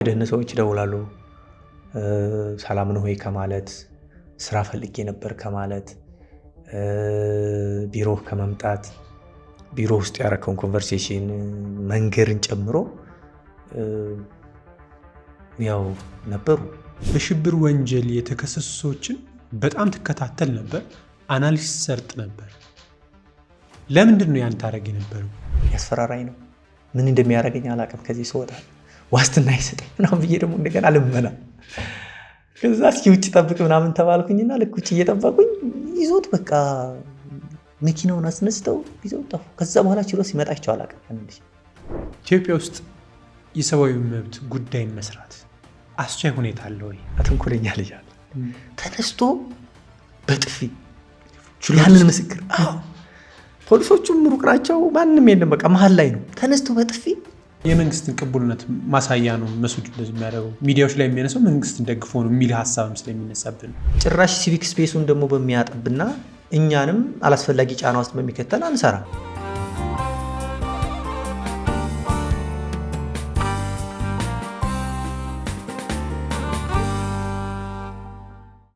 ደህን ሰዎች ይደውላሉ ሰላም ነው ሆይ ከማለት ስራ ፈልጌ ነበር ከማለት ቢሮ ከመምጣት ቢሮ ውስጥ ያረከውን ኮንቨርሴሽን መንገርን ጨምሮ ያው ነበሩ። በሽብር ወንጀል የተከሰሱ ሰዎችን በጣም ትከታተል ነበር፣ አናሊሲስ ሰርጥ ነበር። ለምንድን ነው ያን ታረግ የነበረው? ያስፈራራኝ ነው። ምን እንደሚያደርገኝ አላውቅም። ከዚህ ስወጣ ዋስትና አይሰጠኝ ምናምን ብዬ ደግሞ እንደገና ልመና ከዛ እስኪ ውጭ ጠብቅ ምናምን ተባልኩኝና ልክ ውጭ እየጠበቁኝ ይዞት በቃ መኪናውን አስነስተው ይዘው ጠፉ። ከዛ በኋላ ችሎ ሲመጣቸው አላውቅም። ኢትዮጵያ ውስጥ የሰብአዊ መብት ጉዳይ መስራት አስቻይ ሁኔታ አለ ወይ? አተንኮለኛ ልጅ አለ ተነስቶ በጥፊ ያንን ምስክር ፖሊሶቹም ሩቅ ናቸው፣ ማንም የለም፣ በቃ መሀል ላይ ነው። ተነስቶ በጥፊ የመንግስትን ቅቡልነት ማሳያ ነው መሱድ እንደዚህ የሚያደርገው። ሚዲያዎች ላይ የሚያነሳው መንግስትን ደግፎ ነው የሚል ሀሳብም ስለሚነሳብን ጭራሽ ሲቪክ ስፔሱን ደግሞ በሚያጠብና እኛንም አላስፈላጊ ጫና ውስጥ በሚከተል አንሰራ።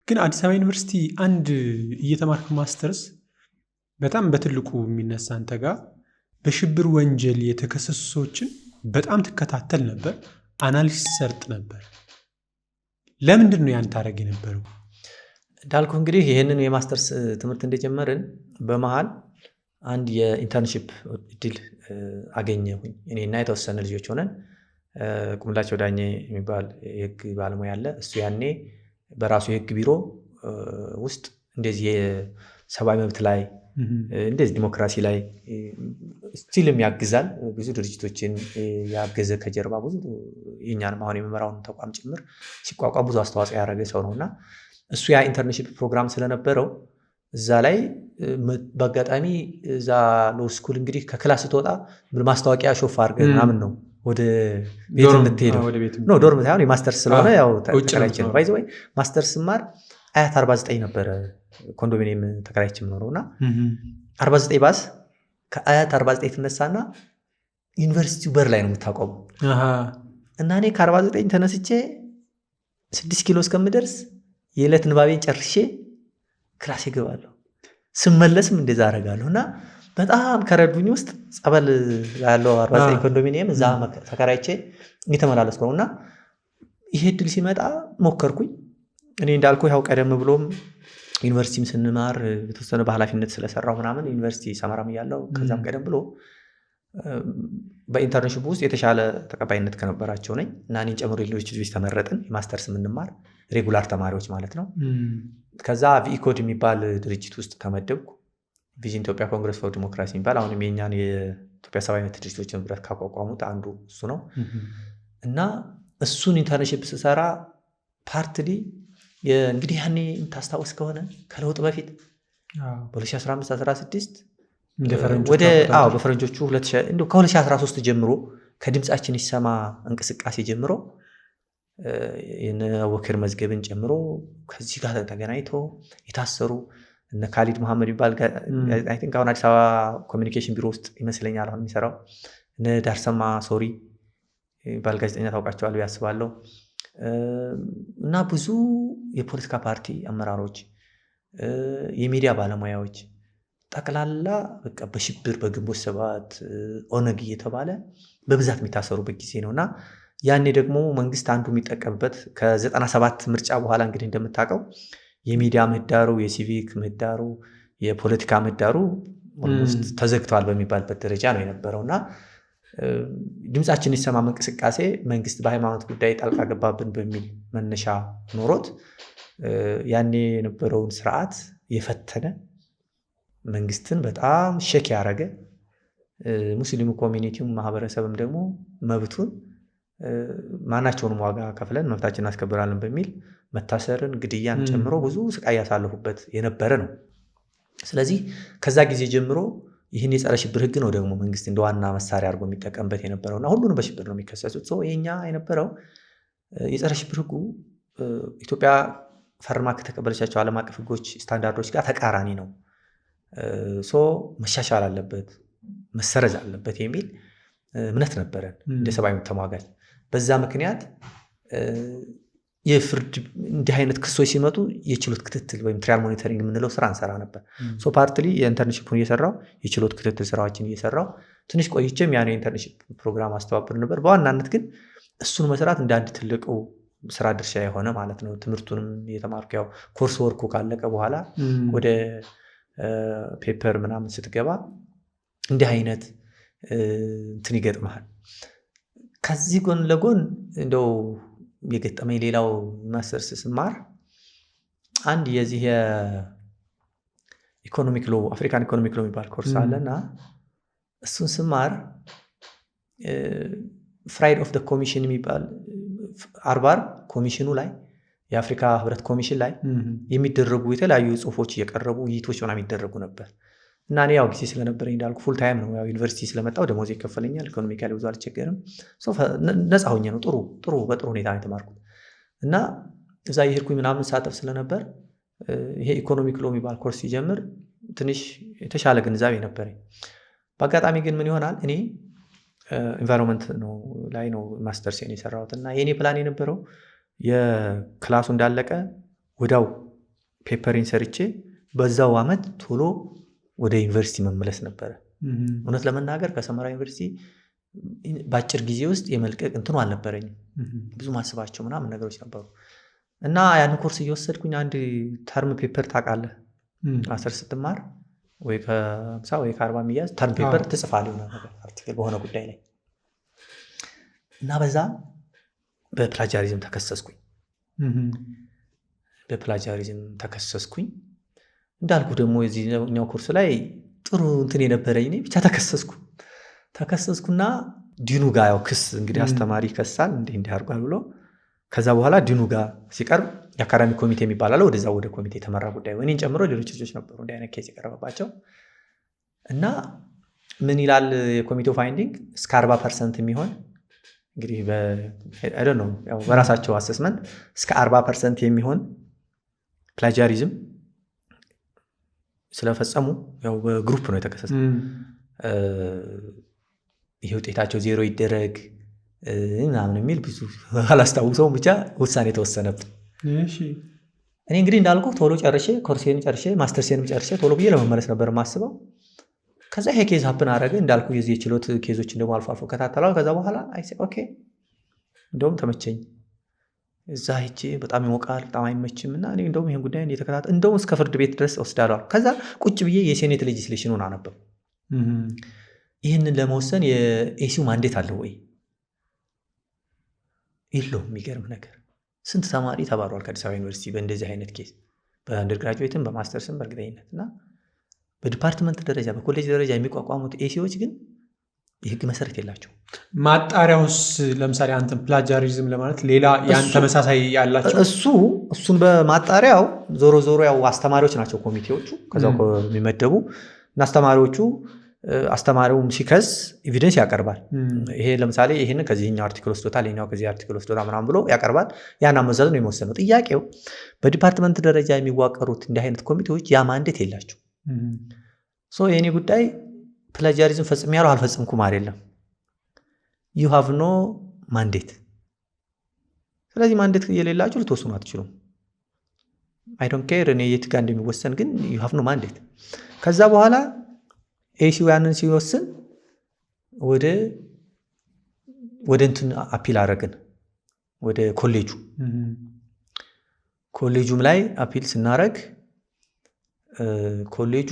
ግን አዲስ አበባ ዩኒቨርሲቲ አንድ እየተማርክ ማስተርስ በጣም በትልቁ የሚነሳ አንተ ጋር በሽብር ወንጀል የተከሰሱ ሰዎችን በጣም ትከታተል ነበር፣ አናሊሲስ ሰርጥ ነበር። ለምንድን ነው ያን ታረግ የነበረው? እንዳልኩ እንግዲህ ይህንን የማስተርስ ትምህርት እንደጀመርን በመሃል አንድ የኢንተርንሺፕ እድል አገኘሁኝ። እኔና የተወሰነ ልጆች ሆነን ቁምላቸው ዳኜ የሚባል የህግ ባለሙያ አለ። እሱ ያኔ በራሱ የህግ ቢሮ ውስጥ እንደዚህ የሰብአዊ መብት ላይ እንደዚህ ዲሞክራሲ ላይ ስቲልም ያግዛል። ብዙ ድርጅቶችን ያገዘ ከጀርባ ብዙ የኛንም አሁን የሚመራውን ተቋም ጭምር ሲቋቋም ብዙ አስተዋጽኦ ያደረገ ሰው ነውና እሱ ያ ኢንተርንሺፕ ፕሮግራም ስለነበረው እዛ ላይ በአጋጣሚ እዛ ሎ ስኩል እንግዲህ ከክላስ ስትወጣ ማስታወቂያ ሾፍ አድርገህ ምናምን ነው ወደ ቤት የምትሄደው። ነው ዶርም ሳይሆን የማስተርስ ስለሆነ ያው ተከራይችን ባይዘ ወይ ማስተርስ ስማር አያት 49 ነበረ ኮንዶሚኒየም ተከራይችን ኖረውና 49 ባስ ከአያት 49 ትነሳና ዩኒቨርሲቲው በር ላይ ነው የምታቆመው። እና እኔ ከ49 ተነስቼ 6 ኪሎ እስከምደርስ የዕለት ንባቤን ጨርሼ ክላስ ይገባለሁ። ስመለስም እንደዛ አደርጋለሁ። እና በጣም ከረዱኝ ውስጥ ጸበል ያለው 49 ኮንዶሚኒየም እዛ ተከራይቼ እየተመላለስኩ ነው። እና ይሄ እድል ሲመጣ ሞከርኩኝ። እኔ እንዳልኩ ያው ቀደም ብሎም ዩኒቨርሲቲም ስንማር የተወሰነ በኃላፊነት ስለሰራው ምናምን ዩኒቨርሲቲ ሰመራም እያለሁ ከዛም ቀደም ብሎ በኢንተርንሺፕ ውስጥ የተሻለ ተቀባይነት ከነበራቸው ነኝ እና እኔን ጨምሮ ሌሎች ልጆች ተመረጥን። የማስተርስ የምንማር ሬጉላር ተማሪዎች ማለት ነው። ከዛ ቪኢኮድ የሚባል ድርጅት ውስጥ ተመደብኩ። ቪዥን ኢትዮጵያ ኮንግረስ ፎር ዲሞክራሲ የሚባል አሁንም የኛን የኢትዮጵያ ሰብአዊ መብት ድርጅቶችን ህብረት ካቋቋሙት አንዱ እሱ ነው። እና እሱን ኢንተርንሺፕ ስሰራ ፓርትሊ እንግዲህ ያኔ የምታስታውስ ከሆነ ከለውጥ በፊት በ2015-16 በፈረንጆቹ ከ2013 ጀምሮ ከድምፃችን ይሰማ እንቅስቃሴ ጀምሮ የወክር መዝገብን ጨምሮ ከዚህ ጋር ተገናኝቶ የታሰሩ እነ ካሊድ መሐመድ ይባል አይ ቲንክ አሁን አዲስ አበባ ኮሚኒኬሽን ቢሮ ውስጥ ይመስለኛል አሁን የሚሰራው፣ እነ ዳርሰማ ሶሪ ይባል ጋዜጠኛ ታውቃቸዋለሁ ያስባለሁ። እና ብዙ የፖለቲካ ፓርቲ አመራሮች፣ የሚዲያ ባለሙያዎች ጠቅላላ በቃ በሽብር በግንቦት ሰባት ኦነግ እየተባለ በብዛት የሚታሰሩበት ጊዜ ነው። እና ያኔ ደግሞ መንግስት አንዱ የሚጠቀምበት ከ97 ምርጫ በኋላ እንግዲህ እንደምታውቀው የሚዲያ ምህዳሩ፣ የሲቪክ ምህዳሩ፣ የፖለቲካ ምህዳሩ ኦልሞስት ተዘግቷል በሚባልበት ደረጃ ነው የነበረውና ድምፃችን ይሰማ እንቅስቃሴ መንግስት በሃይማኖት ጉዳይ ጣልቃ ገባብን በሚል መነሻ ኖሮት ያኔ የነበረውን ስርዓት የፈተነ መንግስትን በጣም ሸክ ያደረገ ሙስሊሙ ኮሚኒቲው ማህበረሰብም ደግሞ መብቱን ማናቸውንም ዋጋ ከፍለን መብታችን እናስከብራለን በሚል መታሰርን፣ ግድያን ጨምሮ ብዙ ስቃይ ያሳለፉበት የነበረ ነው። ስለዚህ ከዛ ጊዜ ጀምሮ ይህን የጸረ ሽብር ህግ ነው ደግሞ መንግስት እንደ ዋና መሳሪያ አድርጎ የሚጠቀምበት የነበረውና ሁሉንም በሽብር ነው የሚከሰሱት። የኛ የነበረው የጸረ ሽብር ህጉ ኢትዮጵያ ፈርማ ከተቀበለቻቸው ዓለም አቀፍ ህጎች ስታንዳርዶች ጋር ተቃራኒ ነው። መሻሻል አለበት፣ መሰረዝ አለበት የሚል እምነት ነበረን እንደ ሰብአዊ ተሟጋጅ። በዛ ምክንያት የፍርድ እንዲህ አይነት ክሶች ሲመጡ የችሎት ክትትል ወይም ትራያል ሞኒተሪንግ የምንለው ስራ እንሰራ ነበር። ፓርትሊ የኢንተርንሺፑን እየሰራው የችሎት ክትትል ስራዎችን እየሰራው ትንሽ ቆይቼም ያን የኢንተርንሺፕ ፕሮግራም አስተባብር ነበር። በዋናነት ግን እሱን መስራት እንደ አንድ ትልቁ ስራ ድርሻ የሆነ ማለት ነው። ትምህርቱንም የተማርኩ ያው ኮርስ ወርኩ ካለቀ በኋላ ወደ ፔፐር ምናምን ስትገባ እንዲህ አይነት እንትን ይገጥመሃል። ከዚህ ጎን ለጎን እንደው የገጠመኝ ሌላው ማስተርስ ስማር አንድ የዚህ የኢኮኖሚክ ሎ አፍሪካን ኢኮኖሚክ ሎ የሚባል ኮርስ አለና እሱን ስማር ፍራይድ ኦፍ ደ ኮሚሽን የሚባል አርባር ኮሚሽኑ ላይ የአፍሪካ ህብረት ኮሚሽን ላይ የሚደረጉ የተለያዩ ጽሁፎች እየቀረቡ ውይይቶች ምናምን የሚደረጉ ነበር እና እኔ ያው ጊዜ ስለነበረኝ እንዳልኩ ፉል ታይም ነው። ያው ዩኒቨርሲቲ ስለመጣው ደሞዝ ይከፈለኛል። ኢኮኖሚካሊ ብዙ አልቸገርም። ነፃ ሆኜ ነው በጥሩ ሁኔታ ነው የተማርኩት እና እዛ የሄድኩኝ ምናምን ሳተፍ ስለነበር ይሄ ኢኮኖሚክ ሎ የሚባል ኮርስ ሲጀምር ትንሽ የተሻለ ግንዛቤ ነበረኝ። በአጋጣሚ ግን ምን ይሆናል እኔ ኢንቫይሮንመንት ላይ ነው ማስተርሴን የሰራሁት እና የኔ ፕላን የነበረው የክላሱ እንዳለቀ ወዳው ፔፐሪን ሰርቼ በዛው አመት ቶሎ ወደ ዩኒቨርሲቲ መመለስ ነበረ። እውነት ለመናገር ከሰመራ ዩኒቨርሲቲ በአጭር ጊዜ ውስጥ የመልቀቅ እንትኑ አልነበረኝም። ብዙ ማስባቸው ምናምን ነገሮች ነበሩ እና ያን ኮርስ እየወሰድኩኝ አንድ ተርም ፔፐር ታውቃለህ፣ ማስተርስ ስትማር ወይ ከ50 ወይ ከ40 የሚያዝ ተርም ፔፐር ትጽፋለህ የሆነ ነገር አርቲክል በሆነ ጉዳይ ላይ እና በዛ በፕላጃሪዝም ተከሰስኩኝ። እንዳልኩ ደግሞ የዚህኛው ኮርስ ላይ ጥሩ እንትን የነበረኝ እኔ ብቻ ተከሰስኩና ዲኑ ጋር ያው ክስ እንግዲህ አስተማሪ ይከሳል እንዲህ አድርጓል ብሎ ከዛ በኋላ ዲኑ ጋር ሲቀርብ የአካዳሚ ኮሚቴ የሚባል አለ። ወደዛ ወደ ኮሚቴ የተመራ ጉዳይ እኔን ጨምሮ ሌሎች ልጆች ነበሩ እንዲህ አይነት ኬዝ የቀረበባቸው እና ምን ይላል የኮሚቴው ፋይንዲንግ እስከ 40% የሚሆን እንግዲህ በራሳቸው አሰስመንት እስከ 40% የሚሆን ፕላጃሪዝም ስለፈጸሙ ያው በግሩፕ ነው የተከሰሰው። ይሄ ውጤታቸው 0 ይደረግ ምናምን የሚል ብዙ አላስታውሰውም፣ ብቻ ውሳኔ ተወሰነብን። እኔ እንግዲህ እንዳልኩ ቶሎ ጨርሼ ኮርሴን ጨርሼ ማስተርሴንም ጨርሼ ቶሎ ብዬ ለመመለስ ነበር ማስበው። ከዛ ይሄ ኬዝ ሀፕን አደረገ። እንዳልኩ የዚህ የችሎት ኬዞችን ደግሞ አልፎ አልፎ ከታተላል። ከዛ በኋላ ኦኬ እንደውም ተመቸኝ። እዛ ሄጄ በጣም ይሞቃል፣ በጣም አይመችም እና እኔ እንደውም ይሄን ጉዳይ እየተከታተልኩ እንደውም እስከ ፍርድ ቤት ድረስ ወስዳለሁ። ከዛ ቁጭ ብዬ የሴኔት ሌጂስሌሽኑን አነበብኩ። ይህንን ለመወሰን የኤሲው ማንዴት አለው ወይ የለውም? የሚገርም ነገር ስንት ተማሪ ተባሯል ከአዲስ አበባ ዩኒቨርሲቲ በእንደዚህ አይነት ኬስ፣ በአንደርግራጁዌትም በማስተርስም በእርግጠኝነት እና በዲፓርትመንት ደረጃ በኮሌጅ ደረጃ የሚቋቋሙት ኤሲዎች ግን የህግ መሰረት የላቸው። ማጣሪያውስ ለምሳሌ አንተን ፕላጃሪዝም ለማለት ሌላ ያን ተመሳሳይ ያላቸው እሱን በማጣሪያው ዞሮ ያው አስተማሪዎች ናቸው ኮሚቴዎቹ ከዛው የሚመደቡ እና አስተማሪውም ሲከስ ኤቪደንስ ያቀርባል። ይሄ ለምሳሌ ይሄን ከዚህኛው አርቲክል ወስዶታል፣ ይሄኛው ከዚህ አርቲክል ወስዶታል ምናምን ብሎ ያቀርባል። ያን አመዛዝ ነው የሚወሰነው። ጥያቄው በዲፓርትመንት ደረጃ የሚዋቀሩት እንዲህ አይነት ኮሚቴዎች ያ ማንዴት የላቸው። የኔ ጉዳይ ፕላጃሪዝም ፈጽሜያለሁ አልፈጽምኩም አይደለም። you have no mandate። ስለዚህ ማንዴት የሌላችሁ ልትወስኑ አትችሉም። I don't care እኔ የት ጋር እንደሚወሰን ግን you have no mandate። ከዛ በኋላ ኤሲው ያንን ሲወስን ወደ እንትን አፒል አደረግን ወደ ኮሌጁም ላይ አፒል ስናረግ ኮሌጁ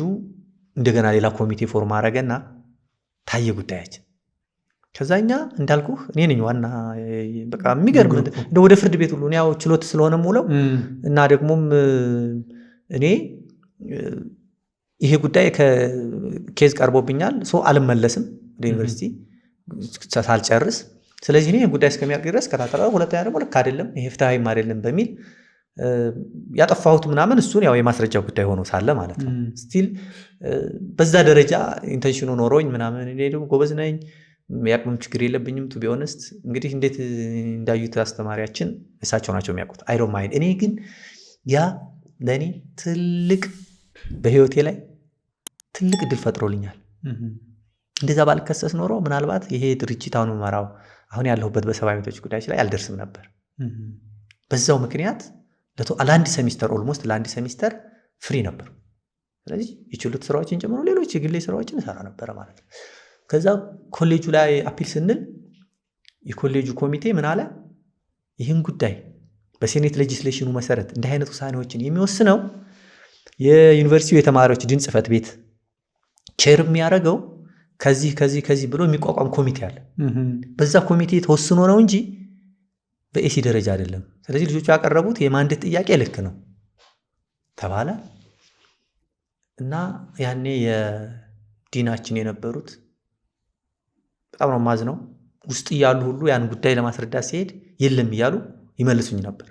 እንደገና ሌላ ኮሚቴ ፎርም አረገና ታየ ጉዳያችን። ከዛኛ እንዳልኩህ እኔ ነኝ ዋና በቃ የሚገርም ወደ ፍርድ ቤት ሁሉ ያው ችሎት ስለሆነ ሙለው እና ደግሞም እኔ ይሄ ጉዳይ ከኬዝ ቀርቦብኛል አልመለስም ወደ ዩኒቨርሲቲ ሳልጨርስ። ስለዚህ እኔ ጉዳይ እስከሚያልቅ ድረስ ከታተላው። ሁለተኛ ደግሞ ልክ አይደለም ይሄ ፍትሃዊም አይደለም በሚል ያጠፋሁት ምናምን እሱን ያው የማስረጃ ጉዳይ ሆኖ ሳለ ማለት ነው። ስቲል በዛ ደረጃ ኢንቴንሽኑ ኖሮኝ ምናምን እኔ ደግሞ ጎበዝ ነኝ የሚያቅምም ችግር የለብኝም። ቱ ቢ ኦነስት እንግዲህ እንዴት እንዳዩት አስተማሪያችን እሳቸው ናቸው የሚያውቁት። አይ ዶንት ማይንድ። እኔ ግን ያ ለእኔ ትልቅ በህይወቴ ላይ ትልቅ እድል ፈጥሮልኛል። እንደዛ ባልከሰስ ኖሮ ምናልባት ይሄ ድርጅት አሁን መራው አሁን ያለሁበት በሰብአዊ መብቶች ጉዳዮች ላይ አልደርስም ነበር። በዛው ምክንያት ለአንድ ሴሚስተር ኦልሞስት ለአንድ ሴሚስተር ፍሪ ነበር። ስለዚህ የችሎት ስራዎችን ጨምሮ ሌሎች የግሌ ስራዎችን እሰራ ነበረ ማለት ነው። ከዛ ኮሌጁ ላይ አፒል ስንል የኮሌጁ ኮሚቴ ምን አለ፣ ይህን ጉዳይ በሴኔት ሌጂስሌሽኑ መሰረት እንዲህ አይነት ውሳኔዎችን የሚወስነው የዩኒቨርሲቲው የተማሪዎች ዲን ጽሕፈት ቤት ቼር የሚያደርገው ከዚህ ብሎ የሚቋቋም ኮሚቴ አለ። በዛ ኮሚቴ ተወስኖ ነው እንጂ በኤሲ ደረጃ አይደለም። ስለዚህ ልጆቹ ያቀረቡት የማንዴት ጥያቄ ልክ ነው ተባለ እና ያኔ የዲናችን የነበሩት በጣም ነው ማዝነው፣ ውስጥ እያሉ ሁሉ ያን ጉዳይ ለማስረዳት ሲሄድ የለም እያሉ ይመልሱኝ ነበር።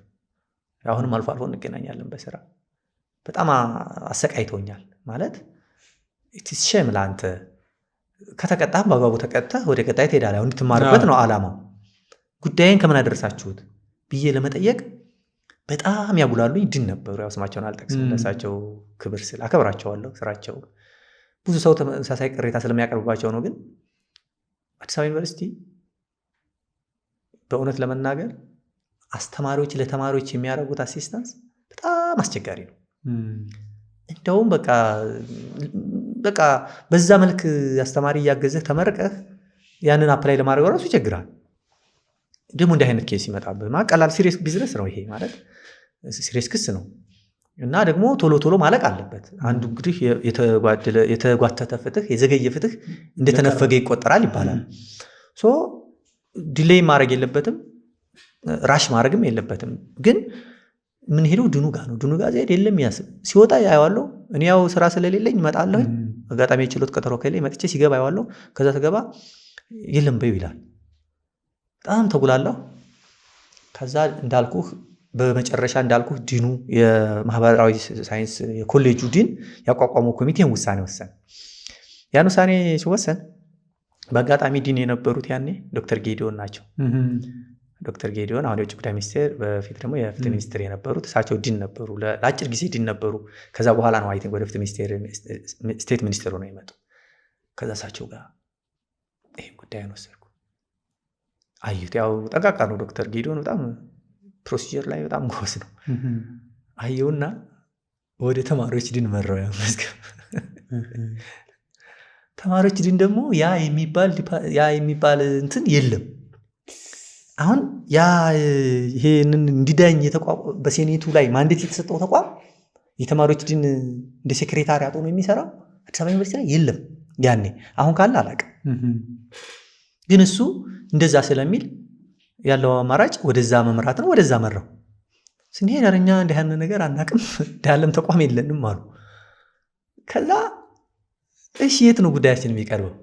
አሁንም አልፎ አልፎ እንገናኛለን በስራ። በጣም አሰቃይተውኛል ማለት ሸም ለአንተ ከተቀጣህ በአግባቡ ተቀጥተህ ወደ ቀጣይ ትሄዳለህ። አሁን እንድትማርበት ነው ዓላማው። ጉዳይን ከምን አደረሳችሁት ብዬ ለመጠየቅ በጣም ያጉላሉኝ ድን ነበሩ። ያው ስማቸውን አልጠቅስም፣ ለሳቸው ክብር ስል አከብራቸዋለሁ። ስራቸው ብዙ ሰው ተመሳሳይ ቅሬታ ስለሚያቀርብባቸው ነው። ግን አዲስ አበባ ዩኒቨርሲቲ በእውነት ለመናገር አስተማሪዎች ለተማሪዎች የሚያደርጉት አሲስታንስ በጣም አስቸጋሪ ነው። እንደውም በቃ በዛ መልክ አስተማሪ እያገዘህ ተመርቀህ ያንን አፕላይ ለማድረግ ራሱ ይቸግራል። ደግሞ እንዲህ አይነት ኬስ ይመጣብህ ቀላል ሲሪየስ ቢዝነስ ነው ይሄ ማለት ሲሪየስ ክስ ነው እና ደግሞ ቶሎ ማለቅ አለበት። አንዱ እንግዲህ የተጓተተ ፍትህ የዘገየ ፍትህ እንደተነፈገ ይቆጠራል ይባላል። ሶ ዲሌይ ማድረግ የለበትም፣ ራሽ ማድረግም የለበትም። ግን ምን ሄደው ድኑ ጋር ነው። ድኑ ጋር ዜድ የለም ያስብ ሲወጣ ያየዋለሁ። እኔ ያው ስራ ስለሌለኝ እመጣለሁ። አጋጣሚ የችሎት ቀጠሮ ከሌለኝ መጥቼ ሲገባ ያየዋለሁ። ከዛ ተገባ የለም በይው ይላል። በጣም ተጉላለሁ። ከዛ እንዳልኩህ በመጨረሻ እንዳልኩህ ዲኑ የማህበራዊ ሳይንስ የኮሌጁ ዲን ያቋቋመው ኮሚቴን ውሳኔ ወሰን። ያን ውሳኔ ሲወሰን በአጋጣሚ ዲን የነበሩት ያኔ ዶክተር ጌዲዮን ናቸው። ዶክተር ጌዲዮን አሁን የውጭ ጉዳይ ሚኒስቴር በፊት ደግሞ የፍትህ ሚኒስትር የነበሩት እሳቸው ዲን ነበሩ። ለአጭር ጊዜ ዲን ነበሩ። ከዛ በኋላ ነው አይቲንክ ወደ ፍትህ ሚኒስቴር ስቴት ሚኒስትሩ ነው የመጡ። ከዛ እሳቸው ጋር ይህን ጉዳይ ወሰድኩ። አዩት። ያው ጠንቃቃ ነው ዶክተር ጌዲዮን፣ በጣም ፕሮሲጀር ላይ በጣም ጎበዝ ነው። አየውና ወደ ተማሪዎች ዲን መራው። ያ መዝገብ ተማሪዎች ዲን ደግሞ ያ የሚባል እንትን የለም። አሁን ይሄንን እንዲዳኝ በሴኔቱ ላይ ማንዴት የተሰጠው ተቋም የተማሪዎች ዲን እንደ ሴክሬታሪያት ሆኖ የሚሰራው አዲስ አበባ ዩኒቨርሲቲ ላይ የለም ያኔ። አሁን ካለ አላውቅም። ግን እሱ እንደዛ ስለሚል ያለው አማራጭ ወደዛ መምራት ነው። ወደዛ መራው። ስንሄድ እኛ እንዲህ ያለ ነገር አናውቅም፣ እንዳለም ተቋም የለንም አሉ። ከዛ እሺ የት ነው ጉዳያችን የሚቀርበው?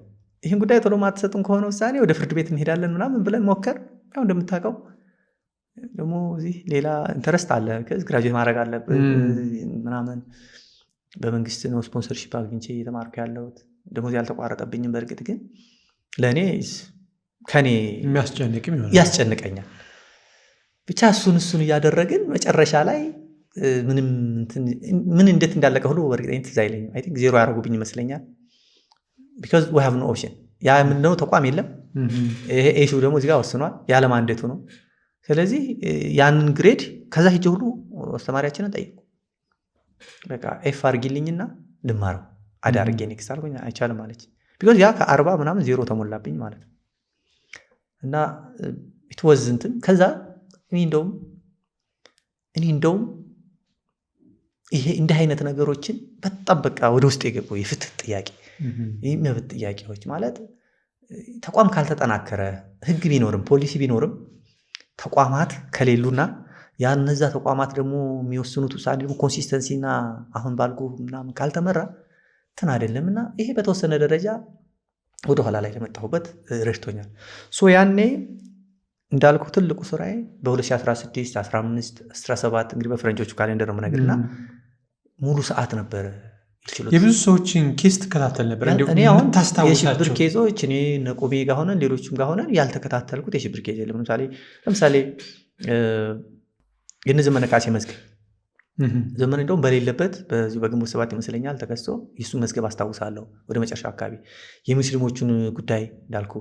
ይህን ጉዳይ ቶሎ ማትሰጡን ከሆነ ውሳኔ ወደ ፍርድ ቤት እንሄዳለን ምናምን ብለን ሞከር። ያው እንደምታውቀው ደግሞ እዚህ ሌላ ኢንተረስት አለ። ግራጁዌት ማድረግ አለብን ምናምን። በመንግስት ነው ስፖንሰርሺፕ አግኝቼ እየተማርኩ ያለሁት። ደሞዝ ያልተቋረጠብኝም። በእርግጥ ግን ለእኔ ከኔ ያስጨንቀኛል። ብቻ እሱን እያደረግን መጨረሻ ላይ ምን እንዴት እንዳለቀ ሁሉ በእርግጠኝነት ትዝ አይለኝም። አይ ቲንክ ዜሮ ያደረጉብኝ ይመስለኛል። ቢካዝ ዊ ሃቭ ኖ ኦፕሽን። ያ ምንድነው ተቋም የለም። ይሄ ኢሹ ደግሞ እዚህ ጋር ወስኗል። ያለም አንዴቱ ነው። ስለዚህ ያንን ግሬድ ከዛ ሂጅ ሁሉ አስተማሪያችንን ጠይቁ። በቃ ኤፍ አድርጊልኝና ልማረው አዳርጌ ኔክስት አልኩኝ። አይቻልም አለች። ቢካዝ ያ ከ40 ምናምን ዜሮ ተሞላብኝ ማለት ነው። እና ኢትወዝንትን ከዛ እኔ እንደውም ይሄ እንዲህ አይነት ነገሮችን በጣም በቃ ወደ ውስጥ የገቡ የፍትህ ጥያቄ የመብት ጥያቄዎች ማለት ተቋም ካልተጠናከረ ህግ ቢኖርም ፖሊሲ ቢኖርም ተቋማት ከሌሉና ያነዛ ተቋማት ደግሞ የሚወስኑት ውሳኔ ደግሞ ኮንሲስተንሲና አሁን ባልኩ ምናምን ካልተመራ እንትን አይደለምና ይሄ በተወሰነ ደረጃ ወደ ኋላ ላይ ለመጣሁበት ረድቶኛል። ያኔ እንዳልኩ ትልቁ ስራዬ በ2016 15 17 እንግዲህ በፈረንጆቹ ካሌንደር ነው የምነግርና ሙሉ ሰዓት ነበር። የብዙ ሰዎችን ኬስ ትከታተል ነበር? እኔ አሁን የሽብር ኬዞች እኔ ነቆሜ ጋር ሆነን ሌሎችም ጋር ሆነን ያልተከታተልኩት የሽብር ኬዝ የለም። ለምሳሌ የእነ ዘመነ ካሴ መዝገብ ዘመን እንደውም በሌለበት በዚሁ በግንቦት 7 ይመስለኛል ተከስቶ የሱ መዝገብ አስታውሳለሁ። ወደ መጨረሻ አካባቢ የሙስሊሞቹን ጉዳይ እንዳልኩ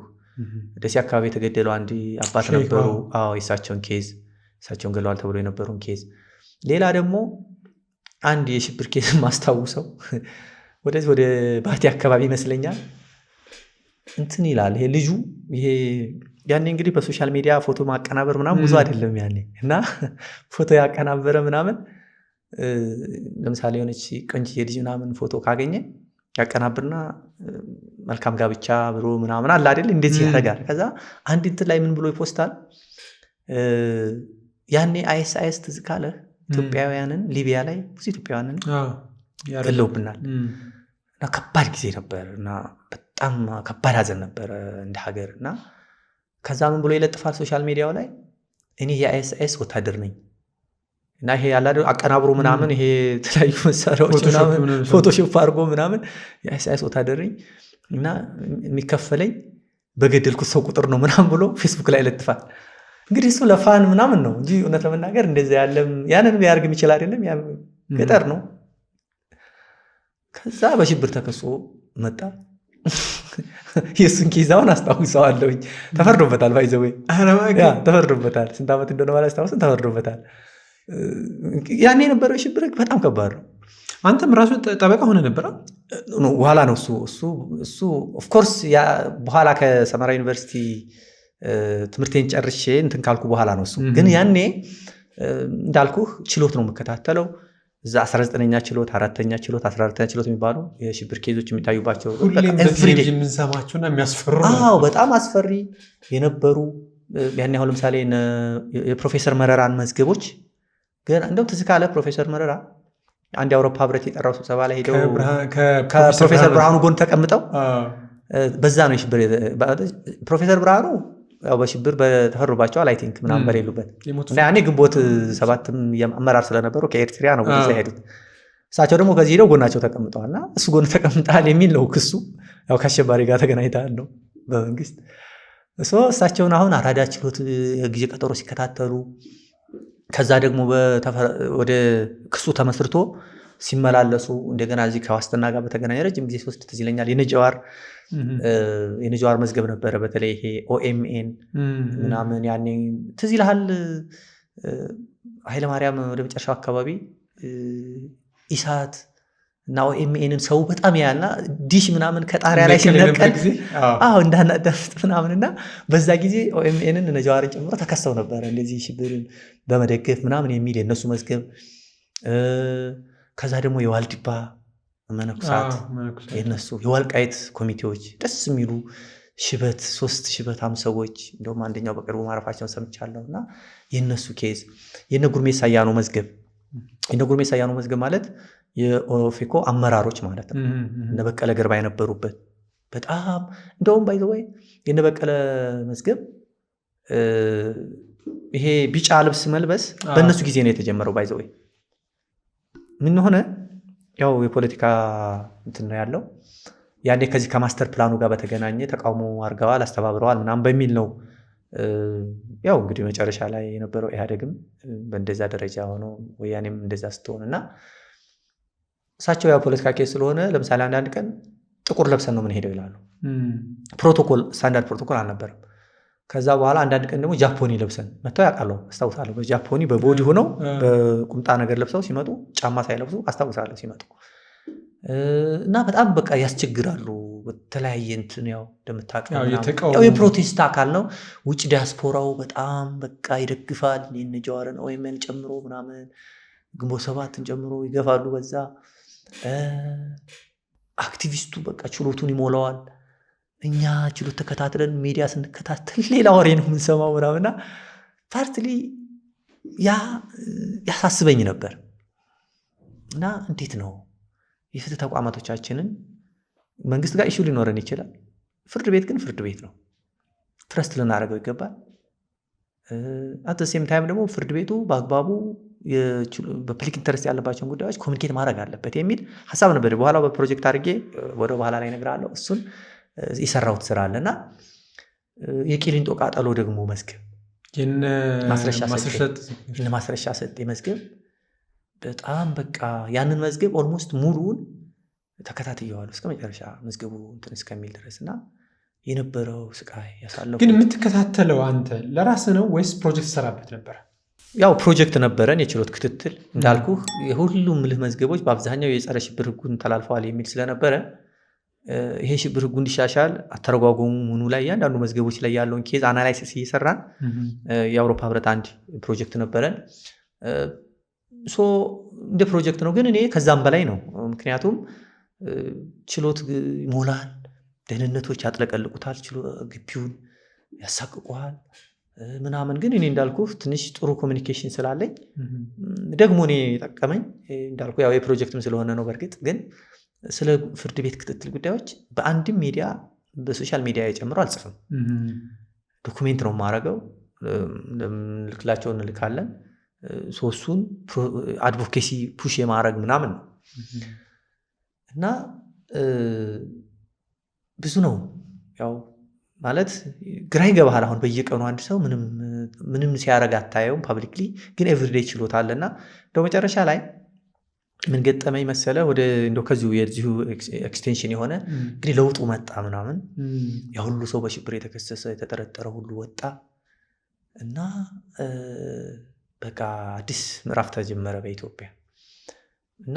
ደሴ አካባቢ የተገደሉ አንድ አባት ነበሩ። አዎ የእሳቸውን ኬዝ እሳቸውን ገለዋል ተብሎ የነበረውን ኬዝ። ሌላ ደግሞ አንድ የሽብር ኬዝ ማስታውሰው ወደዚህ ወደ ባቲ አካባቢ ይመስለኛል እንትን ይላል ይሄ ልጁ ይሄ ያኔ እንግዲህ በሶሻል ሚዲያ ፎቶ ማቀናበር ምናምን ብዙ አይደለም ያኔ እና ፎቶ ያቀናበረ ምናምን ለምሳሌ የሆነች ቆንጆ የልጅ ምናምን ፎቶ ካገኘ ያቀናብርና መልካም ጋብቻ ብሎ ምናምን አለ አይደል እንደዚህ ያደርጋል። ከዛ አንድ እንትን ላይ ምን ብሎ ይፖስታል ያኔ አይኤስ ትዝ ካለህ ኢትዮጵያውያንን ሊቢያ ላይ ብዙ ኢትዮጵያውያንን ገለውብናል እና ከባድ ጊዜ ነበር እና በጣም ከባድ ሀዘን ነበር እንደ ሀገር እና ከዛ ምን ብሎ ይለጥፋል ሶሻል ሚዲያው ላይ እኔ የአይኤስ ወታደር ነኝ እና ይሄ ያለ አቀናብሮ ምናምን ይሄ ተለያዩ መሳሪያዎች ምናምን ፎቶሾፕ አድርጎ ምናምን የአይኤስ ወታደር ነኝ እና የሚከፈለኝ በገደልኩት ሰው ቁጥር ነው ምናምን ብሎ ፌስቡክ ላይ ይለጥፋል። እንግዲህ እሱ ለፋን ምናምን ነው እንጂ እውነት ለመናገር እንደዛ ያለም ያንን ቢያርግም ይችላል አይደለም ያ ገጠር ነው። ከዛ በሽብር ተከሶ መጣ። የሱን ኬዛውን አስታውሰዋለሁኝ። ተፈርዶበታል ባይዘው ተፈርዶበታል። ስንት ዓመት እንደሆነ ባላስታውስም ተፈርዶበታል። ያኔ የነበረው ሽብር በጣም ከባድ ነው። አንተም ራሱ ጠበቃ ሆነ ነበር? በኋላ ነው እሱ ኦፍኮርስ በኋላ ከሰመራ ዩኒቨርሲቲ ትምህርቴን ጨርሼ እንትን ካልኩ በኋላ ነው እሱ። ግን ያኔ እንዳልኩህ ችሎት ነው የምከታተለው። እዛ 19ኛ ችሎት፣ 4ኛ ችሎት፣ 14ኛ ችሎት የሚባሉ የሽብር ኬዞች የሚታዩባቸው የምንሰማቸውና የሚያስፈሩ በጣም አስፈሪ የነበሩ ያኔ አሁን ለምሳሌ የፕሮፌሰር መረራን መዝገቦች ግን እንደውም ትዝ ካለ ፕሮፌሰር መረራ አንድ የአውሮፓ ህብረት የጠራው ስብሰባ ላይ ሄደው ከፕሮፌሰር ብርሃኑ ጎን ተቀምጠው በዛ ነው የሽብር ፕሮፌሰር ብርሃኑ ያው በሽብር በተፈሩባቸዋል አይ ቲንክ ምናምን በሌሉበት እና ያኔ ግንቦት 7ም አመራር ስለነበሩ ከኤርትሪያ ነው ወደዛ ሄዱት። እሳቸው ደግሞ ከዚህ ሄደው ጎናቸው ተቀምጠዋልና እሱ ጎን ተቀምጠሃል የሚል ነው ክሱ። ያው ከአሸባሪ ጋር ተገናኝተሃል ነው በመንግስት እሳቸውን አሁን አራዳ ችሎት የጊዜ ቀጠሮ ሲከታተሉ ከዛ ደግሞ ወደ ክሱ ተመስርቶ ሲመላለሱ እንደገና እዚህ ከዋስትና ጋር በተገናኘ ረጅም ጊዜ ሶስት ትዝ ይለኛል የነጀዋር መዝገብ ነበረ። በተለይ ይሄ ኦኤምኤን ምናምን ያኔ ትዝ ይልሃል ኃይለማርያም ወደ መጨረሻው አካባቢ ኢሳት እና ኦኤምኤንን ሰው በጣም ያልና ዲሽ ምናምን ከጣሪያ ላይ ሲነቀል እንዳናዳምጥ ምናምን እና በዛ ጊዜ ኦኤምኤንን ነጀዋርን ጨምሮ ተከሰው ነበረ እንደዚህ ሽብርን በመደገፍ ምናምን የሚል የነሱ መዝገብ። ከዛ ደግሞ የዋልድባ መነኩሳት የነሱ የዋልቃይት ኮሚቴዎች ደስ የሚሉ ሽበት 3 ሽበታም ሰዎች እንደውም አንደኛው በቅርቡ ማረፋቸውን ሰምቻለሁ እና የነሱ ኬዝ የነ ጉርሜሳ አያኖ መዝገብ ማለት የኦፌኮ አመራሮች ማለት ነው። እነ በቀለ ገርባ የነበሩበት በጣም እንደውም ባይዘወይ የነ በቀለ መዝገብ ይሄ ቢጫ ልብስ መልበስ በእነሱ ጊዜ ነው የተጀመረው። ባይዘወይ ምን ሆነ ያው የፖለቲካ እንትን ነው ያለው ያኔ ከዚህ ከማስተር ፕላኑ ጋር በተገናኘ ተቃውሞ አድርገዋል አስተባብረዋል ምናምን በሚል ነው ያው እንግዲህ መጨረሻ ላይ የነበረው ኢህአዴግም በእንደዛ ደረጃ ሆኖ ወያኔም እንደዛ ስትሆን እና እሳቸው ያው ፖለቲካ ኬስ ስለሆነ ለምሳሌ አንዳንድ ቀን ጥቁር ለብሰን ነው የምንሄደው ይላሉ። ፕሮቶኮል ስታንዳርድ ፕሮቶኮል አልነበረም። ከዛ በኋላ አንዳንድ ቀን ደግሞ ጃፖኒ ለብሰን መጥተው ያውቃለሁ አስታውሳለሁ። በጃፖኒ በቦዲ ሆነው በቁምጣ ነገር ለብሰው ሲመጡ ጫማ ሳይለብሱ አስታውሳለሁ ሲመጡ እና በጣም በቃ ያስቸግራሉ። በተለያየ እንትን ያው እንደምታውቀው የፕሮቴስት አካል ነው። ውጭ ዲያስፖራው በጣም በቃ ይደግፋል የነጀዋርን ኦኤምኤን ጨምሮ ምናምን ግንቦት 7ን ጨምሮ ይገፋሉ። በዛ አክቲቪስቱ በቃ ችሎቱን ይሞላዋል። እኛ ችሎት ተከታትለን ሚዲያ ስንከታተል ሌላ ወሬ ነው የምንሰማው ምናምንና ፓርትሊ ያሳስበኝ ነበር እና እንዴት ነው የፍትህ ተቋማቶቻችንን መንግስት ጋር ኢሹ ሊኖረን ይችላል። ፍርድ ቤት ግን ፍርድ ቤት ነው፣ ትረስት ልናደርገው ይገባል። አት ሴም ታይም ደግሞ ፍርድ ቤቱ በአግባቡ በፕሊክ ኢንተረስት ያለባቸውን ጉዳዮች ኮሚኒኬት ማድረግ አለበት የሚል ሀሳብ ነበር። በኋላ በፕሮጀክት አድርጌ ወደ በኋላ ላይ እነግርሃለሁ። እሱን የሰራሁት ስራ አለና የቂሊንጦ ቃጠሎ ደግሞ መዝገብ ማስረሻ ሰጤ መዝገብ በጣም በቃ ያንን መዝገብ ኦልሞስት ሙሉውን ተከታትየዋለሁ እስከ መጨረሻ መዝገቡ እንትን እስከሚል ድረስ እና የነበረው ስቃይ ያሳለፉ። ግን የምትከታተለው አንተ ለራስህ ነው ወይስ ፕሮጀክት ሰራበት ነበር? ያው ፕሮጀክት ነበረን የችሎት ክትትል እንዳልኩ የሁሉም ምልህ መዝገቦች በአብዛኛው የጸረ ሽብር ህጉን ተላልፈዋል የሚል ስለነበረ ይሄ ሽብር ህጉ እንዲሻሻል አተረጓጎሙ ምኑ ላይ እያንዳንዱ መዝገቦች ላይ ያለውን ኬዝ አናላይሲስ እየሰራን የአውሮፓ ህብረት አንድ ፕሮጀክት ነበረን። እንደ ፕሮጀክት ነው ግን እኔ ከዛም በላይ ነው። ምክንያቱም ችሎት ይሞላል፣ ደህንነቶች ያጥለቀልቁታል፣ ግቢውን ያሳቅቁሃል ምናምን። ግን እኔ እንዳልኩ ትንሽ ጥሩ ኮሚኒኬሽን ስላለኝ ደግሞ እኔ ጠቀመኝ እንዳልኩ ያው የፕሮጀክትም ስለሆነ ነው። በእርግጥ ግን ስለ ፍርድ ቤት ክትትል ጉዳዮች በአንድም ሚዲያ በሶሻል ሚዲያ የጨምሮ አልጽፍም። ዶኩሜንት ነው የማደርገው፣ ልክላቸው እንልካለን። ሶስቱን አድቮኬሲ ፑሽ የማድረግ ምናምን ነው እና ብዙ ነው ያው ማለት ግራ ይገባሃል። አሁን በየቀኑ አንድ ሰው ምንም ሲያደርግ አታየውም ፐብሊክሊ፣ ግን ኤቭሪዴይ ችሎት አለና እንደው መጨረሻ ላይ ምን ገጠመኝ መሰለ፣ ወደ እንደው ከዚሁ የዚሁ ኤክስቴንሽን የሆነ እንግዲህ ለውጡ መጣ ምናምን፣ ያ ሁሉ ሰው በሽብር የተከሰሰ የተጠረጠረ ሁሉ ወጣ እና በቃ አዲስ ምዕራፍ ተጀመረ በኢትዮጵያ እና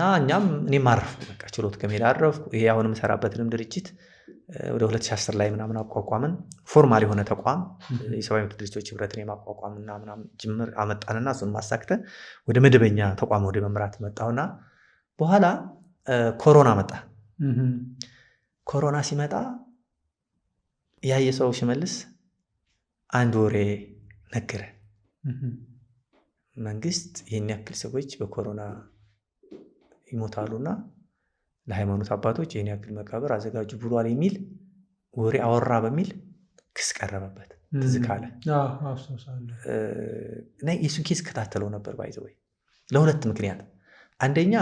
እኔም አረፍኩ። በቃ ችሎት ከሜዳ አረፍኩ። ይሄ አሁን የምሰራበትንም ድርጅት ወደ 2010 ላይ ምናምን አቋቋምን። ፎርማል የሆነ ተቋም የሰብአዊ መብት ድርጅቶች ህብረትን የማቋቋምና ምናምን ጅምር አመጣንና እሱን ማሳክተን ወደ መደበኛ ተቋም ወደ መምራት መጣሁና በኋላ ኮሮና መጣ። ኮሮና ሲመጣ ያየ ሰው ሽመልስ አንድ ወሬ ነገረ። መንግስት ይህን ያክል ሰዎች በኮሮና ይሞታሉና ለሃይማኖት አባቶች ይህን ያክል መቃብር አዘጋጁ ብሏል የሚል ወሬ አወራ በሚል ክስ ቀረበበት። ትዝ ካለ እና የሱን ኬስ ከታተለው ነበር ባይዘወይ ለሁለት ምክንያት። አንደኛ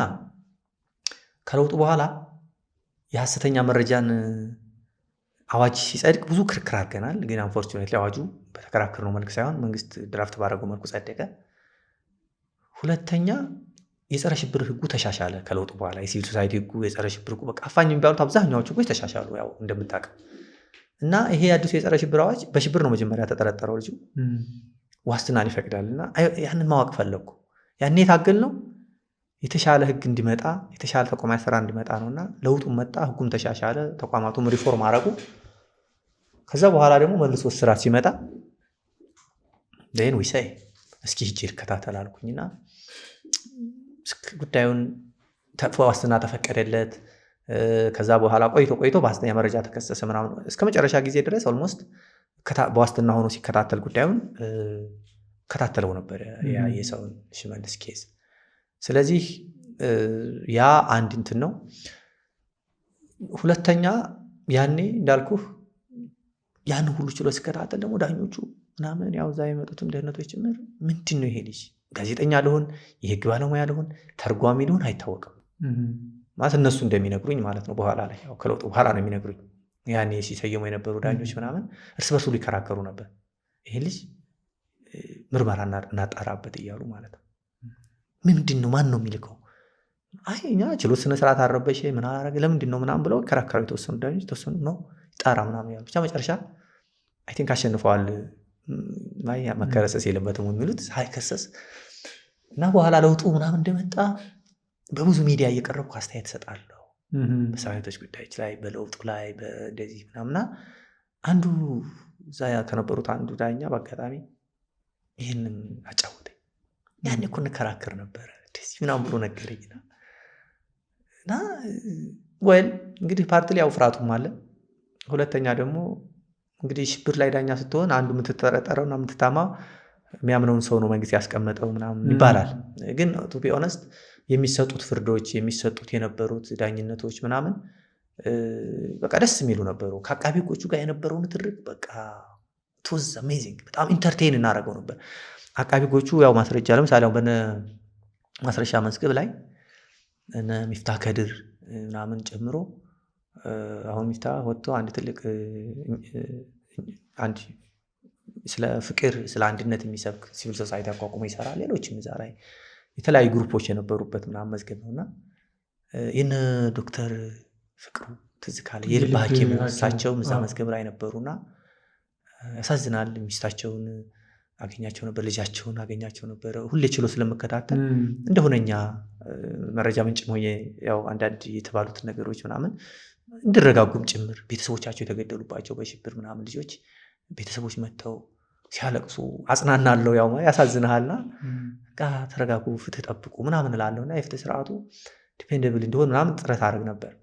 ከለውጡ በኋላ የሐሰተኛ መረጃን አዋጅ ሲጸድቅ ብዙ ክርክር አድርገናል። ግን አንፎርቹኔትሊ አዋጁ በተከራከርነው መልክ ሳይሆን መንግስት ድራፍት ባደረገው መልኩ ጸደቀ። ሁለተኛ የጸረ ሽብር ህጉ ተሻሻለ ከለውጡ በኋላ። የሲቪል ሶሳይቲ ህጉ፣ የጸረ ሽብር ህጉ በቃ አፋኝ የሚባሉት አብዛኛዎቹ ህጎች ተሻሻሉ ያው እንደምታውቀው። እና ይሄ አዲሱ የጸረ ሽብር አዋጅ በሽብር ነው መጀመሪያ ተጠረጠረው ልጁ፣ ዋስትናን ይፈቅዳል። እና ያንን ማወቅ ፈለግኩ። ያኔ የታገል ነው የተሻለ ህግ እንዲመጣ የተሻለ ተቋማዊ ስራ እንዲመጣ ነው። እና ለውጡም መጣ፣ ህጉም ተሻሻለ፣ ተቋማቱም ሪፎርም አረጉ። ከዛ በኋላ ደግሞ መልሶ ስራት ሲመጣ ደን ዊሳይ እስኪ ሂጅ ልከታተል አልኩኝና ጉዳዩን ዋስትና ተፈቀደለት። ከዛ በኋላ ቆይቶ በሐሰተኛ መረጃ ተከሰሰ ምናምን እስከ መጨረሻ ጊዜ ድረስ ኦልሞስት በዋስትና ሆኖ ሲከታተል ጉዳዩን ከታተለው ነበር የሰውን ሽመልስ ኬዝ። ስለዚህ ያ አንድ እንትን ነው። ሁለተኛ ያኔ እንዳልኩህ ያን ሁሉ ችሎ ሲከታተል ደግሞ ዳኞቹ ምናምን ያው እዛ የመጡትም ደህንነቶች ጭምር ምንድን ነው ይሄ ልጅ ጋዜጠኛ ልሆን የህግ ባለሙያ ልሆን ተርጓሚ ልሆን አይታወቅም ማለት እነሱ እንደሚነግሩኝ ማለት ነው። በኋላ ላይ ያው ከለውጡ በኋላ ነው የሚነግሩኝ። ያኔ ሲሰየሙ የነበሩ ዳኞች ምናምን እርስ በርሱ ሊከራከሩ ነበር። ይሄ ልጅ ምርመራ እናጣራበት እያሉ ማለት ነው። ምንድን ነው ማን ነው የሚልከው? አይ እኛ ችሎት ስነ ስርዓት አረበሽ ምን አላረገ ለምንድን ነው ምናምን ብለው ከራከሩ። የተወሰኑ ዳኞች የተወሰኑ ነው ጣራ ምናምን ያሉ ብቻ መጨረሻ አይ ቲንክ አሸንፈዋል። ማይ መከሰስ የለበትም የሚሉት ሳይከሰስ እና በኋላ ለውጡ ምናምን እንደመጣ በብዙ ሚዲያ እየቀረብኩ አስተያየት እሰጣለሁ በሰብአዊ መብቶች ጉዳዮች ላይ በለውጡ ላይ በእንደዚህ ምናምና አንዱ እዛ ከነበሩት አንዱ ዳኛ በአጋጣሚ ይህንን አጫወተኝ። ያኔ እኮ እንከራከር ነበረ እንደዚህ ምናምን ብሎ ነገረኝና እና ወይል እንግዲህ ፓርቲ ላይ ያው ፍርሃቱም አለ። ሁለተኛ ደግሞ እንግዲህ ሽብር ላይ ዳኛ ስትሆን አንዱ የምትጠረጠረውና የምትታማው የሚያምነውን ሰው ነው መንግስት ያስቀመጠው ምናምን ይባላል። ግን ቱ ቢ ኦነስት የሚሰጡት ፍርዶች የሚሰጡት የነበሩት ዳኝነቶች ምናምን በቃ ደስ የሚሉ ነበሩ። ከአቃቢ ህጎቹ ጋር የነበረው ንትርክ በቃ ቶዝ አሜዚንግ በጣም ኢንተርቴይን እናደርገው ነበር። አቃቢ ህጎቹ ያው ማስረጃ ለምሳሌ አሁን በነ ማስረሻ መዝገብ ላይ እነ ሚፍታህ ከድር ምናምን ጨምሮ አሁን ሚፍታህ ወጥቶ አንድ ትልቅ አንድ ስለ ፍቅር ስለ አንድነት የሚሰብክ ሲቪል ሶሳይቲ አቋቁሞ ይሰራል። ሌሎችም እዛ ላይ የተለያዩ ግሩፖች የነበሩበት ምናምን መዝገብ ነውና የነ ዶክተር ፍቅሩ ትዝ ካለ የልብ ሐኪም እሳቸው እዛ መዝገብ ላይ ነበሩና ያሳዝናል። ሚስታቸውን አገኛቸው ነበር፣ ልጃቸውን አገኛቸው ነበር። ሁሌ ችሎ ስለመከታተል እንደሆነኛ መረጃ ምንጭ ሆኜ ያው አንዳንድ የተባሉት ነገሮች ምናምን እንዲረጋጉም ጭምር ቤተሰቦቻቸው የተገደሉባቸው በሽብር ምናምን ልጆች ቤተሰቦች መጥተው ሲያለቅሱ አጽናናለሁ። ያው ያሳዝንሃልና በቃ ተረጋጉ፣ ፍትህ ጠብቁ ምናምን እላለሁና የፍትህ ስርዓቱ ዲፔንደብል እንዲሆን ምናምን ጥረት አድርግ ነበር።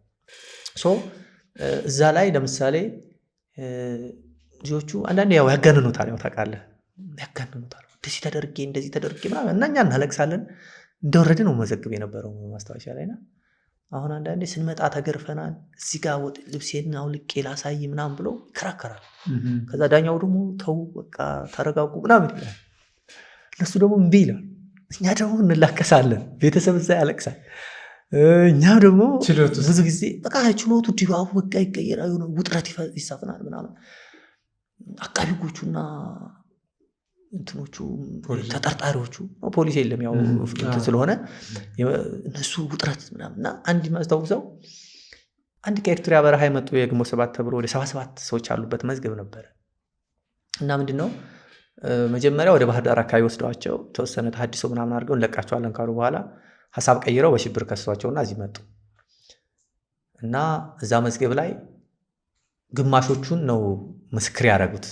እዛ ላይ ለምሳሌ ልጆቹ አንዳንዴ ያው ያጋንኑታል፣ ያው ታውቃለህ ያጋንኑታል። እንደዚህ ተደርጌ ምናምን እና እኛ እናለቅሳለን። እንደወረደ ነው መዘግብ የነበረው ማስታወሻ ላይና አሁን አንዳንዴ ስንመጣ ተገርፈናል፣ እዚህ ጋር ልብሴን አውልቄ ላሳይ ምናምን ብሎ ይከራከራል። ከዛ ዳኛው ደግሞ ተው በቃ ተረጋጉ ምናምን ይላል። እነሱ ደግሞ እምቢ ይላል። እኛ ደግሞ እንላከሳለን። ቤተሰብ እዛ ያለቅሳል። እኛም ደግሞ ብዙ ጊዜ በቃ ችሎቱ ድባቡ በቃ ይቀየራል፣ የሆነ ውጥረት ይሳፍናል ምናምን። አቃቢ ሕጎቹና እንትኖቹ ተጠርጣሪዎቹ ፖሊስ የለም ያው ስለሆነ እነሱ ውጥረት ምናምንና አንድ ማስታውሰው አንድ ከኤርትራ በረሃ የመጡ የግንቦት ሰባት ተብሎ ወደ 77 ሰዎች አሉበት መዝገብ ነበረ እና ምንድነው መጀመሪያ ወደ ባህር ዳር አካባቢ ወስደዋቸው ተወሰነ ተሐድሶ ምናምን አድርገው እንለቃቸዋለን ካሉ በኋላ ሐሳብ ቀይረው በሽብር ከሰሷቸውና እዚህ መጡ እና እዛ መዝገብ ላይ ግማሾቹን ነው ምስክር ያደረጉት።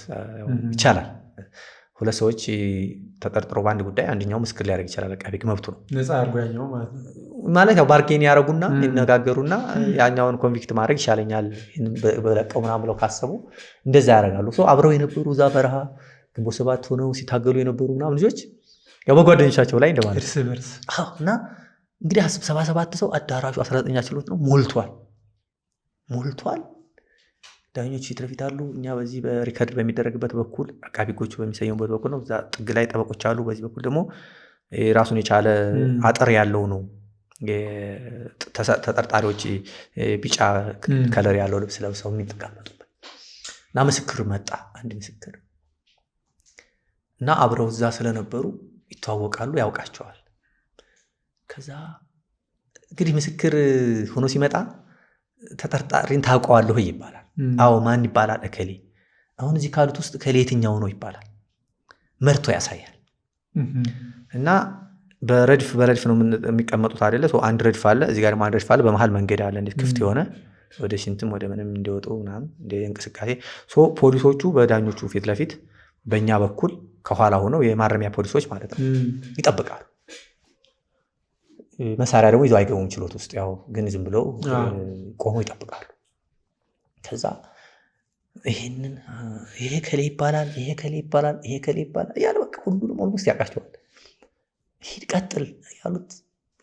ይቻላል ሁለት ሰዎች ተጠርጥሮ በአንድ ጉዳይ አንደኛው ምስክር ሊያደርግ ይችላል። አቃቤ ሕግ መብቱ ነው። ነፃ አድርጎ ያኛው ማለት ያው ባርጌን ያደረጉና ይነጋገሩና ያኛውን ኮንቪክት ማድረግ ይሻለኛል በለቀው ምናምን ብለው ካሰቡ እንደዛ ያደርጋሉ። አብረው የነበሩ እዛ በረሃ ግንቦት ሰባት ሆነው ሲታገሉ የነበሩ ምናምን ልጆች ያው በጓደኞቻቸው ላይ እንደማለት እርስ በርስ እና እንግዲህ 77 ሰው አዳራሹ 19ኛ ችሎት ነው ሞልቷል። ዳኞች ፊት ለፊት አሉ። እኛ በዚህ በሪከርድ በሚደረግበት በኩል አቃቢ ሕጎቹ በሚሰየሙበት በኩል ነው። እዛ ጥግ ላይ ጠበቆች አሉ። በዚህ በኩል ደግሞ ራሱን የቻለ አጥር ያለው ነው። ተጠርጣሪዎች ቢጫ ከለር ያለው ልብስ ለብሰው የሚጠቀመጡበት እና ምስክር መጣ። አንድ ምስክር እና አብረው እዛ ስለነበሩ ይተዋወቃሉ፣ ያውቃቸዋል። ከዛ እንግዲህ ምስክር ሆኖ ሲመጣ ተጠርጣሪን ታውቀዋለሁ ይባላል። አዎ ማን ይባላል? እከሌ። አሁን እዚህ ካሉት ውስጥ እከሌ የትኛው ነው ይባላል። መርቶ ያሳያል። እና በረድፍ ነው የሚቀመጡት አይደለ? አንድ ረድፍ አለ፣ እዚህ ጋር አንድ ረድፍ አለ፣ በመሃል መንገድ አለ እንዴት ክፍት የሆነ ወደ ሽንትም ወደ ምንም እንዲወጡ ምናምን እንደ እንቅስቃሴ። ፖሊሶቹ በዳኞቹ ፊት ለፊት በእኛ በኩል ከኋላ ሆነው የማረሚያ ፖሊሶች ማለት ነው ይጠብቃሉ። መሳሪያ ደግሞ ይዘው አይገቡም ችሎት ውስጥ ያው ግን ዝም ብለው ቆመው ይጠብቃሉ። ከዛ ይሄ ከሌ ይባላል እያለ በቃ ሁሉንም ኦልሞስት ያውቃቸዋል። ሂድ ቀጥል ያሉት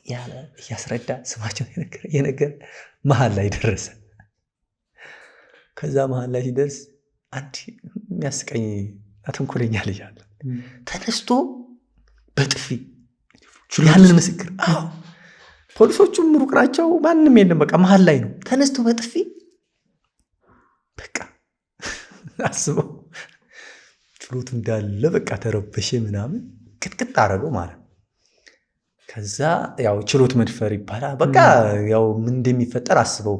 ያለ እያስረዳ ስማቸውን የነገር መሀል ላይ ደረሰ። ከዛ መሀል ላይ ሲደርስ አንድ የሚያስቀኝ ተንኮለኛ ልጅ አለ። ተነስቶ በጥፊ ያንን ምስክር ፖሊሶቹም ሩቅ ናቸው፣ ማንም የለም፣ በቃ መሀል ላይ ነው። ተነስቶ በጥፊ በቃ አስበው ችሎቱ እንዳለ በቃ ተረበሸ ምናምን ቅጥቅጥ አደረገው ማለት ነው። ከዛ ያው ችሎት መድፈር ይባላል። በቃ ያው ምን እንደሚፈጠር አስበው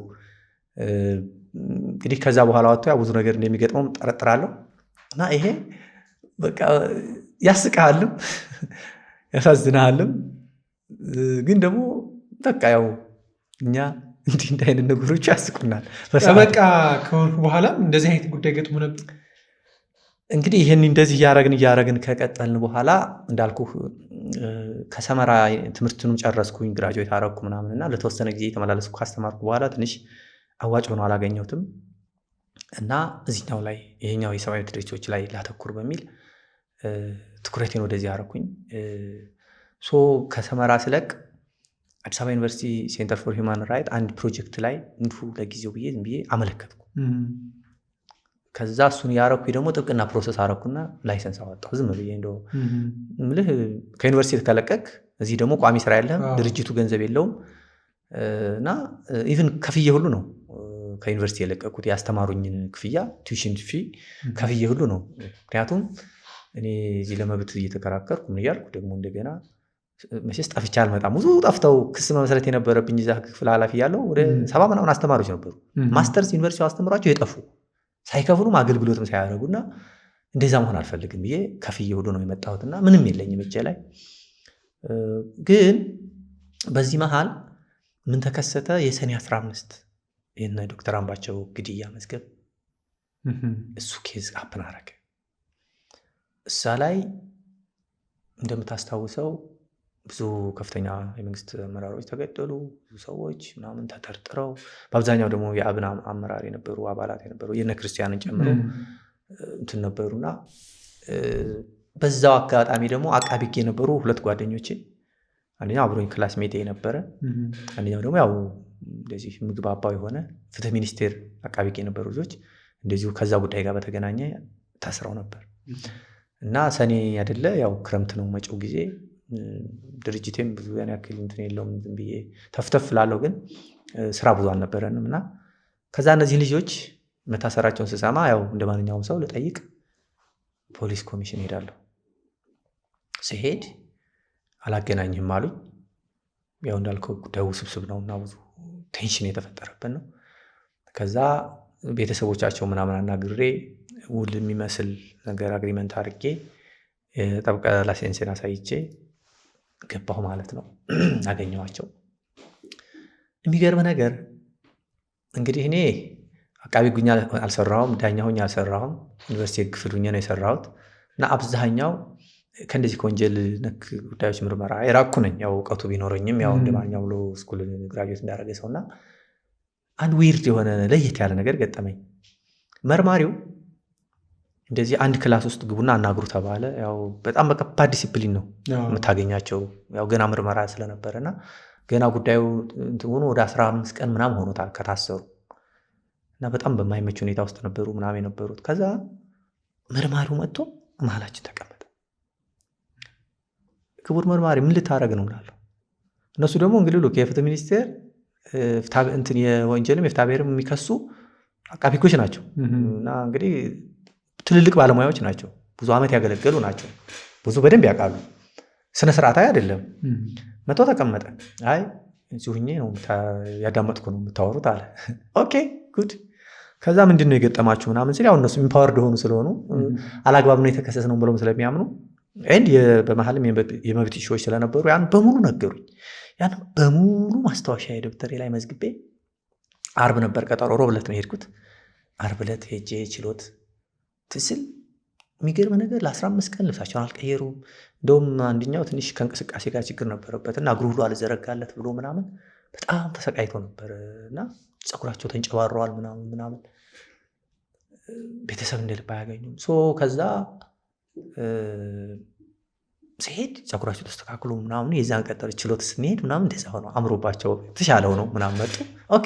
እንግዲህ። ከዛ በኋላ ወጥቶ ያው ብዙ ነገር እንደሚገጥመው ጠረጥራለሁ። እና ይሄ በቃ ያስቃልም ያሳዝናልም። ግን ደግሞ በቃ ያው እኛ እንዲህ አይነት ነገሮች ያስቁናል። በቃ ከሆንኩ በኋላም እንደዚህ አይነት ጉዳይ ገጥሞ ነበር። እንግዲህ ይህን እንደዚህ እያረግን ከቀጠልን በኋላ እንዳልኩ ከሰመራ ትምህርቱንም ጨረስኩኝ፣ ግራጁዌት አረኩ ምናምን እና ለተወሰነ ጊዜ የተመላለስኩ ካስተማርኩ በኋላ ትንሽ አዋጭ ሆኖ አላገኘሁትም እና እዚህኛው ላይ ይሄኛው የሰብአዊ ድርጅቶች ላይ ላተኩር በሚል ትኩረቴን ወደዚህ አረኩኝ። ከሰመራ ስለቅ አዲስ አበባ ዩኒቨርሲቲ ሴንተር ፎር ሂውማን ራይት አንድ ፕሮጀክት ላይ እንዲሁ ለጊዜው ብዬ አመለከትኩ። ከዛ እሱን ያረኩኝ ደግሞ ጥብቅና ፕሮሰስ አረኩና ላይሰንስ አወጣሁ። ዝም ብዬ እንደው ምልህ ከዩኒቨርሲቲ ተከለቀቅ፣ እዚህ ደግሞ ቋሚ ስራ የለህም፣ ድርጅቱ ገንዘብ የለውም እና ኢቭን ከፍዬ ሁሉ ነው ከዩኒቨርሲቲ የለቀቁት። ያስተማሩኝን ክፍያ ቲዩሽን ፊ ከፍዬ ሁሉ ነው። ምክንያቱም እኔ እዚህ ለመብት እየተከራከርኩ ምን እያልኩ ደግሞ እንደገና መቼስ ጠፍቼ አልመጣም። ብዙ ጠፍተው ክስ መመስረት የነበረብኝ እዛ ክፍል ኃላፊ ያለው ወደ 70 ምናምን አስተማሪዎች ነበሩ። ማስተርስ ዩኒቨርሲቲ አስተምሯቸው የጠፉ ሳይከፍሉም አገልግሎትም ሳያደርጉና እንደዛ መሆን አልፈልግም ብዬ ከፍዬ ሁሉ ነው የመጣሁትና ምንም የለኝም እጄ ላይ። ግን በዚህ መሃል ምን ተከሰተ? የሰኔ 15 የነ ዶክተር አምባቸው ግድያ መዝገብ እሱ ኬዝ አፕን አረገ። እዛ ላይ እንደምታስታውሰው ብዙ ከፍተኛ የመንግስት አመራሮች ተገደሉ። ብዙ ሰዎች ምናምን ተጠርጥረው በአብዛኛው ደግሞ የአብን አመራር የነበሩ አባላት የነበሩ የነ ክርስቲያንን ጨምሮ እንትን ነበሩና በዛው አጋጣሚ ደግሞ አቃቢ ሕግ የነበሩ ሁለት ጓደኞቼ፣ አንደኛው አብሮኝ ክላስሜት የነበረ፣ አንደኛው ደግሞ ያው እንደዚህ ምግባባው የሆነ ፍትህ ሚኒስቴር አቃቢ ሕግ የነበሩ ልጆች እንደዚሁ ከዛ ጉዳይ ጋር በተገናኘ ታስረው ነበር። እና ሰኔ አይደለ ያው ክረምት ነው መጪው ጊዜ። ድርጅቴም ብዙ ያን ያክል እንትን የለውም፣ ዝም ብዬ ተፍተፍ ላለው፣ ግን ስራ ብዙ አልነበረንም። እና ከዛ እነዚህ ልጆች መታሰራቸውን ስሰማ ያው እንደ ማንኛውም ሰው ልጠይቅ ፖሊስ ኮሚሽን ሄዳለሁ። ሲሄድ አላገናኝም አሉኝ። ያው እንዳልከው ጉዳዩ ውስብስብ ነው እና ብዙ ቴንሽን የተፈጠረበት ነው። ከዛ ቤተሰቦቻቸው ምናምን አናግሬ ውል የሚመስል ነገር አግሪመንት አድርጌ ጠብቀ ላይሰንሴን አሳይቼ ገባሁ ማለት ነው። አገኘኋቸው። የሚገርም ነገር እንግዲህ እኔ አቃቢ ጉኛ አልሰራሁም፣ ዳኛ ሆኜ አልሰራሁም፣ ዩኒቨርሲቲ ክፍል ሆኜ ነው የሰራሁት እና አብዛኛው ከእንደዚህ ከወንጀል ነክ ጉዳዮች ምርመራ የራኩ ነኝ። ያው እውቀቱ ቢኖረኝም ያው እንደ ማንኛውም ብሎ ስኩል ግራጁዌት እንዳደረገ ሰውና አንድ ዊርድ የሆነ ለየት ያለ ነገር ገጠመኝ። መርማሪው እንደዚህ አንድ ክላስ ውስጥ ግቡና አናግሩ ተባለ። ያው በጣም በከባድ ዲሲፕሊን ነው የምታገኛቸው። ያው ገና ምርመራ ስለነበረና ገና ጉዳዩ እንትኑ ወደ 15 ቀን ምናምን ሆኖታል ከታሰሩ እና በጣም በማይመች ሁኔታ ውስጥ ነበሩ ምናምን የነበሩት። ከዛ መርማሪው መጥቶ መሀላችን ተቀመጠ። ክቡር መርማሪ ምን ልታረግ ነው እላለሁ። እነሱ ደግሞ እንግዲህ ሉክ የፍትህ ሚኒስቴር እንትን የወንጀልም የፍትሐ ብሔርም የሚከሱ አቃቢ ሕጎች ናቸው እና እንግዲህ ትልልቅ ባለሙያዎች ናቸው። ብዙ ዓመት ያገለገሉ ናቸው። ብዙ በደንብ ያውቃሉ። ስነ ስርዓታዊ አይደለም። መቶ ተቀመጠ። አይ እዚሁ ሁኜ ነው ያዳመጥኩ ነው የምታወሩት አለ። ኦኬ ጉድ። ከዛ ምንድን ነው የገጠማችሁ ምናምን ሲል ያው እነሱ ኢምፓወርድ ሆኑ ስለሆኑ አላግባብ ነው የተከሰስ ነው ብለውም ስለሚያምኑ ኤንድ በመሀልም የመብት ኢሹዎች ስለነበሩ ያን በሙሉ ነገሩኝ። ያን በሙሉ ማስታወሻ የደብተሬ ላይ መዝግቤ አርብ ነበር ቀጠሮ፣ ሮብ ዕለት ነው የሄድኩት። አርብ ዕለት ሄጄ ችሎት ትስል የሚገርም ነገር ለ15 ቀን ልብሳቸውን አልቀየሩም። እንደውም አንደኛው ትንሽ ከእንቅስቃሴ ጋር ችግር ነበረበትና እግሩ ሁሉ አልዘረጋለት ብሎ ምናምን በጣም ተሰቃይቶ ነበር እና ፀጉራቸው ተንጨባረዋል ምናምን ቤተሰብ እንደ ልብ አያገኙም። ከዛ ሲሄድ ፀጉራቸው ተስተካክሎ ምናምን የዛን ቀጠር ችሎት ስንሄድ ምናምን እንደዛ ሆኖ አምሮባቸው ተሻለው ነው ምናምን መጡ። ኦኬ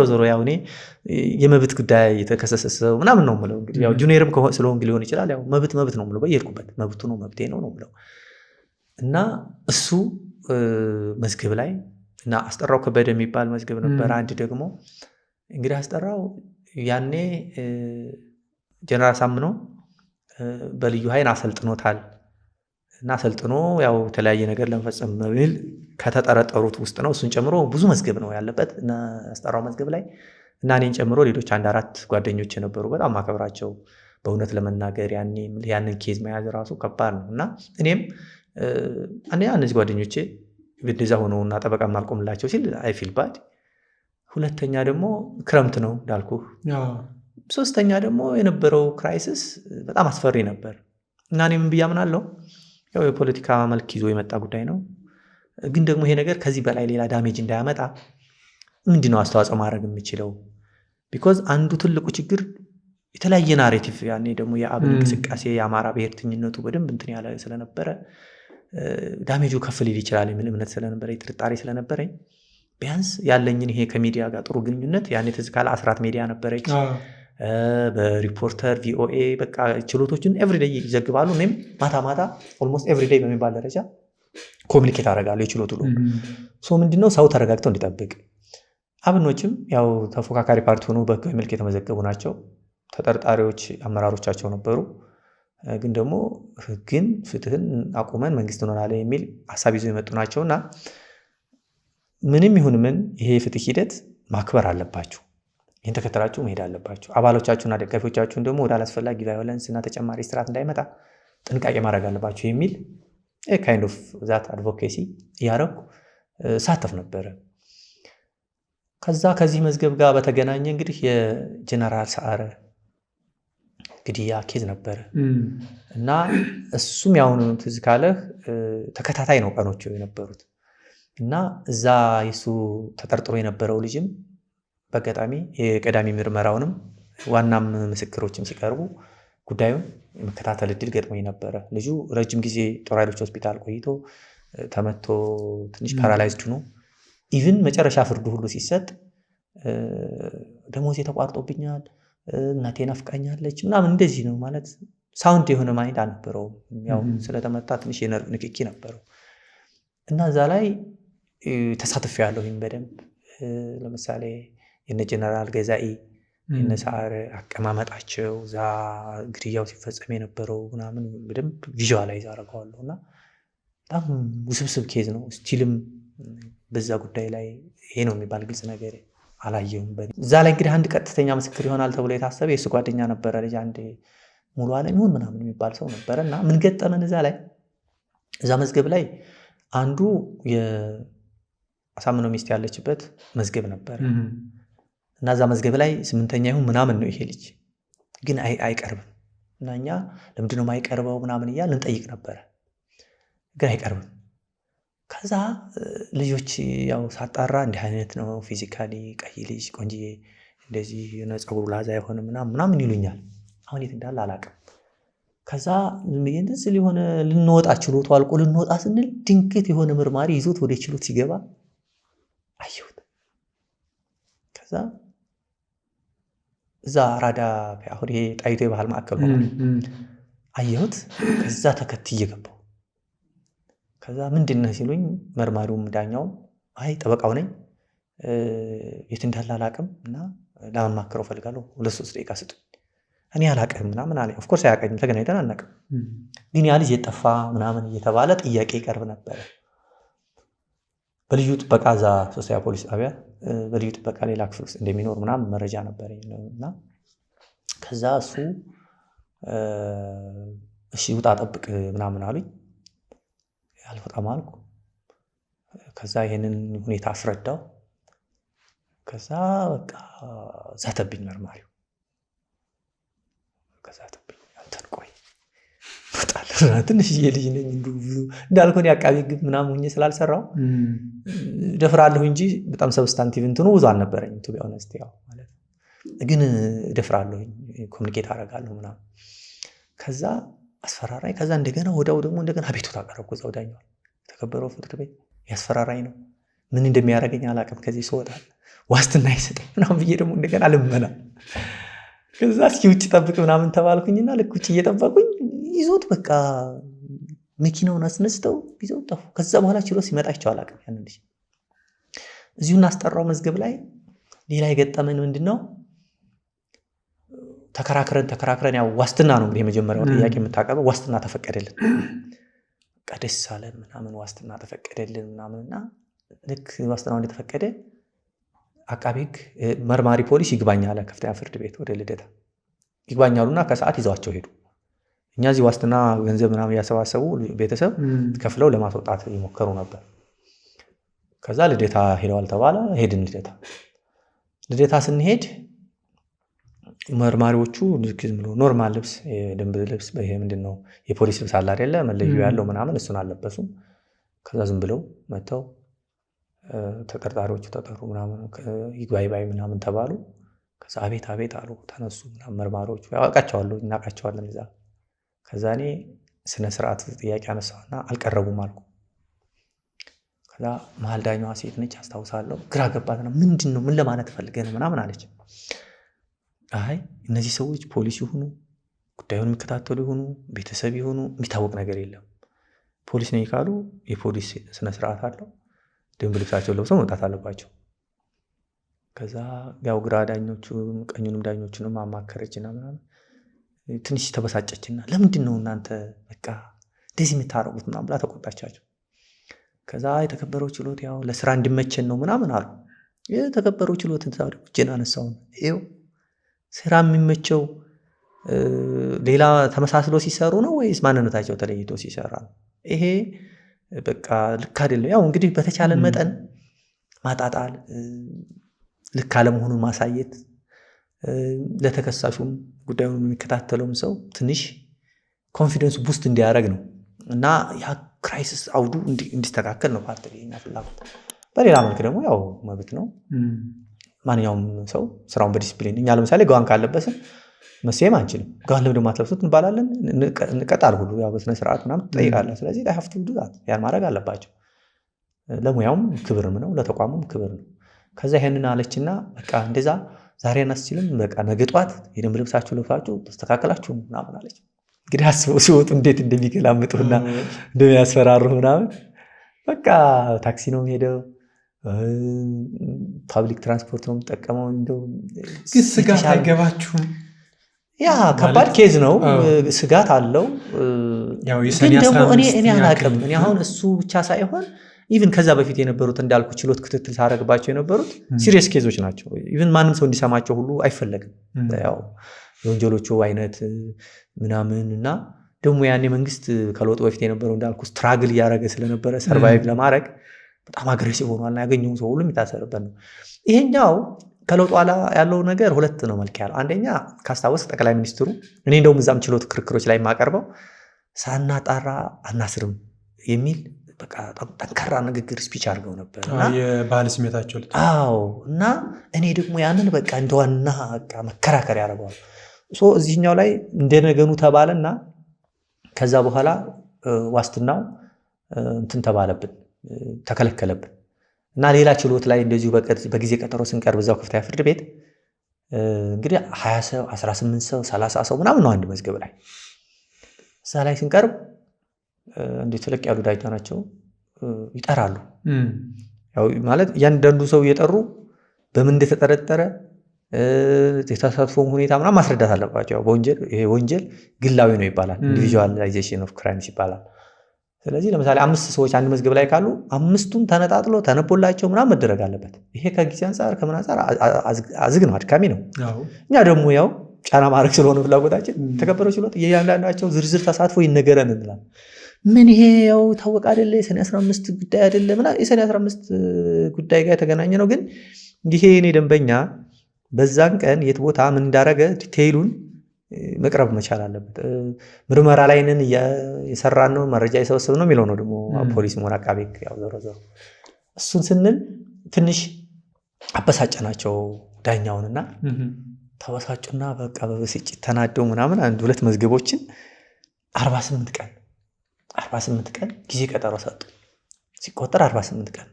ዞሮ ያው እኔ የመብት ጉዳይ የተከሰሰ ሰው ምናምን ነው የምለው። እንግዲህ ያው ጁኒየርም ስለሆንክ ሊሆን ይችላል። ያው መብት ነው የምለው በየሄድኩበት መብቱ ነው መብቴ ነው የምለው እና እሱ መዝገብ ላይ እና አስጠራው ከበደ የሚባል መዝገብ ነበር። አንድ ደግሞ እንግዲህ አስጠራው ያኔ ጀነራል ሳምኖ በልዩ ኃይል አሰልጥኖታል እና አሰልጥኖ ያው የተለያየ ነገር ለመፈጸም በሚል ከተጠረጠሩት ውስጥ ነው። እሱን ጨምሮ ብዙ መዝገብ ነው ያለበት እና አስጠራው መዝገብ ላይ እና እኔን ጨምሮ ሌሎች 1-4 ጓደኞች የነበሩ በጣም ማከብራቸው በእውነት ለመናገር ያንን ኬዝ መያዝ ራሱ ከባድ ነው እና እኔም አንደኛ እነዚህ ጓደኞቼ እንደዛ ሆነውና ጠበቃ ማልቆምላቸው ሲል አይ ፊል ባድ። ሁለተኛ ደግሞ ክረምት ነው እንዳልኩህ። ሶስተኛ ደግሞ የነበረው ክራይሲስ በጣም አስፈሪ ነበር እና እኔ ምን ብዬ አምናለሁ ያው የፖለቲካ መልክ ይዞ የመጣ ጉዳይ ነው፣ ግን ደግሞ ይሄ ነገር ከዚህ በላይ ሌላ ዳሜጅ እንዳያመጣ ምንድነው አስተዋጽኦ ማድረግ የምችለው? ቢኮዝ አንዱ ትልቁ ችግር የተለያየ ናሬቲቭ ያኔ ደግሞ የአብን እንቅስቃሴ የአማራ ብሔርተኝነቱ በደንብ እንትን ያለ ስለነበረ ዳሜጁ ከፍ ሊል ይችላል የሚል እምነት ስለነበረ ጥርጣሬ ስለነበረኝ ቢያንስ ያለኝን ይሄ ከሚዲያ ጋር ጥሩ ግንኙነት ያኔ ትዝ ካለ አስራት ሚዲያ ነበረች፣ በሪፖርተር ቪኦኤ በቃ ችሎቶችን ኤቭሪዴይ ይዘግባሉ። እኔም ማታ ኦልሞስት ኤቭሪዴይ በሚባል ደረጃ ኮሚኒኬት አደርጋለሁ የችሎቱ ሎ ምንድነው ሰው ተረጋግተው እንዲጠብቅ። አብኖችም ያው ተፎካካሪ ፓርቲ ሆኖ በህጋዊ መልክ የተመዘገቡ ናቸው። ተጠርጣሪዎች አመራሮቻቸው ነበሩ ግን ደግሞ ህግን ፍትህን አቁመን መንግስት እንሆናለን የሚል ሀሳብ ይዘው የመጡ ናቸውና ምንም ይሁን ምን ይሄ የፍትህ ሂደት ማክበር አለባችሁ። ይህን ተከተላችሁ መሄድ አለባችሁ። አባሎቻችሁና ደጋፊዎቻችሁን ደግሞ ወደ አላስፈላጊ ቫዮለንስ እና ተጨማሪ ስርዓት እንዳይመጣ ጥንቃቄ ማድረግ አለባችሁ የሚል ካይንድ ኦፍ ዛት አድቮኬሲ እያደረኩ ሳተፍ ነበረ። ከዚህ መዝገብ ጋር በተገናኘ እንግዲህ የጀነራል ሰዓረ ግድያ ኬዝ ነበረ እና እሱም ያሁኑ ትዝ ካለህ ተከታታይ ነው ቀኖቹ የነበሩት እና እዛ የሱ ተጠርጥሮ የነበረው ልጅም በአጋጣሚ የቀዳሚ ምርመራውንም ዋናም ምስክሮችም ሲቀርቡ ጉዳዩን የመከታተል እድል ገጥሞኝ ነበረ። ልጁ ረጅም ጊዜ ጦር ኃይሎች ሆስፒታል ቆይቶ ተመቶ ትንሽ ፓራላይዝድ ሆኖ ኢቭን መጨረሻ ፍርዱ ሁሉ ሲሰጥ ደሞዜ ተቋርጦብኛል፣ እናቴ ናፍቃኛለች ምናምን እንደዚህ ነው ማለት ሳውንድ የሆነ ማይንድ አልነበረውም። ያው ስለተመታ ትንሽ የነርቭ ንክኪ ነበረው እና እዛ ላይ ተሳትፌያለሁኝ በደንብ። ለምሳሌ የነ ጀነራል ገዛኢ የነ ሰዓረ አቀማመጣቸው እዛ ግድያው ሲፈጸም የነበረው ምናምን በደንብ ቪዥዋላይዝ አደርገዋለሁ እና በጣም ውስብስብ ኬዝ ነው። ስቲልም በዛ ጉዳይ ላይ ይሄ ነው የሚባል ግልጽ ነገር አላየሁም። እዛ ላይ እንግዲህ አንድ ቀጥተኛ ምስክር ይሆናል ተብሎ የታሰበ የእሱ ጓደኛ ነበረ። ልጅ አንድ ሙሉ ዓለም ይሁን ምናምን የሚባል ሰው ነበረ እና ምን ገጠመን እዛ ላይ እዛ መዝገብ ላይ አንዱ የአሳምነው ሚስት ያለችበት መዝገብ ነበረ እና እዛ መዝገብ ላይ 8ኛ ይሁን ምናምን ነው ይሄ ልጅ ግን አይቀርብም እና እኛ ለምንድነው የማይቀርበው ምናምን እያልን እንጠይቅ ነበረ ግን አይቀርብም። ከዛ ልጆች ያው ሳጣራ እንዲህ አይነት ነው ፊዚካሊ ቀይ ልጅ ቆንጂዬ እንደዚህ ፀጉሩ ላዛ የሆነ ምናምን ይሉኛል። አሁን የት እንዳለ አላውቅም። ከዛ እንደዚህ ሊሆነ ልንወጣ ችሎቱ አልቆ ልንወጣ ስንል ድንገት የሆነ ምርማሪ ይዞት ወደ ችሎት ሲገባ አየሁት። ከዛ እዛ አራዳ አሁን ይሄ ጣይቱ የባህል ማዕከል ሆኗል አየሁት። ከዛ ተከትዬ ገባሁ። ከዛ ምንድነው ሲሉኝ መርማሪውም ዳኛውም አይ ጠበቃው ነኝ የት እንዳለ አላውቅም እና ላማክረው ፈልጋለሁ 2-3 ደቂቃ ስጡኝ። እኔ አላውቅም ምናምን አለኝ። ኦፍ ኮርስ አያውቅም፣ ተገናኝተን አናውቅም። ግን ያ ልጅ የጠፋ ምናምን እየተባለ ጥያቄ ይቀርብ ነበረ። በልዩ ጥበቃ እዛ 3ኛ ፖሊስ ጣቢያ በልዩ ጥበቃ ሌላ ክፍል ውስጥ እንደሚኖር ምናምን መረጃ ነበረኝ እና ከዛ እሱ እሺ ውጣ ጠብቅ ምናምን አሉኝ። አልወጣም አልኩ። ከዛ ይሄንን ሁኔታ አስረዳው። ከዛ በቃ ዛተብኝ መርማሪው። ከዛተብኝ አንተን ቆይ ትንሽዬ ልጅ ነኝ እንዳልኩህ የአቃቤ ሕግ ምናምን ሆኜ ስላልሰራው ደፍራለሁ እንጂ በጣም ሰብስታንቲቭ እንትኑ ብዙ አልነበረኝም። ቱ ቢ ኦነስት ያው ማለት ግን ደፍራለሁ፣ ኮሚኒኬት አደርጋለሁ ምናምን። ከዛ አስፈራራኝ። ከዛ እንደገና ወዲያው ደግሞ እንደገና አቤቱታ አቀረብኩ እዛው ዳኛው የተከበረው ፍርድ ቤት ያስፈራራኝ ነው፣ ምን እንደሚያደርገኝ አላውቅም፣ ከዚህ ስወጣ ዋስትና ይሰጠኝ ምናምን ብዬ ደግሞ እንደገና ልመና። ከዛ እስኪ ውጭ ጠብቅ ምናምን ተባልኩኝና ልክ ውጭ እየጠበቁኝ ይዞት በቃ መኪናውን አስነስተው ይዘው ጠፉ። ከዛ በኋላ ችሎት ሲመጣቸው አላውቅም። ያን ልጅ እዚሁ እናስጠራው መዝገብ ላይ ሌላ የገጠመን ምንድነው ተከራክረን ያው ዋስትና ነው እንግዲህ የመጀመሪያው ጥያቄ የምታቀርበው ዋስትና ተፈቀደልን። በቃ ደስ አለን ምናምን ዋስትና ተፈቀደልን ምናምንና ልክ ዋስትናው እንደተፈቀደ አቃቤ ሕግ መርማሪ ፖሊስ ይግባኝ አለ ከፍተኛ ፍርድ ቤት ወደ ልደታ ይግባኛሉና ከሰዓት ይዘዋቸው ሄዱ። እኛ እዚህ ዋስትና ገንዘብ ምናምን ያሰባሰቡ ቤተሰብ ከፍለው ለማስወጣት ይሞከሩ ነበር። ከዛ ልደታ ሄደዋል ተባለ። ሄድን ልደታ ስንሄድ መርማሪዎቹ ዝም ብሎ ኖርማል ልብስ የደንብ ልብስ ይሄ ምንድነው የፖሊስ ልብስ አለ አይደለ መለዩ ያለው ምናምን እሱን አልለበሱም። ከዛ ዝም ብለው መተው ተጠርጣሪዎቹ ተጠሩ ምናምን ይግባይ ባይ ምናምን ተባሉ። ከዛ አቤት አቤት አሉ ተነሱ ምናምን መርማሪዎቹ ያውቃቸዋለሁ እናውቃቸዋለን እዛ። ከዛ እኔ ስነ ስርዓት ጥያቄ አነሳውና አልቀረቡም አልኩ። ከዛ መሀል ዳኛዋ ሴት ነች አስታውሳለሁ። ግራ ገባትና ምንድነው ምን ለማለት ፈልገህ ነው ምናምን አለች። አይ እነዚህ ሰዎች ፖሊስ ይሁኑ ጉዳዩን የሚከታተሉ ይሁኑ ቤተሰብ ይሁኑ የሚታወቅ ነገር የለም። ፖሊስ ነኝ ካሉ የፖሊስ ስነ ስርዓት አለው፣ ደንብ ልብሳቸውን ለብሰው መውጣት አለባቸው። ከዛ ያው ግራ ዳኞቹ ቀኙንም ዳኞቹንም አማከረችና ምናምን ትንሽ ተበሳጨችና ለምንድን ነው እናንተ በቃ እንደዚህ የምታረጉት ምናምን ብላ ተቆጣቻቸው። ከዛ የተከበረው ችሎት ያው ለስራ እንዲመቸን ነው ምናምን አሉ። የተከበረው ችሎት እጄን አነሳው። ይኸው ስራ የሚመቸው ሌላ ተመሳስሎ ሲሰሩ ነው ወይስ ማንነታቸው ተለይቶ ሲሰራ ነው? ይሄ በቃ ልክ አይደለም። ያው እንግዲህ በተቻለን መጠን ማጣጣል፣ ልክ አለመሆኑን ማሳየት፣ ለተከሳሹም ጉዳዩን የሚከታተለውም ሰው ትንሽ ኮንፊደንስ ቡስት እንዲያደርግ ነው እና ያ ክራይሲስ አውዱ እንዲስተካከል ነው ፓርቲ ፍላጎት። በሌላ መልክ ደግሞ ያው መብት ነው። ማንኛውም ሰው ስራውን በዲስፕሊን እኛ ለምሳሌ ጋዋን ካለበስን መሰየም አንችልም። ጋዋን ለምንድን ማትለብሱት እንባላለን፣ እንቀጣል ሁሉ ያው በስነ ስርዓት ምናምን ትጠይቃለህ። ስለዚህ ላይ ሀፍቱ ዱዛት ያን ማድረግ አለባቸው። ለሙያውም ክብርም ነው፣ ለተቋሙም ክብር ነው። ከዛ ይሄንን አለችና በቃ እንደዛ ዛሬ አናስችልም፣ በቃ ነገ ጧት የደንብ ልብሳችሁ ለብሳችሁ ተስተካከላችሁ ምናምን አለች። እንግዲህ አስበው ሲወጡ እንዴት እንደሚገላምጡና እንደሚያስፈራሩ ምናምን። በቃ ታክሲ ነው ሄደው ፓብሊክ ትራንስፖርት ነው የምጠቀመው። እንደው ግን ስጋት አይገባችሁም? ያ ከባድ ኬዝ ነው፣ ስጋት አለው። ግን ደግሞ እኔ አላቅም። እኔ አሁን እሱ ብቻ ሳይሆን ኢቭን ከዛ በፊት የነበሩት እንዳልኩ ችሎት ክትትል ሳረግባቸው የነበሩት ሲሪየስ ኬዞች ናቸው። ኢቭን ማንም ሰው እንዲሰማቸው ሁሉ አይፈለግም። ያው የወንጀሎቹ አይነት ምናምን እና ደግሞ ያኔ መንግስት ከለውጡ በፊት የነበረው እንዳልኩ ስትራግል እያደረገ ስለነበረ ሰርቫይቭ ለማድረግ በጣም አግሬሲቭ ሆኗልና ያገኘው ሰው ሁሉ የሚታሰርበት ነው። ይሄኛው ከለውጡ ኋላ ያለው ነገር ሁለት ነው መልክ ያለው። አንደኛ ካስታወስ ጠቅላይ ሚኒስትሩ እኔ እንደውም እዛም ችሎት ክርክሮች ላይ የማቀርበው ሳናጣራ አናስርም የሚል በቃ ጠንካራ ንግግር ስፒች አድርገው ነበር እና የባህል ስሜታቸው እና እኔ ደግሞ ያንን በቃ እንደዋና መከራከር ያደርገዋል። እዚህኛው ላይ እንደነገኑ ተባለና ከዛ በኋላ ዋስትናው እንትን ተባለብን፣ ተከለከለብን እና ሌላ ችሎት ላይ እንደዚሁ በጊዜ ቀጠሮ ስንቀርብ እዛው ከፍተኛ ፍርድ ቤት እንግዲህ 20 ሰው 18 ሰው 30 ሰው ምናምን ነው አንድ መዝገብ ላይ። እዛ ላይ ስንቀርብ እንደ ተለቅ ያሉ ዳኛ ናቸው ይጠራሉ። ያው ማለት እያንዳንዱ ሰው እየጠሩ በምን እንደተጠረጠረ የተሳትፎም ሁኔታ ምናምን ማስረዳት አለባቸው። ያው በወንጀል ይሄ ወንጀል ግላዊ ነው ይባላል፣ ኢንዲቪጁዋላይዜሽን ኦፍ ክራይምስ ይባላል። ስለዚህ ለምሳሌ 5 ሰዎች አንድ መዝገብ ላይ ካሉ 5ቱም ተነጣጥሎ ተነቦላቸው ምናምን መደረግ አለበት። ይሄ ከጊዜ አንጻር ከምን አንጻር አዝግ ነው፣ አድካሚ ነው። እኛ ደግሞ ያው ጫና ማድረግ ስለሆነ ፍላጎታችን ተከበረው ችሎት እያንዳንዳቸው ዝርዝር ተሳትፎ ይነገረን እንላለን። ምን ይሄ ያው ታወቅ አይደለ የሰኔ 15 ጉዳይ አይደለ ምናምን የሰኔ 15 ጉዳይ ጋር የተገናኘ ነው። ግን ይሄ እኔ ደንበኛ በዛን ቀን የት ቦታ ምን እንዳረገ ዲቴይሉን መቅረብ መቻል አለበት። ምርመራ ላይ ነን የሰራን ነው መረጃ የሰበሰብ ነው የሚለው ነው ደግሞ ፖሊስ ሆነ አቃቤ ያው ዞሮ እሱን ስንል ትንሽ አበሳጨናቸው ዳኛውንና ተበሳጩና በቃ በብስጭት ተናደው ምናምን አንድ ሁለት መዝገቦችን 48 ቀን ጊዜ ቀጠሮ ሰጡ። ሲቆጠር 48 ቀን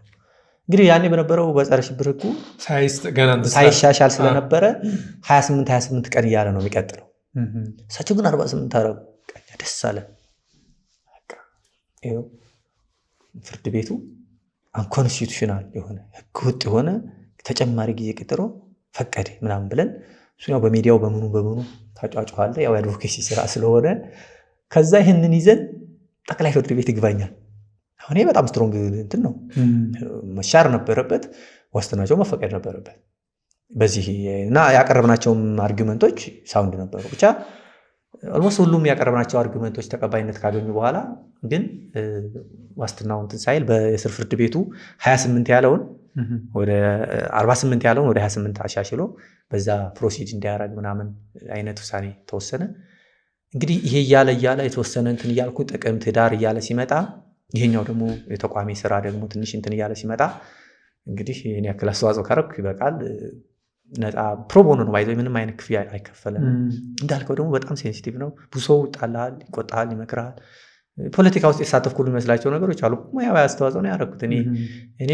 እንግዲህ ያኔ በነበረው በጸረ ሽብር ሕጉ ሳይሻሻል ስለነበረ 28 ቀን እያለ ነው የሚቀጥለው። እሳቸው ግን 48 አረጉ። ደስ አለ። ፍርድ ቤቱ አንኮንስቲቱሽናል የሆነ ህገወጥ የሆነ ተጨማሪ ጊዜ ቀጠሮ ፈቀደ ምናምን ብለን እሱ ያው በሚዲያው በምኑ ታጫጫዋለ ያው የአድቮኬሲ ስራ ስለሆነ ከዛ ይህንን ይዘን ጠቅላይ ፍርድ ቤት ይግባኛል። አሁን ይሄ በጣም ስትሮንግ እንትን ነው፣ መሻር ነበረበት፣ ዋስትናቸው መፈቀድ ነበረበት። በዚህ እና ያቀረብናቸውም አርጊመንቶች ሳውንድ ነበሩ። ብቻ ኦልሞስት ሁሉም ያቀረብናቸው አርጊመንቶች ተቀባይነት ካገኙ በኋላ ግን ዋስትናውን እንትን ሳይል በስር ፍርድ ቤቱ 28 ያለውን ወደ 48 ያለውን ወደ 28 አሻሽሎ በዛ ፕሮሲድ እንዲያደርግ ምናምን አይነት ውሳኔ ተወሰነ። እንግዲህ ይሄ እያለ የተወሰነ እንትን እያልኩ ጥቅምት ህዳር እያለ ሲመጣ ይሄኛው ደግሞ የተቋሚ ስራ ደግሞ ትንሽ እንትን እያለ ሲመጣ እንግዲህ ይሄን ያክል አስተዋጽኦ ካረኩ ይበቃል፣ ነፃ ፕሮቦኖ ነው ባይዘው ምንም አይነት ክፍያ አይከፈልም። እንዳልከው ደግሞ በጣም ሴንሲቲቭ ነው። ብዙ ሰው ይጣላል፣ ይቆጣል፣ ይመክራል። ፖለቲካ ውስጥ የተሳተፍኩ ሁሉ የሚመስላቸው ነገሮች አሉ። ሙያዊ አስተዋጽኦ ነው ያደረኩት። እኔ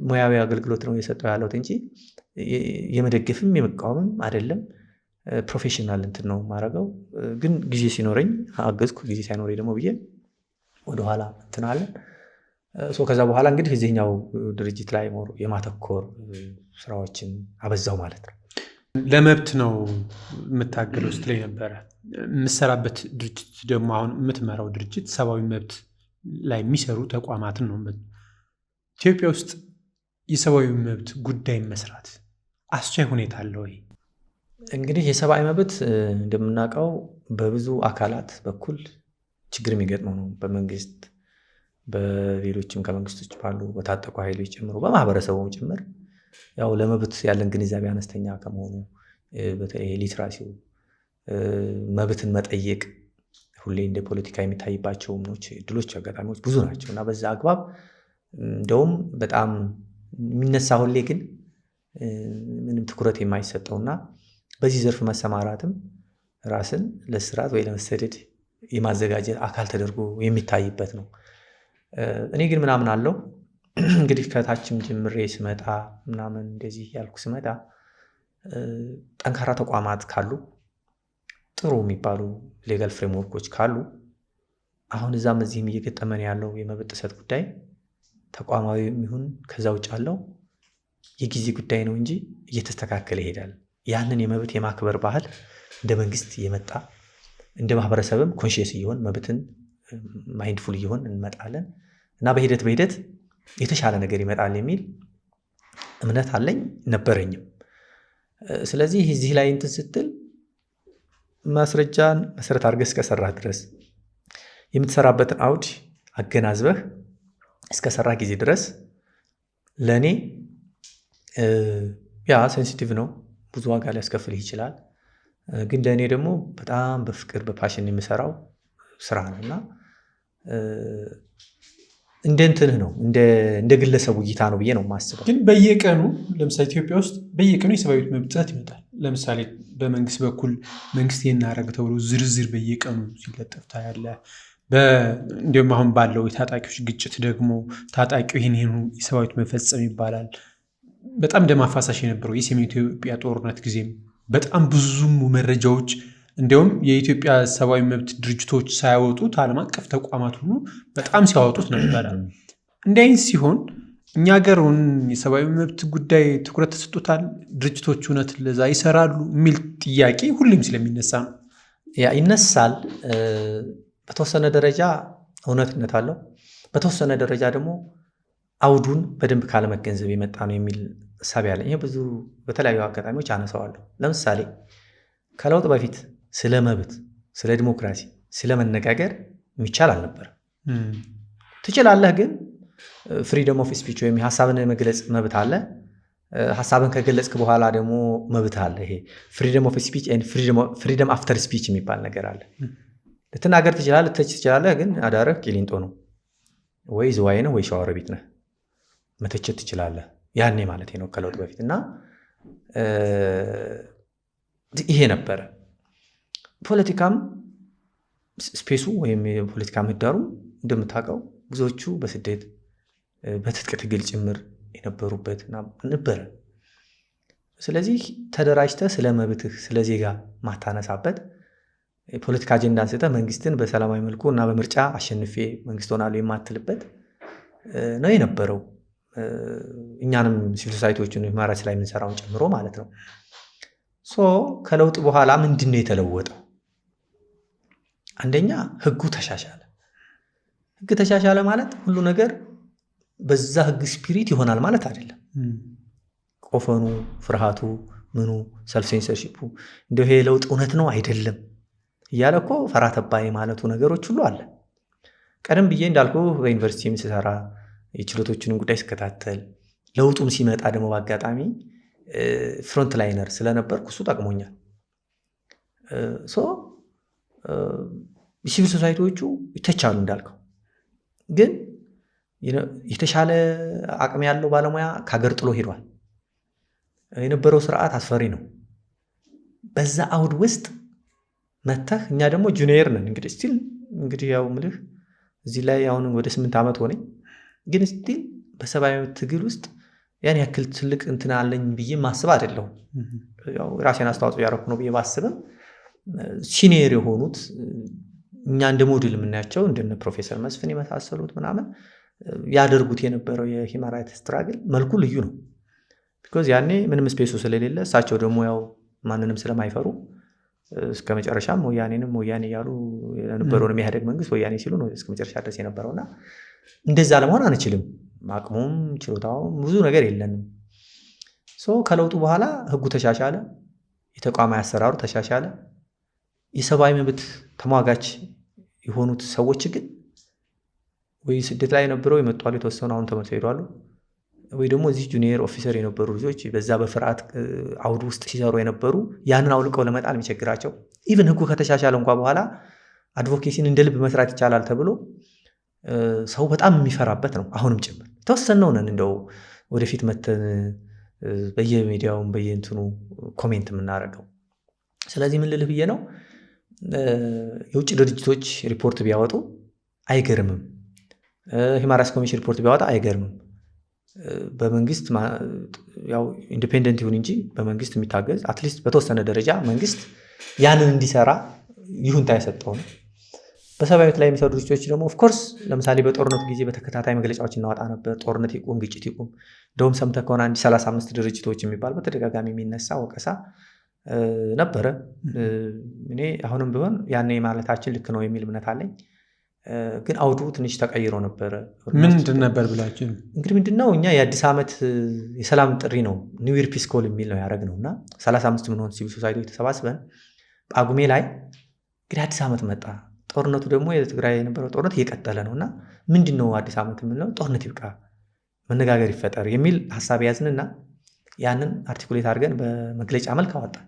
ሙያዊ አገልግሎት ነው የሰጠው ያለሁት እንጂ የመደገፍም የመቃወምም አይደለም። ፕሮፌሽናል እንትን ነው ማረገው። ግን ጊዜ ሲኖረኝ አገዝኩ፣ ጊዜ ሳይኖረኝ ደግሞ ብዬ ወደኋላ እንትን አለን። ከዛ በኋላ እንግዲህ እዚህኛው ድርጅት ላይ የማተኮር ስራዎችን አበዛው ማለት ነው። ለመብት ነው የምታገለው ስትለኝ ነበረ። የምሰራበት ድርጅት ደግሞ አሁን የምትመራው ድርጅት ሰብአዊ መብት ላይ የሚሰሩ ተቋማትን ነው። ኢትዮጵያ ውስጥ የሰብአዊ መብት ጉዳይ መስራት አስቻይ ሁኔታ አለ ወይ? እንግዲህ የሰብአዊ መብት እንደምናውቀው በብዙ አካላት በኩል ችግር የሚገጥመው ነው። በመንግስት፣ በሌሎችም ከመንግስቶች ባሉ በታጠቁ ኃይሎች ጨምሮ በማህበረሰቡ ጭምር ያው ለመብት ያለን ግንዛቤ አነስተኛ ከመሆኑ በተለይ ሊትራሲው መብትን መጠየቅ ሁሌ እንደ ፖለቲካ የሚታይባቸው እድሎች፣ አጋጣሚዎች ብዙ ናቸው እና በዛ አግባብ እንደውም በጣም የሚነሳ ሁሌ ግን ምንም ትኩረት የማይሰጠውና በዚህ ዘርፍ መሰማራትም ራስን ለስርዓት ወይ ለመሰደድ የማዘጋጀት አካል ተደርጎ የሚታይበት ነው። እኔ ግን ምናምን አለው እንግዲህ ከታችም ጀምሬ ስመጣ ምናምን እንደዚህ ያልኩ ስመጣ ጠንካራ ተቋማት ካሉ፣ ጥሩ የሚባሉ ሌጋል ፍሬምወርኮች ካሉ አሁን እዛም እዚህም እየገጠመን ያለው የመብት ጥሰት ጉዳይ ተቋማዊ የሚሆን ከዛ ውጭ አለው የጊዜ ጉዳይ ነው እንጂ እየተስተካከለ ይሄዳል። ያንን የመብት የማክበር ባህል እንደ መንግስት እየመጣ እንደ ማህበረሰብም ኮንሽየስ እየሆን መብትን ማይንድፉል እየሆን እንመጣለን እና በሂደት የተሻለ ነገር ይመጣል የሚል እምነት አለኝ ነበረኝም። ስለዚህ እዚህ ላይ እንትን ስትል ማስረጃን መሰረት አድርገህ እስከሰራህ ድረስ የምትሰራበትን አውድ አገናዝበህ እስከሰራህ ጊዜ ድረስ ለእኔ ያ ሴንሲቲቭ ነው፣ ብዙ ዋጋ ሊያስከፍልህ ይችላል። ግን ለእኔ ደግሞ በጣም በፍቅር በፓሽን የምሰራው ስራ ነው እና እንደ እንትንህ ነው እንደ ግለሰቡ እይታ ነው ብዬ ነው የማስበው። ግን በየቀኑ ለምሳሌ ኢትዮጵያ ውስጥ በየቀኑ የሰብአዊ መብት ጥሰት ይመጣል። ለምሳሌ በመንግስት በኩል መንግስት የናረግ ተብሎ ዝርዝር በየቀኑ ሲለጠፍ ታያለህ። እንዲሁም አሁን ባለው የታጣቂዎች ግጭት ደግሞ ታጣቂው ይህን የሰብአዊ መፈጸም ይባላል። በጣም ደም አፋሳሽ የነበረው የሰሜን ኢትዮጵያ ጦርነት ጊዜም በጣም ብዙ መረጃዎች እንዲሁም የኢትዮጵያ ሰብአዊ መብት ድርጅቶች ሳያወጡት ዓለም አቀፍ ተቋማት ሁሉ በጣም ሲያወጡት ነበረ። እንዲህ አይነት ሲሆን እኛ ሀገር የሰብአዊ መብት ጉዳይ ትኩረት ተሰጥቶታል፣ ድርጅቶች እውነት ለዛ ይሰራሉ የሚል ጥያቄ ሁሌም ስለሚነሳ ነው። ያ ይነሳል። በተወሰነ ደረጃ እውነትነት አለው፣ በተወሰነ ደረጃ ደግሞ አውዱን በደንብ ካለመገንዘብ የመጣ ነው የሚል ሳቢ አለ። ይሄ ብዙ በተለያዩ አጋጣሚዎች አነሳዋለሁ። ለምሳሌ ከለውጥ በፊት ስለ መብት፣ ስለ ዲሞክራሲ፣ ስለ መነጋገር የሚቻል አልነበረ። ትችላለህ፣ ግን ፍሪደም ኦፍ ስፒች ወይም ሀሳብን መግለጽ መብት አለ። ሀሳብን ከገለጽክ በኋላ ደግሞ መብት አለ። ይሄ ፍሪደም ኦፍ ስፒች ኤንድ ፍሪደም አፍተር ስፒች የሚባል ነገር አለ። ልትናገር ትችላለህ፣ ልትተች ትችላለህ፣ ግን አዳረህ ቂሊንጦ ነው ወይ ዝዋይ ነው ወይ ሸዋሮቢት ነህ፣ መተቸት ትችላለህ። ያኔ ማለት ነው ከለውጥ በፊት እና ይሄ ነበረ። ፖለቲካም ስፔሱ ወይም የፖለቲካ ምህዳሩ እንደምታውቀው ብዙዎቹ በስደት በትጥቅ ትግል ጭምር የነበሩበት ነበረ። ስለዚህ ተደራጅተህ ስለ መብትህ ስለ ዜጋ ማታነሳበት የፖለቲካ አጀንዳ አንስተህ መንግስትን በሰላማዊ መልኩ እና በምርጫ አሸንፌ መንግስት ሆናለሁ የማትልበት ነው የነበረው። እኛንም ሲቪል ሶሳይቲዎችን ሁማን ራይትስ ላይ የምንሰራውን ጨምሮ ማለት ነው። ከለውጥ በኋላ ምንድን ነው የተለወጠው? አንደኛ ህጉ ተሻሻለ። ህግ ተሻሻለ ማለት ሁሉ ነገር በዛ ህግ ስፒሪት ይሆናል ማለት አይደለም። ቆፈኑ፣ ፍርሃቱ፣ ምኑ፣ ሰልፍ ሴንሰርሺፑ እንደው ይሄ ለውጥ እውነት ነው አይደለም እያለ እኮ ፈራ ተባ ማለቱ ነገሮች ሁሉ አለ። ቀደም ብዬ እንዳልኩ በዩኒቨርሲቲ ስሰራ የችሎቶችንም ጉዳይ ስከታተል ለውጡም ሲመጣ ደግሞ በአጋጣሚ ፍሮንት ላይነር ስለነበርኩ እሱ ጠቅሞኛል። ሲቪል ሶሳይቲዎቹ ይተቻሉ እንዳልከው፣ ግን የተሻለ አቅም ያለው ባለሙያ ከሀገር ጥሎ ሄዷል። የነበረው ስርዓት አስፈሪ ነው። በዛ አውድ ውስጥ መተህ እኛ ደግሞ ጁኒየር ነን እንግዲህ ስቲል እንግዲህ ያው ምልህ እዚህ ላይ አሁን ወደ 8 ዓመት ሆነኝ፣ ግን ስቲል በሰብአዊ ትግል ውስጥ ያን ያክል ትልቅ እንትን አለኝ ብዬ ማስብ አይደለሁም። ያው ራሴን አስተዋጽኦ ያደረኩ ነው ብዬ ባስብም ሲኒየር የሆኑት እኛ እንደ ሞዴል የምናያቸው እንደነ ፕሮፌሰር መስፍን የመሳሰሉት ምናምን ያደርጉት የነበረው የሂውማን ራይትስ ስትራግል መልኩ ልዩ ነው። ቢኮዝ ያኔ ምንም ስፔሱ ስለሌለ እሳቸው ደግሞ ያው ማንንም ስለማይፈሩ እስከ መጨረሻም ወያኔንም ወያኔ እያሉ የነበረውን የሚያደግ መንግስት ወያኔ ሲሉ ነው እስከ መጨረሻ ድረስ የነበረውና እንደዛ ለመሆን አንችልም። አቅሙም ችሎታውም ብዙ ነገር የለንም። ከለውጡ በኋላ ህጉ ተሻሻለ፣ የተቋማዊ አሰራሩ ተሻሻለ። የሰብአዊ መብት ተሟጋች የሆኑት ሰዎች ግን ወይ ስደት ላይ የነበረው ይመጣሉ፣ የተወሰኑ አሁን ተመልሰው ሄዷሉ፣ ወይ ደግሞ እዚህ ጁኒየር ኦፊሰር የነበሩ ልጆች በዛ በፍርሃት አውድ ውስጥ ሲሰሩ የነበሩ ያንን አውልቀው ለመጣል የሚቸግራቸው ኢቭን ህጉ ከተሻሻለ እንኳ በኋላ አድቮኬሲን እንደ ልብ መስራት ይቻላል ተብሎ ሰው በጣም የሚፈራበት ነው። አሁንም ጭምር የተወሰነው ነን እንደው ወደፊት መተን በየሚዲያውም በየእንትኑ ኮሜንት የምናደርገው። ስለዚህ ምን ልልህ ብዬ ነው፣ የውጭ ድርጅቶች ሪፖርት ቢያወጡ አይገርምም። ሂውማን ራይትስ ኮሚሽን ሪፖርት ቢያወጣ አይገርምም። በመንግስት ያው ኢንዲፔንደንት ይሁን እንጂ በመንግስት የሚታገዝ አትሊስት በተወሰነ ደረጃ መንግስት ያንን እንዲሰራ ይሁንታ የሰጠው ነው። በሰብአዊ መብት ላይ የሚሰሩ ድርጅቶች ደግሞ ኦፍኮርስ ለምሳሌ በጦርነቱ ጊዜ በተከታታይ መግለጫዎች እናወጣ ነበር። ጦርነት ይቁም፣ ግጭት ይቁም። እንደውም ሰምተህ ከሆነ 35 ድርጅቶች የሚባል በተደጋጋሚ የሚነሳ ወቀሳ ነበረ። እኔ አሁንም ቢሆን ያኔ ማለታችን ልክ ነው የሚል እምነት አለኝ። ግን አውዱ ትንሽ ተቀይሮ ነበረ። ምንድን ነበር ብላችሁ? እንግዲህ ምንድነው እኛ የአዲስ ዓመት የሰላም ጥሪ ነው ኒው ይር ፒስ ኮል የሚል ነው ያደረግነው እና 35 ምንሆን ሲቪል ሶሳይቲዎች ተሰባስበን ጳጉሜ ላይ እንግዲህ አዲስ ዓመት መጣ። ጦርነቱ ደግሞ የትግራይ የነበረው ጦርነት እየቀጠለ ነው እና ምንድነው አዲስ ዓመት የምንለው? ጦርነት ይብቃ፣ መነጋገር ይፈጠር የሚል ሀሳብ ያዝንና ያንን አርቲኩሌት አድርገን በመግለጫ መልክ አወጣን።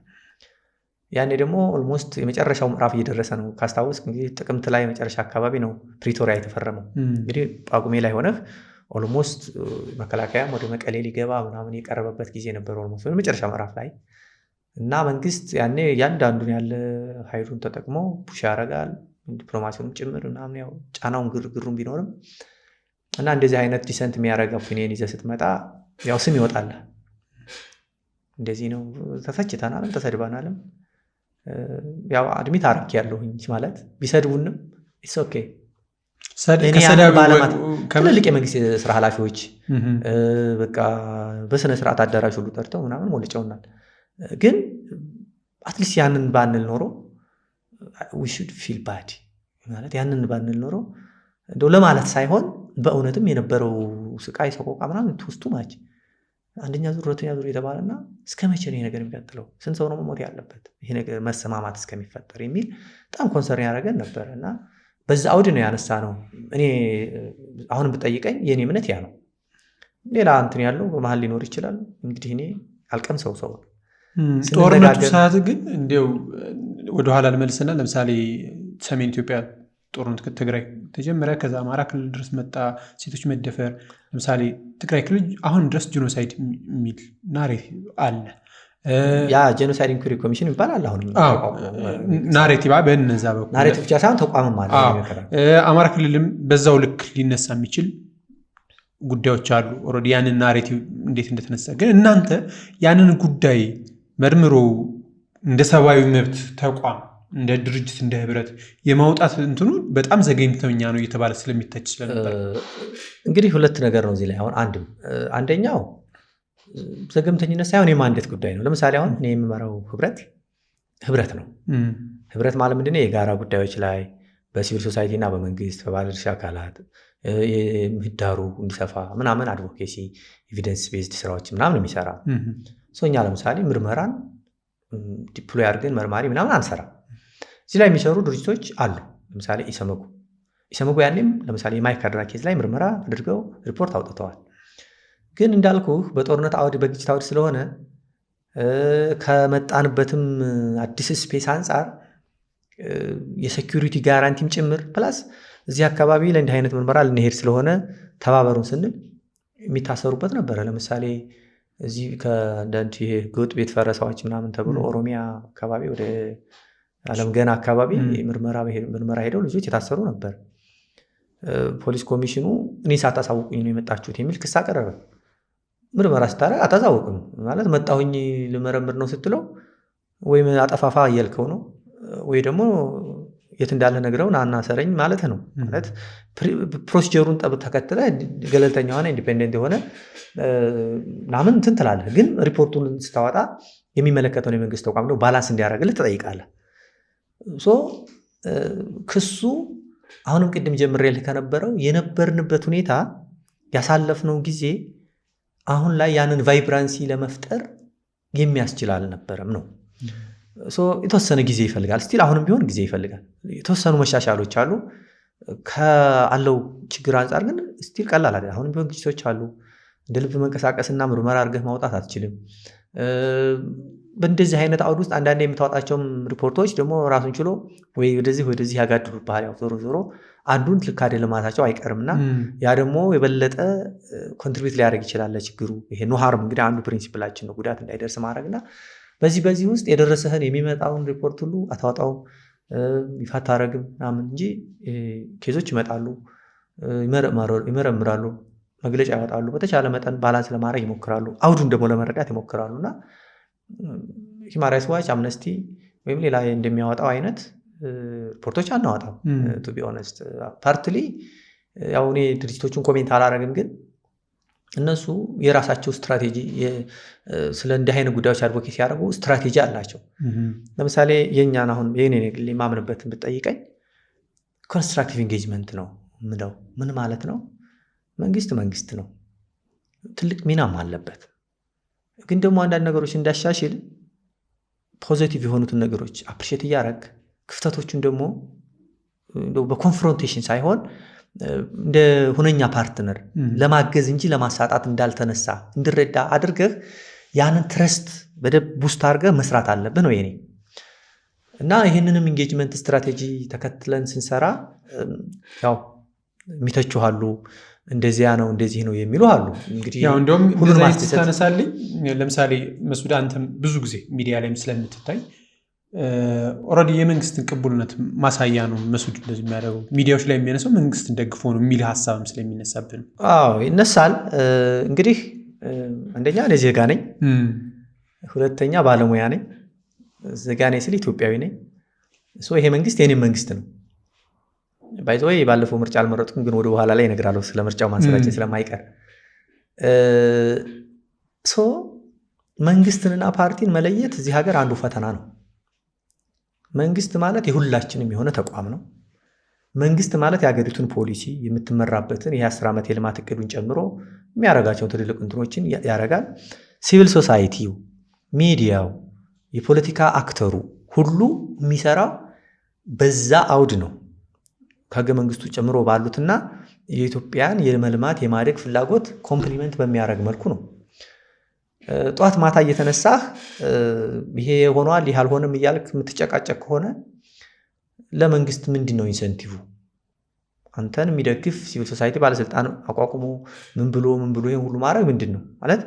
ያኔ ደግሞ ኦልሞስት የመጨረሻው ምዕራፍ እየደረሰ ነው። ካስታወስክ እንግዲህ ጥቅምት ላይ መጨረሻ አካባቢ ነው ፕሪቶሪያ የተፈረመው። እንግዲህ ጳጉሜ ላይ ሆነህ ኦልሞስት መከላከያም ወደ መቀሌ ሊገባ ምናምን የቀረበበት ጊዜ ነበር ኦልሞስት መጨረሻ ምዕራፍ ላይ እና መንግስት ያኔ ያንዳንዱን ያለ ኃይሉን ተጠቅሞ ፑሽ ያደርጋል፣ ዲፕሎማሲውንም ጭምር ምናምን ያው ጫናውን ግርግሩን ቢኖርም እና እንደዚህ አይነት ዲሰንት የሚያደርግ ኦፒኒየን ይዘህ ስትመጣ ያው ስም ይወጣል። እንደዚህ ነው ተሰጭተናልም ተሰድበናልም ያው አድሚት አረክ ያለሁኝ ማለት ቢሰድቡንም ኢትስ ኦኬ። ትልልቅ የመንግስት የስራ ኃላፊዎች በቃ በስነ ስርዓት አዳራሽ ሁሉ ጠርተው ምናምን ሞልጨውናል። ግን አትሊስት ያንን ባንል ኖሮ we should feel bad ማለት ያንን ባንል ኖሮ እንደው ለማለት ሳይሆን በእውነትም የነበረው ስቃይ ሰቆቃ ምናምን ውስጡ ማች አንደኛ ዙር ሁለተኛ ዙር የተባለና እስከ መቼ ነው ይሄ ነገር የሚቀጥለው? ስንት ሰው ነው መሞት ያለበት ይሄ ነገር መሰማማት እስከሚፈጠር የሚል በጣም ኮንሰርን ያደረገን ነበር እና በዛ አውድ ነው ያነሳ ነው። እኔ አሁንም ብጠይቀኝ የኔ እምነት ያ ነው። ሌላ እንትን ያለው በመሀል ሊኖር ይችላል። እንግዲህ እኔ አልቀምሰው ሰው ጦርነቱ ሰዓት ግን እንዲያው ወደኋላ ልመልስና ለምሳሌ ሰሜን ኢትዮጵያ ጦርነት ትግራይ ተጀመረ፣ ከዛ አማራ ክልል ድረስ መጣ፣ ሴቶች መደፈር። ለምሳሌ ትግራይ ክልል አሁን ድረስ ጄኖሳይድ የሚል ናሬቲቭ አለ። ያ ጄኖሳይድ ኢንኩሪ ኮሚሽን ይባላል። አሁን ናሬቲቭ በእነዛ በኩል ናሬቲቭ ብቻ ሳይሆን ተቋምም አለ። አማራ ክልልም በዛው ልክ ሊነሳ የሚችል ጉዳዮች አሉ። ኦልሬዲ ያንን ናሬቲቭ እንዴት እንደተነሳ ግን እናንተ ያንን ጉዳይ መርምሮ እንደ ሰብአዊ መብት ተቋም እንደ ድርጅት እንደ ህብረት የማውጣት እንትኑ በጣም ዘገምተኛ ነው እየተባለ ስለሚታች ስለነበር እንግዲህ ሁለት ነገር ነው እዚህ ላይ። አሁን አንደኛው ዘገምተኝነት ሳይሆን የማንዴት ጉዳይ ነው። ለምሳሌ አሁን እኔ የምመራው ህብረት ነው። ህብረት ማለት ምንድነው? የጋራ ጉዳዮች ላይ በሲቪል ሶሳይቲ እና በመንግስት በባለድርሻ አካላት ምህዳሩ እንዲሰፋ ምናምን አድቮኬሲ ኤቪደንስ ቤዝድ ስራዎች ምናምን የሚሰራ እኛ ለምሳሌ ምርመራን ዲፕሎይ አድርገን መርማሪ ምናምን አንሰራ። እዚህ ላይ የሚሰሩ ድርጅቶች አሉ። ለምሳሌ ኢሰመጉ ያኔም ለምሳሌ የማይካድራ ኬዝ ላይ ምርመራ አድርገው ሪፖርት አውጥተዋል። ግን እንዳልኩህ በጦርነት አውድ በግጭት አውድ ስለሆነ ከመጣንበትም አዲስ ስፔስ አንጻር የሴኩሪቲ ጋራንቲም ጭምር ፕላስ እዚህ አካባቢ ለእንዲህ አይነት ምርመራ ልንሄድ ስለሆነ ተባበሩን ስንል የሚታሰሩበት ነበረ። ለምሳሌ እዚህ ከአንዳንድ ይሄ ህገወጥ ቤት ፈረሳዎች ምናምን ተብሎ ኦሮሚያ አካባቢ ወደ አለም ገና አካባቢ ምርመራ ሄደው ልጆች የታሰሩ ነበር። ፖሊስ ኮሚሽኑ እኔ ሳታሳውቁኝ ነው የመጣችሁት የሚል ክስ አቀረበ። ምርመራ ስታደርግ አታሳውቅም ማለት መጣሁኝ ልመረምር ነው ስትለው ወይ አጠፋፋ እያልከው ነው ወይ ደግሞ የት እንዳለ ነግረው ናና ሰረኝ ማለት ነው። ማለት ፕሮሲጀሩን ተከትለ ገለልተኛ ሆነ ኢንዲፔንደንት የሆነ ምናምን እንትን ትላለህ። ግን ሪፖርቱን ስታወጣ የሚመለከተውን የመንግስት ተቋም ነው ባላንስ እንዲያደርግልህ ትጠይቃለህ። ክሱ አሁንም ቅድም ጀምሬልህ ከነበረው የነበርንበት ሁኔታ ያሳለፍነው ጊዜ አሁን ላይ ያንን ቫይብራንሲ ለመፍጠር የሚያስችል አልነበረም ነው። የተወሰነ ጊዜ ይፈልጋል። ስቲል አሁንም ቢሆን ጊዜ ይፈልጋል። የተወሰኑ መሻሻሎች አሉ። ከአለው ችግር አንጻር ግን ስቲል ቀላል አይደለም። አሁንም ቢሆን ግጭቶች አሉ። እንደ ልብ መንቀሳቀስና ምርመራ አድርገህ ማውጣት አትችልም። በእንደዚህ አይነት አውድ ውስጥ አንዳንድ የምታወጣቸውም ሪፖርቶች ደግሞ ራሱን ችሎ ወይ ወደዚህ ያጋድሉብሃል። ያው ዞሮ አንዱን ልክ አይደለም ማለታቸው አይቀርምና ያ ደግሞ የበለጠ ኮንትሪቢዩት ሊያደርግ ይችላል ለችግሩ። ይሄ ኖ ሃርም እንግዲህ አንዱ ፕሪንሲፕላችን ነው፣ ጉዳት እንዳይደርስ ማድረግና በዚህ ውስጥ የደረሰህን የሚመጣውን ሪፖርት ሁሉ አታወጣውም፣ ይፋ አታደርግም ምናምን እንጂ ኬዞች ይመጣሉ፣ ይመረምራሉ፣ መግለጫ ያወጣሉ። በተቻለ መጠን ባላንስ ለማድረግ ይሞክራሉ፣ አውዱን ደግሞ ለመረዳት ይሞክራሉና ሂውማን ራይትስ ዋች፣ አምነስቲ ወይም ሌላ እንደሚያወጣው አይነት ሪፖርቶች አናወጣም። ቱ ቢ ኦነስት ፓርትሊ ያው እኔ ድርጅቶቹን ኮሜንት አላረግም፣ ግን እነሱ የራሳቸው ስትራቴጂ ስለ እንዲህ አይነት ጉዳዮች አድቮኬት ሲያደርጉ ስትራቴጂ አላቸው። ለምሳሌ የእኛን አሁን የኔ ማምንበትን ብትጠይቀኝ ኮንስትራክቲቭ ኢንጌጅመንት ነው ምለው። ምን ማለት ነው? መንግስት ነው፣ ትልቅ ሚናም አለበት። ግን ደግሞ አንዳንድ ነገሮች እንዳሻሽል ፖዚቲቭ የሆኑትን ነገሮች አፕሪሼት እያደረግ ክፍተቶቹን ደግሞ በኮንፍሮንቴሽን ሳይሆን እንደ ሁነኛ ፓርትነር ለማገዝ እንጂ ለማሳጣት እንዳልተነሳ እንድረዳ አድርገህ ያንን ትረስት በደንብ ቡስት አድርገህ መስራት አለብህ ነው የኔ። እና ይህንንም ኢንጌጅመንት ስትራቴጂ ተከትለን ስንሰራ ያው የሚተቹሃሉ፣ እንደዚያ ነው እንደዚህ ነው የሚሉ አሉ። እንግዲህ ያው እንደውም ሁሉን ማስተሳነሳልኝ ለምሳሌ መስዑድ አንተም ብዙ ጊዜ ሚዲያ ላይም ስለምትታይ ኦልሬዲ የመንግስትን ቅቡልነት ማሳያ ነው መስዑድ እንደዚህ የሚያደርገው። ሚዲያዎች ላይ የሚያነሳው መንግስትን ደግፎ ነው የሚል ሀሳብም ስለሚነሳብን ይነሳል። እንግዲህ አንደኛ እኔ ዜጋ ነኝ፣ ሁለተኛ ባለሙያ ነኝ። ዜጋ ነኝ ስል ኢትዮጵያዊ ነኝ። ይሄ መንግስት የኔም መንግስት ነው። ባይዘወይ ባለፈው ምርጫ አልመረጥኩም፣ ግን ወደ በኋላ ላይ እነግራለሁ ስለ ምርጫው ማንሰራችን ስለማይቀር። መንግስትንና ፓርቲን መለየት እዚህ ሀገር አንዱ ፈተና ነው። መንግስት ማለት የሁላችንም የሆነ ተቋም ነው። መንግስት ማለት የሀገሪቱን ፖሊሲ የምትመራበትን የ10 ዓመት የልማት እቅዱን ጨምሮ የሚያረጋቸውን ትልልቅ እንትኖችን ያረጋል። ሲቪል ሶሳይቲው፣ ሚዲያው፣ የፖለቲካ አክተሩ ሁሉ የሚሰራው በዛ አውድ ነው። ከህገ መንግስቱ ጨምሮ ባሉትና የኢትዮጵያን የመልማት የማደግ ፍላጎት ኮምፕሊመንት በሚያደርግ መልኩ ነው። ጧት ማታ እየተነሳህ ይሄ ሆኗል ይህ አልሆነም እያልክ የምትጨቃጨቅ ከሆነ ለመንግስት ምንድን ነው ኢንሰንቲቭ? አንተን የሚደግፍ ሲቪል ሶሳይቲ ባለስልጣን አቋቁሞ ምን ብሎ ይሄን ሁሉ ማድረግ ምንድን ነው ማለት?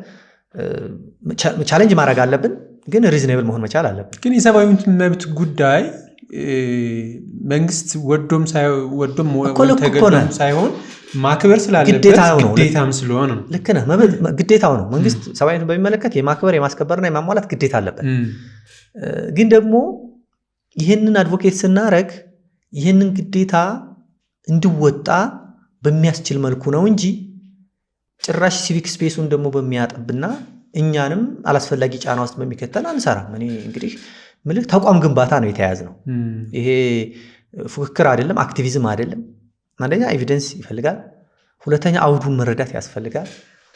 ቻሌንጅ ማድረግ አለብን፣ ግን ሪዝኔብል መሆን መቻል አለብን። ግን የሰብአዊ መብት ጉዳይ መንግስት ወዶም ተገዶም ሳይሆን ማክበር ስላለበት ግዴታም ስለሆነ ነው። ልክ ነህ፣ ግዴታው ነው። መንግስት ሰብአዊነትን በሚመለከት የማክበር የማስከበርና የማሟላት ግዴታ አለበት። ግን ደግሞ ይህንን አድቮኬት ስናረግ ይህንን ግዴታ እንዲወጣ በሚያስችል መልኩ ነው እንጂ ጭራሽ ሲቪክ ስፔሱን ደግሞ በሚያጠብና እኛንም አላስፈላጊ ጫና ውስጥ በሚከተል አንሰራም። እኔ እንግዲህ ምልክ ተቋም ግንባታ ነው የተያያዝ ነው። ይሄ ፉክክር አይደለም፣ አክቲቪዝም አይደለም። አንደኛ ኤቪደንስ ይፈልጋል፣ ሁለተኛ አውዱን መረዳት ያስፈልጋል።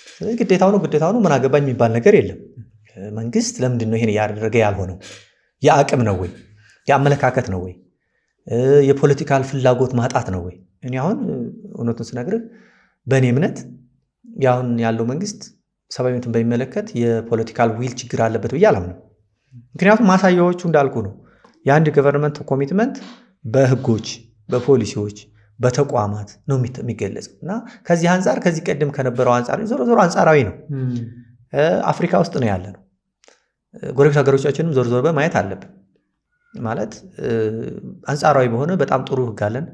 ስለዚህ ግዴታው ነው ምን አገባኝ የሚባል ነገር የለም። መንግስት ለምንድን ነው ይሄን ያደረገ ያልሆነው? የአቅም ነው ወይ? የአመለካከት ነው ወይ? የፖለቲካል ፍላጎት ማጣት ነው ወይ? እኔ አሁን እውነቱን ስነግርህ በእኔ እምነት ያሁን ያለው መንግስት ሰብአዊ መብትን በሚመለከት የፖለቲካል ዊል ችግር አለበት ብዬ አላምንም። ምክንያቱም ማሳያዎቹ እንዳልኩ ነው። የአንድ ገቨርንመንት ኮሚትመንት በህጎች፣ በፖሊሲዎች፣ በተቋማት ነው የሚገለጸው እና ከዚህ አንጻር ከዚህ ቀደም ከነበረው አንጻር ዞሮ አንጻራዊ ነው። አፍሪካ ውስጥ ነው ያለ ነው። ጎረቤት ሀገሮቻችንም ዞር በማየት አለብን። ማለት አንጻራዊ በሆነ በጣም ጥሩ ህግ አለን።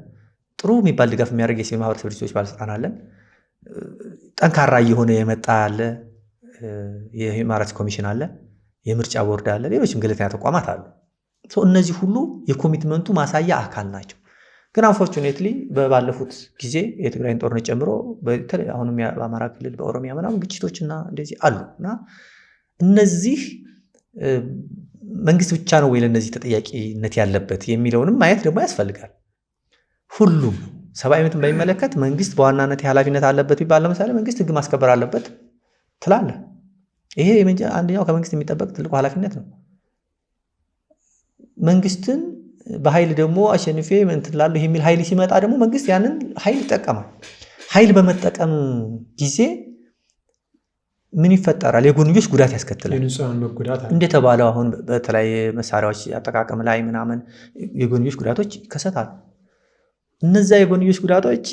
ጥሩ የሚባል ድጋፍ የሚያደርግ የሲቪል ማህበረሰብ ድርጅቶች ባለስልጣን አለን። ጠንካራ እየሆነ የመጣ ያለ የሂውማን ራይትስ ኮሚሽን አለ፣ የምርጫ ቦርድ አለ፣ ሌሎችም ገለልተኛ ተቋማት አሉ። እነዚህ ሁሉ የኮሚትመንቱ ማሳያ አካል ናቸው። ግን አንፎርቹኔትሊ ባለፉት ጊዜ የትግራይን ጦርነት ጨምሮ አሁንም በአማራ ክልል በኦሮሚያ ምናምን ግጭቶችና እንደዚህ አሉ እና እነዚህ መንግስት ብቻ ነው ወይ ለእነዚህ ተጠያቂነት ያለበት የሚለውንም ማየት ደግሞ ያስፈልጋል። ሁሉም ሰብአዊ መብትን በሚመለከት መንግስት በዋናነት ኃላፊነት አለበት ቢባል ለምሳሌ መንግስት ህግ ማስከበር አለበት ትላለ። ይሄ አንደኛው ከመንግስት የሚጠበቅ ትልቁ ኃላፊነት ነው። መንግስትን በኃይል ደግሞ አሸንፌ እንትን እላለሁ የሚል ኃይል ሲመጣ ደግሞ መንግስት ያንን ኃይል ይጠቀማል። ኃይል በመጠቀም ጊዜ ምን ይፈጠራል? የጎንዮሽ ጉዳት ያስከትላል። እንደተባለው አሁን በተለያየ መሳሪያዎች አጠቃቀም ላይ ምናምን የጎንዮሽ ጉዳቶች ይከሰታሉ። እነዛ የጎንዮሽ ጉዳቶች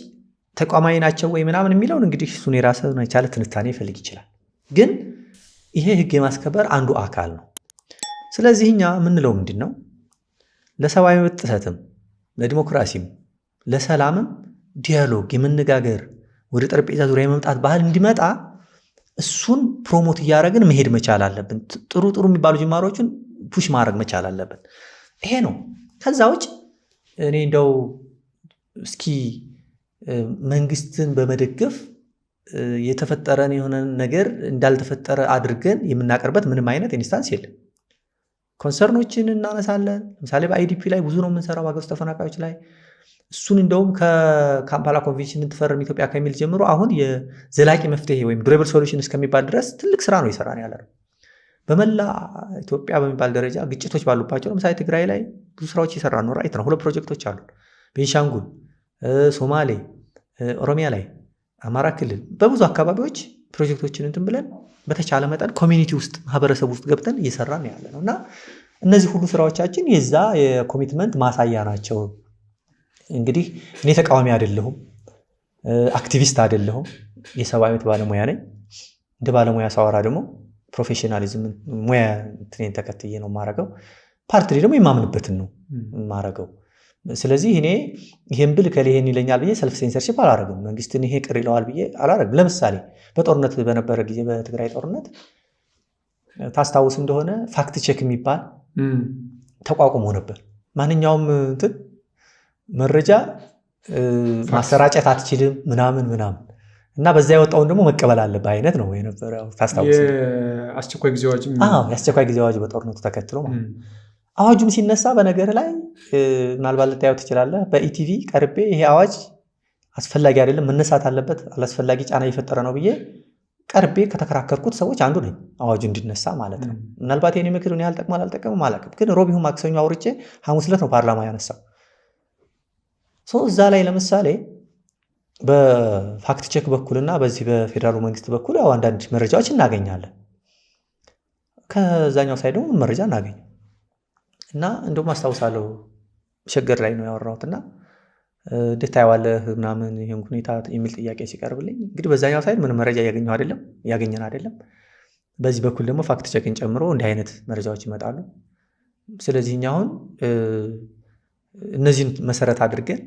ተቋማዊ ናቸው ወይ ምናምን የሚለውን እንግዲህ እሱን የራሱን የቻለ ትንታኔ ይፈልግ ይችላል። ግን ይሄ ህግ የማስከበር አንዱ አካል ነው። ስለዚህ እኛ የምንለው ምንድን ነው? ለሰብአዊ መብት ጥሰትም፣ ለዲሞክራሲም፣ ለሰላምም ዲያሎግ የመነጋገር ወደ ጠረጴዛ ዙሪያ የመምጣት ባህል እንዲመጣ እሱን ፕሮሞት እያደረግን መሄድ መቻል አለብን። ጥሩ ጥሩ የሚባሉ ጅማሮችን ፑሽ ማድረግ መቻል አለብን። ይሄ ነው። ከዛ ውጭ እኔ እንደው እስኪ መንግስትን በመደገፍ የተፈጠረን የሆነ ነገር እንዳልተፈጠረ አድርገን የምናቀርበት ምንም አይነት ኢንስታንስ የለም። ኮንሰርኖችን እናነሳለን። ለምሳሌ በአይዲፒ ላይ ብዙ ነው የምንሰራው፣ በሀገር ውስጥ ተፈናቃዮች ላይ። እሱን እንደውም ከካምፓላ ኮንቬንሽን እንትፈርም ኢትዮጵያ ከሚል ጀምሮ አሁን የዘላቂ መፍትሄ ወይም ዱሬብል ሶሉሽን እስከሚባል ድረስ ትልቅ ስራ ነው ይሰራን ያለ ነው። በመላ ኢትዮጵያ በሚባል ደረጃ ግጭቶች ባሉባቸው ለምሳሌ ትግራይ ላይ ብዙ ስራዎች ይሰራ ነው። ራይት ነው። 2 ፕሮጀክቶች አሉ። ቤንሻንጉል፣ ሶማሌ፣ ኦሮሚያ ላይ፣ አማራ ክልል በብዙ አካባቢዎች ፕሮጀክቶችን እንትን ብለን በተቻለ መጠን ኮሚኒቲ ውስጥ ማህበረሰብ ውስጥ ገብተን እየሰራን ያለ ነው እና እነዚህ ሁሉ ስራዎቻችን የዛ የኮሚትመንት ማሳያ ናቸው። እንግዲህ እኔ ተቃዋሚ አይደለሁም፣ አክቲቪስት አይደለሁም፣ የሰብአዊ መብት ባለሙያ ነኝ። እንደ ባለሙያ ሳወራ ደግሞ ፕሮፌሽናሊዝም ሙያ እንትኔን ተከትዬ ነው የማረገው። ፓርቲ ደግሞ የማምንበትን ነው የማረገው። ስለዚህ እኔ ይሄን ብል ከሊሄን ይለኛል ብዬ ሰልፍ ሴንሰርሺፕ አላረግም። መንግስትን ይሄ ቅር ይለዋል ብዬ አላረግም። ለምሳሌ በጦርነት በነበረ ጊዜ በትግራይ ጦርነት ታስታውስ እንደሆነ ፋክት ቼክ የሚባል ተቋቁሞ ነበር። ማንኛውም እንትን መረጃ ማሰራጨት አትችልም ምናምን እና በዛ የወጣውን ደግሞ መቀበል አለብህ አይነት ነው የነበረው። ታስታውስ የአስቸኳይ ጊዜ አዋጅ የአስቸኳይ ጊዜ አዋጅ በጦርነቱ ተከትሎ ማለት አዋጁም ሲነሳ በነገር ላይ ምናልባት ልታየው ትችላለህ። በኢቲቪ ቀርቤ ይሄ አዋጅ አስፈላጊ አይደለም መነሳት አለበት አላስፈላጊ ጫና እየፈጠረ ነው ብዬ ቀርቤ ከተከራከርኩት ሰዎች አንዱ ነኝ። አዋጁ እንዲነሳ ማለት ነው። ምናልባት የኔ ምክር ምን ያህል ጠቅሟል አልጠቀምም አላውቅም። ግን ሮብ ይሁን ማክሰኞ አውርቼ ሐሙስ ዕለት ነው ፓርላማ ያነሳው። እዛ ላይ ለምሳሌ በፋክት ቼክ በኩልና በዚህ በፌዴራሉ መንግስት በኩል ያው አንዳንድ መረጃዎች እናገኛለን። ከዛኛው ሳይድ ደግሞ መረጃ እናገኝ እና እንደውም አስታውሳለሁ ሸገር ላይ ነው ያወራሁትና እንዴት ታየዋለህ ምናምን ይሄን ሁኔታ የሚል ጥያቄ ሲቀርብልኝ እንግዲህ በዛኛው ሳይድ ምንም መረጃ ያገኘን አይደለም። በዚህ በኩል ደግሞ ፋክት ቼክን ጨምሮ እንዲህ አይነት መረጃዎች ይመጣሉ። ስለዚህ እኛ አሁን እነዚህን መሰረት አድርገን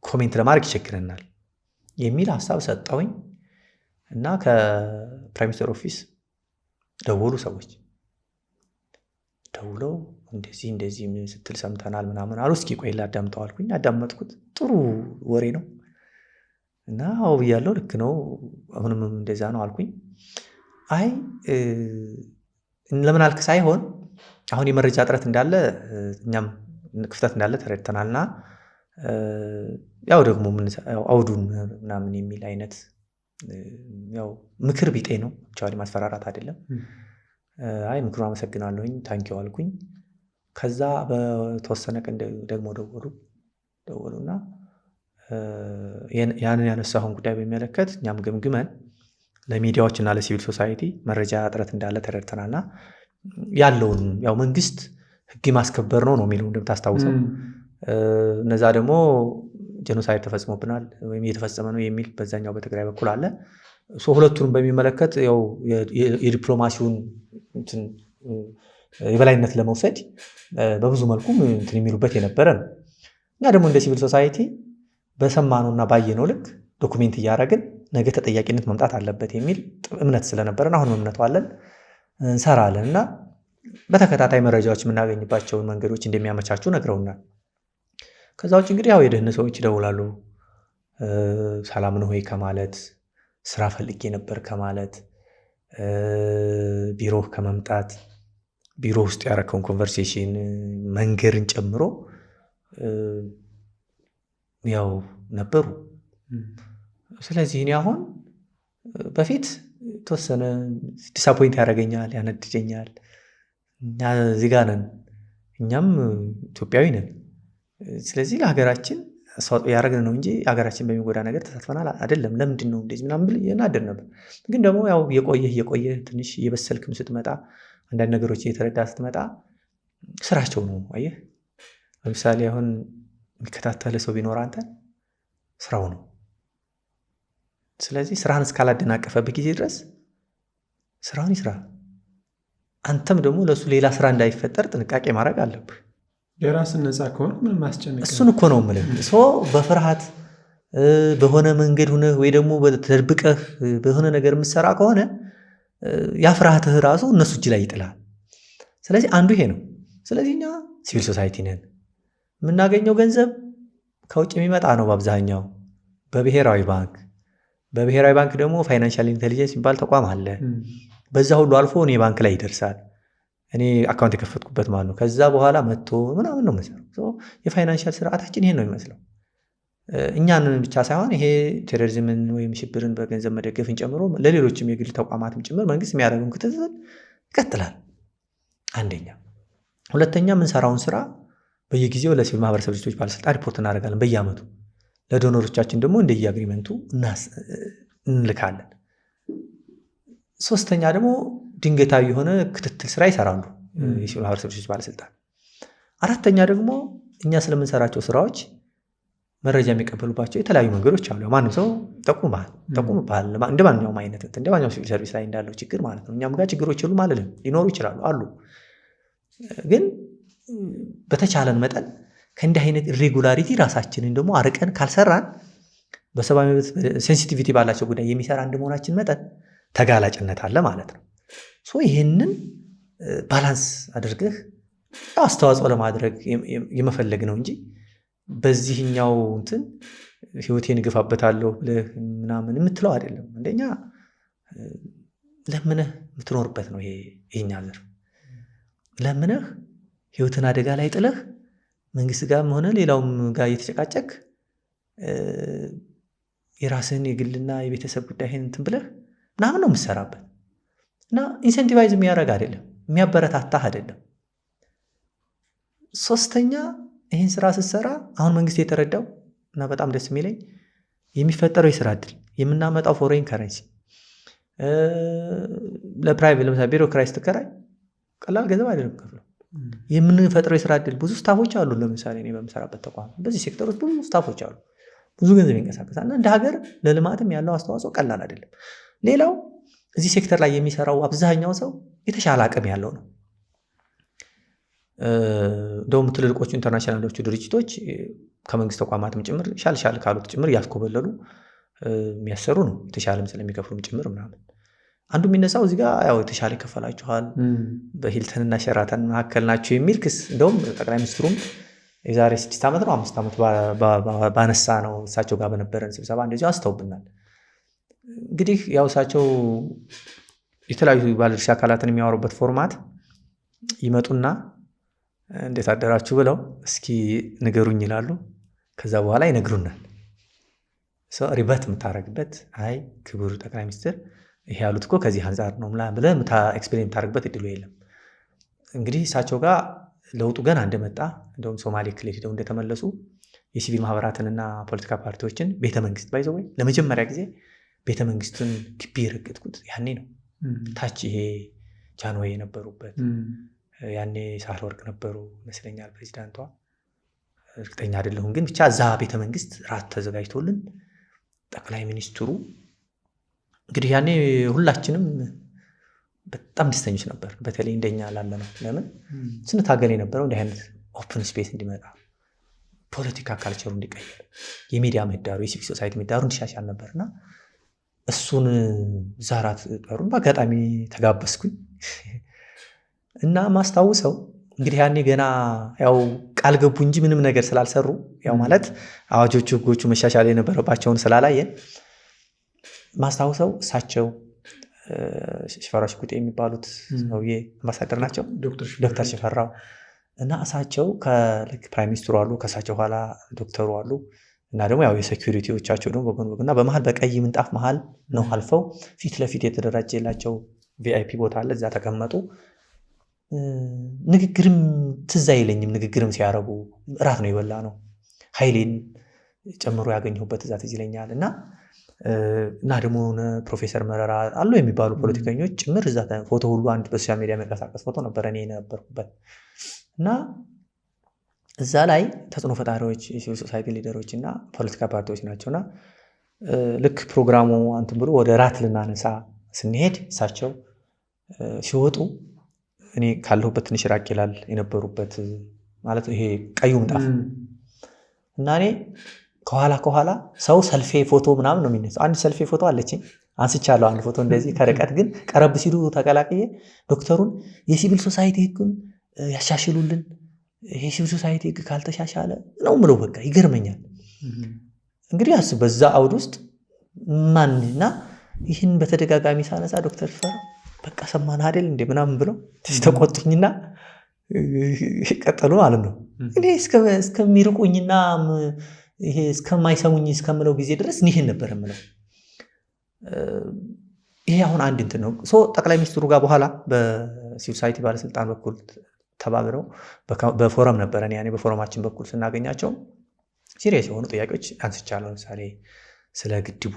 ኮሜንት ለማድረግ ይቸግረናል የሚል ሀሳብ ሰጠውኝ እና ከፕራይም ሚኒስትር ኦፊስ ደወሉ ሰዎች ደውለው እንደዚህ ስትል ሰምተናል ምናምን አሉ። እስኪ ቆይ ላዳምጠው አልኩኝ። አዳመጥኩት። ጥሩ ወሬ ነው እና አዎ ብያለሁ። ልክ ነው፣ አሁንም እንደዛ ነው አልኩኝ። አይ ለምን አልክ ሳይሆን አሁን የመረጃ እጥረት እንዳለ እኛም ክፍተት እንዳለ ተረድተናልና ያው ደግሞ አውዱን ምናምን የሚል አይነት ያው ምክር ቢጤ ነው፣ ቻሊ ማስፈራራት አይደለም። አይ ምክሩን አመሰግናለሁኝ ታንኪው አልኩኝ። ከዛ በተወሰነ ቀን ደግሞ ደወሉና ያንን ያነሳሁን ጉዳይ በሚመለከት እኛም ገምግመን ለሚዲያዎችና ለሲቪል ሶሳይቲ መረጃ እጥረት እንዳለ ተረድተናልና ያለውን ያው መንግስት ህግ ማስከበር ነው የሚለው እንደምታስታውሰው እነዛ ደግሞ ጄኖሳይድ ተፈጽሞብናል ወይም እየተፈጸመ ነው የሚል በዛኛው በትግራይ በኩል አለ። ሁለቱንም በሚመለከት ያው የዲፕሎማሲውን የበላይነት ለመውሰድ በብዙ መልኩ እንትን የሚሉበት የነበረ ነው። እና ደግሞ እንደ ሲቪል ሶሳይቲ በሰማነውና ባየነው ልክ ዶኩሜንት እያደረግን ነገ ተጠያቂነት መምጣት አለበት የሚል እምነት ስለነበረን አሁንም እምነቱ አለን፣ እንሰራለን እና በተከታታይ መረጃዎች የምናገኝባቸውን መንገዶች እንደሚያመቻቹ ነግረውናል። ከዛ ውጭ እንግዲህ ያው የደህንነት ሰዎች ይደውላሉ። ሰላም ነው ሆይ ከማለት ስራ ፈልጌ ነበር ከማለት ቢሮ ከመምጣት ቢሮ ውስጥ ያረከውን ኮንቨርሴሽን መንገርን ጨምሮ ያው ነበሩ። ስለዚህ እኔ አሁን በፊት ተወሰነ ዲስአፖይንት ያደርገኛል፣ ያነድደኛል። እኛ እዚህ ጋር ነን፣ እኛም ኢትዮጵያዊ ነን። ስለዚህ ለሀገራችን አስተዋጽኦ ያደረግን ነው እንጂ ሀገራችን በሚጎዳ ነገር ተሳትፈናል አይደለም። ለምንድን ነው እንደዚህ ምናምን ብል እናደድ ነበር። ግን ደግሞ ያው የቆየህ ትንሽ እየበሰልክም ስትመጣ አንዳንድ ነገሮች እየተረዳ ስትመጣ ስራቸው ነው። አየህ ለምሳሌ አሁን የሚከታተል ሰው ቢኖር አንተ ስራው ነው። ስለዚህ ስራህን እስካላደናቀፈበት ጊዜ ድረስ ስራውን ይስራ። አንተም ደግሞ ለእሱ ሌላ ስራ እንዳይፈጠር ጥንቃቄ ማድረግ አለብህ። የራስን ነፃ ከሆነ ምንም አስጨንቅ። እሱን እኮ ነው የምልህ። በፍርሃት በሆነ መንገድ ሆነህ ወይ ደግሞ ተደብቀህ በሆነ ነገር የምትሰራ ከሆነ ያ ፍርሃትህ ራሱ እነሱ እጅ ላይ ይጥላል። ስለዚህ አንዱ ይሄ ነው። ስለዚህ እኛ ሲቪል ሶሳይቲ ነን። የምናገኘው ገንዘብ ከውጭ የሚመጣ ነው በአብዛኛው በብሔራዊ ባንክ ደግሞ ፋይናንሻል ኢንቴሊጀንስ የሚባል ተቋም አለ። በዛ ሁሉ አልፎ እኔ ባንክ ላይ ይደርሳል። እኔ አካውንት የከፈትኩበት ማለት ነው። ከዛ በኋላ መጥቶ ምናምን ነው የምሰራው። የፋይናንሻል ስርዓታችን ይሄን ነው የሚመስለው። እኛን ብቻ ሳይሆን ይሄ ቴሮሪዝምን ወይም ሽብርን በገንዘብ መደገፍን ጨምሮ ለሌሎችም የግል ተቋማትም ጭምር መንግስት የሚያደርገውን ክትትል ይቀጥላል። አንደኛ። ሁለተኛ የምንሰራውን ስራ በየጊዜው ለሲቪል ማህበረሰብ ድርጅቶች ባለስልጣን ሪፖርት እናደርጋለን በየአመቱ። ለዶኖሮቻችን ደግሞ እንደየ አግሪመንቱ እንልካለን። ሶስተኛ ደግሞ ድንገታዊ የሆነ ክትትል ስራ ይሰራሉ የሲቪል ማህበረሰብ ድርጅቶች ባለስልጣን። አራተኛ ደግሞ እኛ ስለምንሰራቸው ስራዎች መረጃ የሚቀበሉባቸው የተለያዩ መንገዶች አሉ። ማንም ሰው ጠቁምባል እንደ ማንኛውም አይነት እንደ ማንኛውም ሲቪል ሰርቪስ ላይ እንዳለው ችግር ማለት ነው። እኛም ጋር ችግሮች የሉ ማለት ሊኖሩ ይችላሉ አሉ። ግን በተቻለን መጠን ከእንዲህ አይነት ኢሬጉላሪቲ ራሳችንን ደግሞ አርቀን ካልሰራን በሰብአዊ መብት ሴንሲቲቪቲ ባላቸው ጉዳይ የሚሰራ እንደመሆናችን መጠን ተጋላጭነት አለ ማለት ነው። ይህንን ባላንስ አድርገህ አስተዋጽኦ ለማድረግ የመፈለግ ነው እንጂ በዚህኛው እንትን ህይወቴን እገፋበታለሁ ብለህ ምናምን የምትለው አይደለም። አንደኛ ለምነህ የምትኖርበት ነው ይሄኛ ዘር። ለምነህ ህይወትን አደጋ ላይ ጥለህ መንግስት ጋርም ሆነ ሌላውም ጋር እየተጨቃጨቅ የራስህን የግልና የቤተሰብ ጉዳይህን እንትን ብለህ ምናምን ነው የምትሰራበት እና ኢንሴንቲቫይዝ የሚያደርግ አይደለም፣ የሚያበረታታህ አይደለም። ሶስተኛ ይህን ስራ ስትሰራ አሁን መንግስት የተረዳው እና በጣም ደስ የሚለኝ የሚፈጠረው የስራ እድል የምናመጣው ፎሬን ከረንሲ ለፕራይቬት ለምሳሌ ቢሮክራሲ ስትከራይ ቀላል ገንዘብ አይደለም ከፍለው የምንፈጥረው የስራ እድል ብዙ ስታፎች አሉ። ለምሳሌ እኔ በምሰራበት ተቋም በዚህ ሴክተር ውስጥ ብዙ ስታፎች አሉ፣ ብዙ ገንዘብ ይንቀሳቀሳል እና እንደ ሀገር ለልማትም ያለው አስተዋጽኦ ቀላል አይደለም። ሌላው እዚህ ሴክተር ላይ የሚሰራው አብዛኛው ሰው የተሻለ አቅም ያለው ነው። እንደውም ትልልቆቹ ኢንተርናሽናሎቹ ድርጅቶች ከመንግስት ተቋማትም ጭምር ሻል ካሉት ጭምር እያስኮበለሉ የሚያሰሩ ነው፣ የተሻለም ስለሚከፍሉም ጭምር ምናምን። አንዱ የሚነሳው እዚህ ጋር ያው የተሻለ ይከፈላችኋል በሂልተንና ሸራተን መካከል ናቸው የሚል ክስ እንደውም ጠቅላይ ሚኒስትሩም የዛሬ 6 ዓመት ነው 5 ዓመት ባነሳ ነው እሳቸው ጋር በነበረን ስብሰባ እንደዚሁ አስተውብናል። እንግዲህ ያው እሳቸው የተለያዩ ባለድርሻ አካላትን የሚያወሩበት ፎርማት ይመጡና እንዴት አደራችሁ ብለው እስኪ ንገሩኝ ይላሉ። ከዛ በኋላ ይነግሩናል። ሪበት የምታደርግበት አይ ክቡር ጠቅላይ ሚኒስትር ይሄ ያሉት እኮ ከዚህ አንጻር ነው ብለህ ኤክስፕሌን የምታደርግበት እድሉ የለም። እንግዲህ እሳቸው ጋር ለውጡ ገና እንደመጣ እንደውም ሶማሌ ክልል ሄደው እንደተመለሱ የሲቪል ማህበራትንና ፖለቲካ ፓርቲዎችን ቤተመንግስት ባይዘው ወይ ለመጀመሪያ ጊዜ ቤተመንግስቱን ግቢ የረገጥኩት ያኔ ነው። ታች ይሄ ጃንሆይ የነበሩበት ያኔ ሳህለወርቅ ነበሩ ይመስለኛል ፕሬዚዳንቷ፣ እርግጠኛ አይደለሁም። ግን ብቻ እዛ ቤተመንግስት ራት ተዘጋጅቶልን ጠቅላይ ሚኒስትሩ እንግዲህ ያኔ ሁላችንም በጣም ደስተኞች ነበር። በተለይ እንደኛ ላለ ነው። ለምን ስንታገል የነበረው እንዲህ አይነት ኦፕን ስፔስ እንዲመጣ፣ ፖለቲካ ካልቸሩ እንዲቀየር፣ የሚዲያ ምህዳሩ የሲቪል ሶሳይቲ ምህዳሩ እንዲሻሻል ነበርና እሱን ዛራት ጠሩን። በአጋጣሚ ተጋበዝኩኝ እና ማስታውሰው እንግዲህ ያኔ ገና ያው ቃል ገቡ እንጂ ምንም ነገር ስላልሰሩ ያው ማለት አዋጆቹ ህጎቹ መሻሻል የነበረባቸውን ስላላየን ማስታውሰው እሳቸው ሽፈራው ሽጉጤ የሚባሉት ሰውዬ አምባሳደር ናቸው፣ ዶክተር ሽፈራው እና እሳቸው ከልክ ፕራይም ሚኒስትሩ አሉ፣ ከእሳቸው ኋላ ዶክተሩ አሉ እና ደግሞ ያው የሴኩሪቲዎቻቸው ደግሞ በጎን እና በመሀል በቀይ ምንጣፍ መሀል ነው አልፈው ፊት ለፊት የተደራጀላቸው ቪአይፒ ቦታ አለ። እዛ ተቀመጡ። ንግግርም ትዝ አይለኝም። ንግግርም ሲያረጉ እራት ነው የበላ ነው ኃይሌን ጨምሮ ያገኘሁበት እዛ ትዝ ይለኛል። እና ደግሞ ፕሮፌሰር መረራ አሉ የሚባሉ ፖለቲከኞች ጭምር እዛ ፎቶ ሁሉ አንድ በሶሻል ሚዲያ የሚንቀሳቀስ ፎቶ ነበረ እኔ የነበርኩበት እና እዛ ላይ ተጽዕኖ ፈጣሪዎች የሲቪል ሶሳይቲ ሊደሮች እና ፖለቲካ ፓርቲዎች ናቸውና ልክ ፕሮግራሙ አንትን ብሎ ወደ ራት ልናነሳ ስንሄድ እሳቸው ሲወጡ እኔ ካለሁበት ትንሽ ራቅ ይላል የነበሩበት ማለት ይሄ ቀዩ ምንጣፍ እና እኔ ከኋላ ሰው ሰልፌ ፎቶ ምናምን ነው የሚነሳው። አንድ ሰልፌ ፎቶ አለችኝ አንስቻለሁ፣ አንድ ፎቶ እንደዚህ ከርቀት ግን ቀረብ ሲሉ ተቀላቅዬ ዶክተሩን የሲቪል ሶሳይቲ ህጉን ያሻሽሉልን፣ ይሄ ሲቪል ሶሳይቲ ህግ ካልተሻሻለ ነው ምለው። በቃ ይገርመኛል። እንግዲህ አስብ በዛ አውድ ውስጥ ማንና ይህን በተደጋጋሚ ሳነሳ ዶክተር ሽፈራው በቃ ሰማን አይደል እንደ ምናምን ብለው ተቆጡኝና ቀጠሉ ማለት ነው። እኔ እስከሚርቁኝና ይሄ እስከማይሰሙኝ እስከምለው ጊዜ ድረስ ይሄን ነበር የምለው። ይሄ አሁን አንድ እንትን ነው። ጠቅላይ ሚኒስትሩ ጋር በኋላ በሲቪል ሶሳይቲ ባለስልጣን በኩል ተባብረው በፎረም ነበረ ያኔ በፎረማችን በኩል ስናገኛቸው ሲሪየስ የሆኑ ጥያቄዎች አንስቻለሁ። ለምሳሌ ስለ ግድቡ፣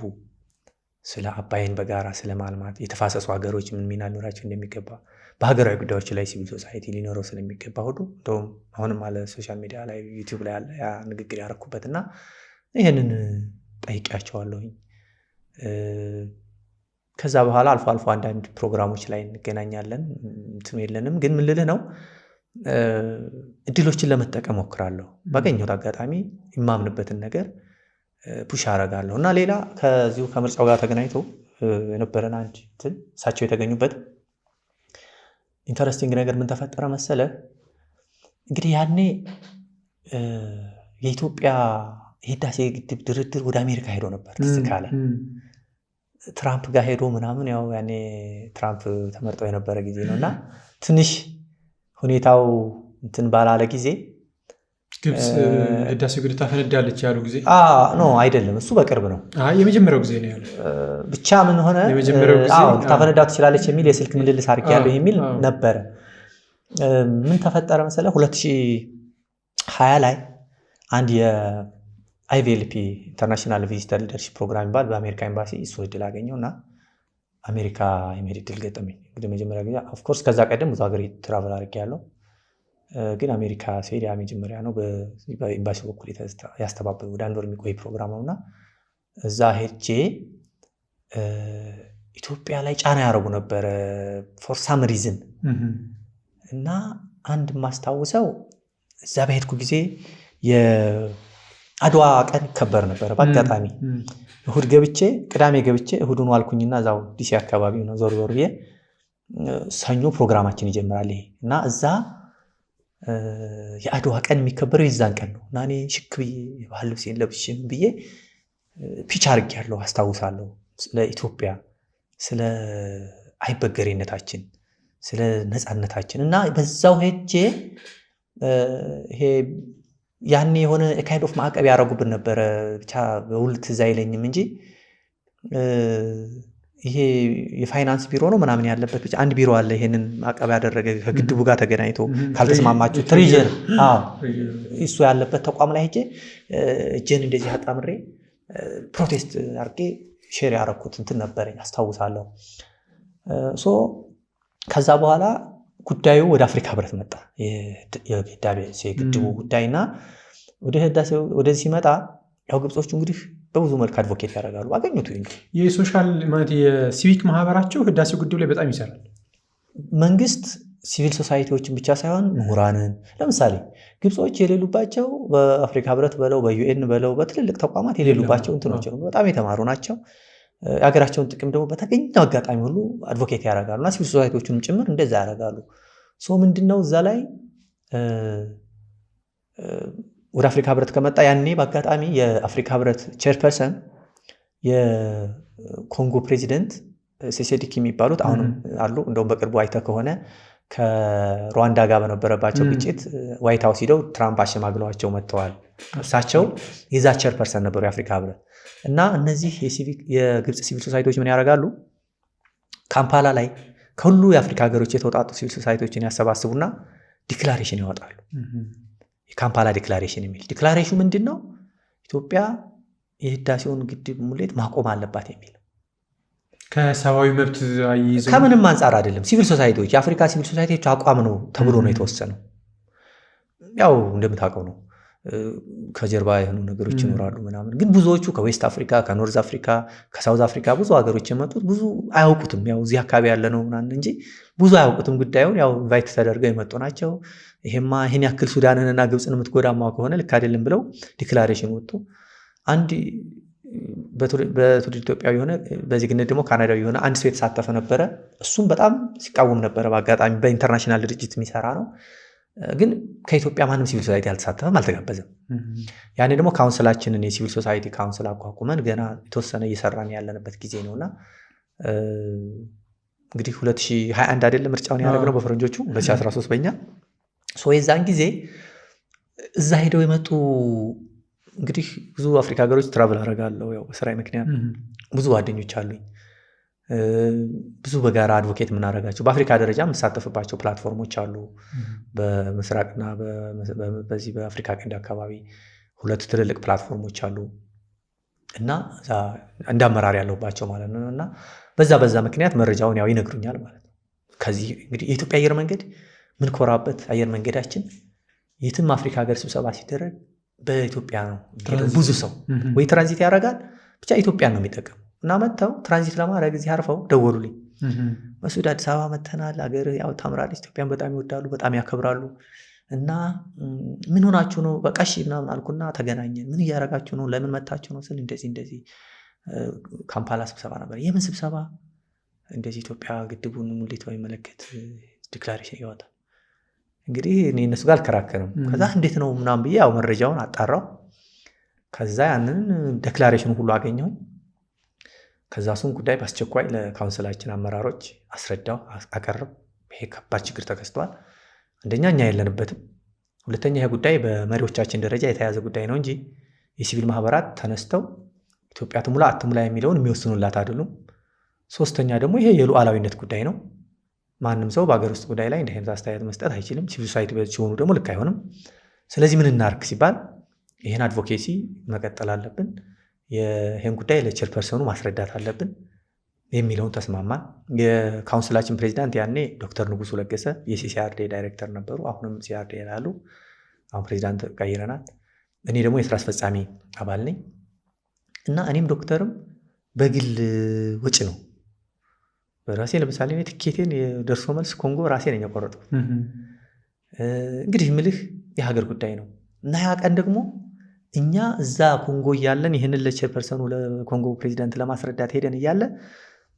ስለ አባይን በጋራ ስለ ማልማት፣ የተፋሰሱ ሀገሮች ምን ሚና ሊኖራቸው እንደሚገባ፣ በሀገራዊ ጉዳዮች ላይ ሲቪል ሶሳይቲ ሊኖረው ስለሚገባ ሁሉ እንደውም አሁንም አለ ሶሻል ሚዲያ ላይ ዩቲዩብ ላይ አለ ያ ንግግር ያረኩበትና ይህንን ጠይቄያቸዋለሁኝ። ከዛ በኋላ አልፎ አልፎ አንዳንድ ፕሮግራሞች ላይ እንገናኛለን። እንትኑ የለንም ግን ምን ልልህ ነው እድሎችን ለመጠቀም ሞክራለሁ። ባገኘሁት አጋጣሚ የማምንበትን ነገር ፑሽ አረጋለሁ እና ሌላ ከዚሁ ከምርጫው ጋር ተገናኝቶ የነበረን አንድ እንትን እሳቸው የተገኙበት ኢንተረስቲንግ ነገር ምን ተፈጠረ መሰለ? እንግዲህ ያኔ የኢትዮጵያ የህዳሴ ግድብ ድርድር ወደ አሜሪካ ሄዶ ነበር። ትዝ ካለ ትራምፕ ጋር ሄዶ ምናምን ያው ያኔ ትራምፕ ተመርጠው የነበረ ጊዜ ነው እና ትንሽ ሁኔታው እንትን ባላለ ጊዜ ግብፅ ህዳሴው ግድብ ታፈነዳለች ያሉ ጊዜ ኖ አይደለም፣ እሱ በቅርብ ነው። የመጀመሪያው ጊዜ ነው ያለው። ብቻ ምን ሆነ ታፈነዳው ትችላለች የሚል የስልክ ምልልስ አድርጌያለሁ የሚል ነበረ። ምን ተፈጠረ መሰለ 2020 ላይ አንድ የአይቪኤልፒ ኢንተርናሽናል ቪዚተር ሊደርሺፕ ፕሮግራም ይባል በአሜሪካ ኤምባሲ እሱ እድል አገኘው እና አሜሪካ የመሄድ እድል ገጠመኝ። እንግዲህ መጀመሪያ ጊዜ ኦፍኮርስ ከዛ ቀደም ብዙ ሀገር ትራቨል አድርጌያለሁ ግን አሜሪካ ሲሄድ ያ መጀመሪያ ነው። በኤምባሲ በኩል ያስተባበሩ ወደ አንድ ወር የሚቆይ ፕሮግራም ነውና እዛ ሄጄ ኢትዮጵያ ላይ ጫና ያደረጉ ነበረ ፎር ሳም ሪዝን እና አንድ ማስታውሰው እዛ በሄድኩ ጊዜ የአድዋ ቀን ይከበር ነበረ። በአጋጣሚ እሁድ ገብቼ ቅዳሜ ገብቼ እሁዱን ዋልኩኝና እዛው ዲሲ አካባቢ ነው ዞር ብዬ ሰኞ ፕሮግራማችን ይጀምራል ይሄ እና እዛ የአድዋ ቀን የሚከበረው የዛን ቀን ነው እና እኔ ሽክ ብዬ የባህል ልብሴን ለብሼ ብዬ ፒች አድርጌያለሁ። አስታውሳለሁ ስለ ኢትዮጵያ፣ ስለ አይበገሬነታችን፣ ስለ ነፃነታችን እና በዛው ሄጄ ይሄ ያኔ የሆነ ካይንድ ኦፍ ማዕቀብ ያደረጉብን ነበረ። ብቻ በውል ትዝ አይለኝም እንጂ ይሄ የፋይናንስ ቢሮ ነው ምናምን ያለበት ብቻ አንድ ቢሮ አለ ይሄንን ማዕቀብ ያደረገ ከግድቡ ጋር ተገናኝቶ ካልተስማማችሁ ትሬዥር እሱ ያለበት ተቋም ላይ ሄጄ እጄን እንደዚህ አጣምሬ ፕሮቴስት አድርጌ ሼር ያደረኩት እንትን ነበረኝ አስታውሳለሁ። ከዛ በኋላ ጉዳዩ ወደ አፍሪካ ህብረት መጣ። የህዳሴ ግድቡ ጉዳይና ወደ ህዳሴው ወደዚህ ሲመጣ ያው ግብጾቹ እንግዲህ በብዙ መልክ አድቮኬት ያደርጋሉ። አገኙት እንግዲህ የሶሻል ማለት የሲቪክ ማህበራቸው ህዳሴው ግድብ ላይ በጣም ይሰራል። መንግስት ሲቪል ሶሳይቲዎችን ብቻ ሳይሆን ምሁራንን ለምሳሌ ግብጾች የሌሉባቸው በአፍሪካ ህብረት በለው በዩኤን በለው በትልልቅ ተቋማት የሌሉባቸው እንትኖች ነው። በጣም የተማሩ ናቸው። የሀገራቸውን ጥቅም ደግሞ በተገኘው አጋጣሚ ሁሉ አድቮኬት ያደርጋሉ እና ሲቪል ሶሳይቲዎቹንም ጭምር እንደዛ ያደርጋሉ። ምንድነው እዛ ላይ ወደ አፍሪካ ህብረት ከመጣ ያኔ በአጋጣሚ የአፍሪካ ህብረት ቼርፐርሰን የኮንጎ ፕሬዚደንት ሴሴዲክ የሚባሉት አሁንም አሉ። እንደውም በቅርቡ አይተህ ከሆነ ከሩዋንዳ ጋር በነበረባቸው ግጭት ዋይት ሀውስ ሂደው ትራምፕ አሸማግለዋቸው መጥተዋል። እሳቸው የዛ ቼርፐርሰን ነበሩ የአፍሪካ ህብረት እና እነዚህ የግብፅ ሲቪል ሶሳይቲዎች ምን ያደርጋሉ? ካምፓላ ላይ ከሁሉ የአፍሪካ ሀገሮች የተውጣጡ ሲቪል ሶሳይቲዎችን ያሰባስቡና ዲክላሬሽን ያወጣሉ። የካምፓላ ዲክላሬሽን የሚል ዲክላሬሽኑ ምንድን ነው? ኢትዮጵያ የህዳሴውን ግድብ ሙሌት ማቆም አለባት የሚል ከሰብአዊ መብት አይይዘው ከምንም አንጻር አይደለም። ሲቪል ሶሳይቲዎች የአፍሪካ ሲቪል ሶሳይቲዎች አቋም ነው ተብሎ ነው የተወሰነው። ያው እንደምታውቀው ነው ከጀርባ የሆኑ ነገሮች ይኖራሉ ምናምን። ግን ብዙዎቹ ከዌስት አፍሪካ፣ ከኖርዝ አፍሪካ፣ ከሳውዝ አፍሪካ ብዙ ሀገሮች የመጡት ብዙ አያውቁትም። ያው እዚህ አካባቢ ያለ ነው ምናምን እንጂ ብዙ አያውቁትም ጉዳዩን። ያው ኢንቫይት ተደርገው የመጡ ናቸው። ይሄማ ይህን ያክል ሱዳንንና ግብፅን የምትጎዳማ ከሆነ ልክ አይደለም ብለው ዲክላሬሽን ወጡ። አንድ በትውልድ ኢትዮጵያዊ የሆነ በዜግነት ደግሞ ካናዳዊ የሆነ አንድ ሰው የተሳተፈ ነበረ። እሱም በጣም ሲቃወም ነበረ። በአጋጣሚ በኢንተርናሽናል ድርጅት የሚሰራ ነው። ግን ከኢትዮጵያ ማንም ሲቪል ሶሳይቲ አልተሳተፈም፣ አልተጋበዘም። ያኔ ደግሞ ካውንስላችንን የሲቪል ሶሳይቲ ካውንስል አቋቁመን ገና የተወሰነ እየሰራን ያለንበት ጊዜ ነውና እንግዲህ 2021 አይደለም ምርጫውን ያደረግነው በፈረንጆቹ 2013 በእኛ የዛን ጊዜ እዛ ሄደው የመጡ እንግዲህ ብዙ አፍሪካ ሀገሮች ትራቭል አደርጋለሁ። ያው በስራዬ ምክንያት ብዙ ጓደኞች አሉኝ። ብዙ በጋራ አድቮኬት የምናደርጋቸው በአፍሪካ ደረጃ የምሳተፍባቸው ፕላትፎርሞች አሉ። በምስራቅና በዚህ በአፍሪካ ቀንድ አካባቢ 2 ትልልቅ ፕላትፎርሞች አሉ እና እንደ አመራር ያለሁባቸው ማለት ነው። እና በዛ ምክንያት መረጃውን ያው ይነግሩኛል ማለት ነው። ከዚህ እንግዲህ የኢትዮጵያ አየር መንገድ ምን ኮራበት አየር መንገዳችን የትም አፍሪካ ሀገር ስብሰባ ሲደረግ በኢትዮጵያ ነው። ብዙ ሰው ወይ ትራንዚት ያደርጋል፣ ብቻ ኢትዮጵያን ነው የሚጠቀም እና መጥተው ትራንዚት ለማድረግ እዚህ አርፈው ደወሉልኝ። መስዑድ አዲስ አበባ መተናል፣ ሀገር ያው ታምራለች፣ ኢትዮጵያን በጣም ይወዳሉ፣ በጣም ያከብራሉ እና ምን ሆናችሁ ነው? በቃ እሺ ምናምን አልኩና ተገናኘን። ምን እያደረጋችሁ ነው? ለምን መታችሁ ነው ስል እንደዚህ ካምፓላ ስብሰባ ነበር። የምን ስብሰባ? እንደዚህ ኢትዮጵያ ግድቡን ሙሌት በሚመለከት ዲክላሬሽን ይወጣል። እንግዲህ እኔ እነሱ ጋር አልከራከርም። ከዛ እንዴት ነው ምናምን ብዬ ያው መረጃውን አጣራው። ከዛ ያንን ዴክላሬሽኑ ሁሉ አገኘሁኝ። ከዛ እሱን ጉዳይ በአስቸኳይ ለካውንስላችን አመራሮች አስረዳው፣ አቀርብ። ይሄ ከባድ ችግር ተከስቷል። አንደኛ እኛ የለንበትም፣ ሁለተኛ ይሄ ጉዳይ በመሪዎቻችን ደረጃ የተያዘ ጉዳይ ነው እንጂ የሲቪል ማህበራት ተነስተው ኢትዮጵያ ትሙላ አትሙላ የሚለውን የሚወስኑላት አይደሉም። ሶስተኛ ደግሞ ይሄ የሉዓላዊነት ጉዳይ ነው። ማንም ሰው በሀገር ውስጥ ጉዳይ ላይ እንዲህ አይነት አስተያየት መስጠት አይችልም። ሲቪል ሶሳይቲ ሲሆኑ ደግሞ ልክ አይሆንም። ስለዚህ ምን እናርግ ሲባል ይህን አድቮኬሲ መቀጠል አለብን፣ ይህን ጉዳይ ለቼርፐርሰኑ ማስረዳት አለብን የሚለውን ተስማማን። የካውንስላችን ፕሬዚዳንት ያኔ ዶክተር ንጉሱ ለገሰ የሲሲአርዴ ዳይሬክተር ነበሩ። አሁንም ሲአርዴ ያሉ፣ አሁን ፕሬዚዳንት ቀይረናል። እኔ ደግሞ የስራ አስፈጻሚ አባል ነኝ እና እኔም ዶክተርም በግል ወጪ ነው በራሴ ለምሳሌ ትኬቴን የደርሶ መልስ ኮንጎ ራሴ ነኝ የቆረጥኩት። እንግዲህ ምልህ የሀገር ጉዳይ ነው እና ያ ቀን ደግሞ እኛ እዛ ኮንጎ እያለን ይህንን ለቼርፐርሰኑ ለኮንጎ ፕሬዚዳንት ለማስረዳት ሄደን እያለ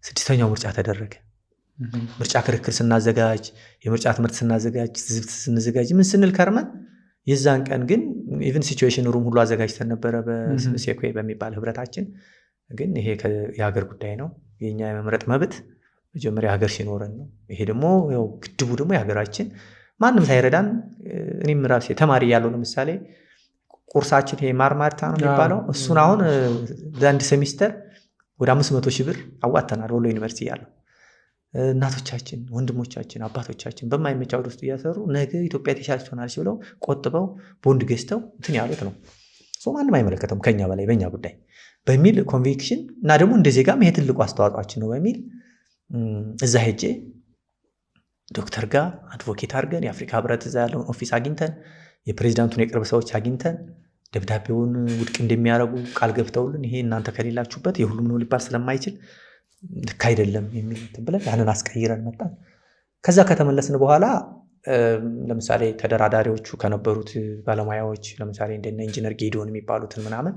6ኛው ምርጫ ተደረገ። ምርጫ ክርክር ስናዘጋጅ፣ የምርጫ ትምህርት ስናዘጋጅ፣ ዝብት ስንዘጋጅ ምን ስንል ከርመን የዛን ቀን ግን ኢቨን ሲቹዌሽን ሩም ሁሉ አዘጋጅተን ነበረ በሴኮ በሚባል ህብረታችን። ግን ይሄ የሀገር ጉዳይ ነው፣ የኛ የመምረጥ መብት መጀመሪያ ሀገር ሲኖረን ነው። ይሄ ደግሞ ያው ግድቡ ደግሞ የሀገራችን ማንም ሳይረዳን እኔም ራሴ ተማሪ ያለው ለምሳሌ ቁርሳችን ይሄ ማርማርታ ነው የሚባለው እሱን አሁን ለአንድ ሴሚስተር ወደ 500 ሺህ ብር አዋጥተናል። ወሎ ዩኒቨርሲቲ ያለው እናቶቻችን፣ ወንድሞቻችን፣ አባቶቻችን በማይመቻ ወደ ውስጥ እያሰሩ ነገ ኢትዮጵያ የተሻለች ትሆናለች ብለው ቆጥበው ቦንድ ገዝተው እንትን ያሉት ነው። ማንም አይመለከተውም ከኛ በላይ በእኛ ጉዳይ በሚል ኮንቪክሽን እና ደግሞ እንደ ዜጋም ይሄ ትልቁ አስተዋጽኦአችን ነው በሚል እዛ ሄጄ ዶክተር ጋር አድቮኬት አድርገን የአፍሪካ ህብረት እዛ ያለውን ኦፊስ አግኝተን የፕሬዚዳንቱን የቅርብ ሰዎች አግኝተን ደብዳቤውን ውድቅ እንደሚያደርጉ ቃል ገብተውልን ይሄ እናንተ ከሌላችሁበት የሁሉም ነው ሊባል ስለማይችል ልክ አይደለም የሚል ብለን ያንን አስቀይረን መጣን። ከዛ ከተመለስን በኋላ ለምሳሌ ተደራዳሪዎቹ ከነበሩት ባለሙያዎች ለምሳሌ እንደነ ኢንጂነር ጌዲዮን የሚባሉትን ምናምን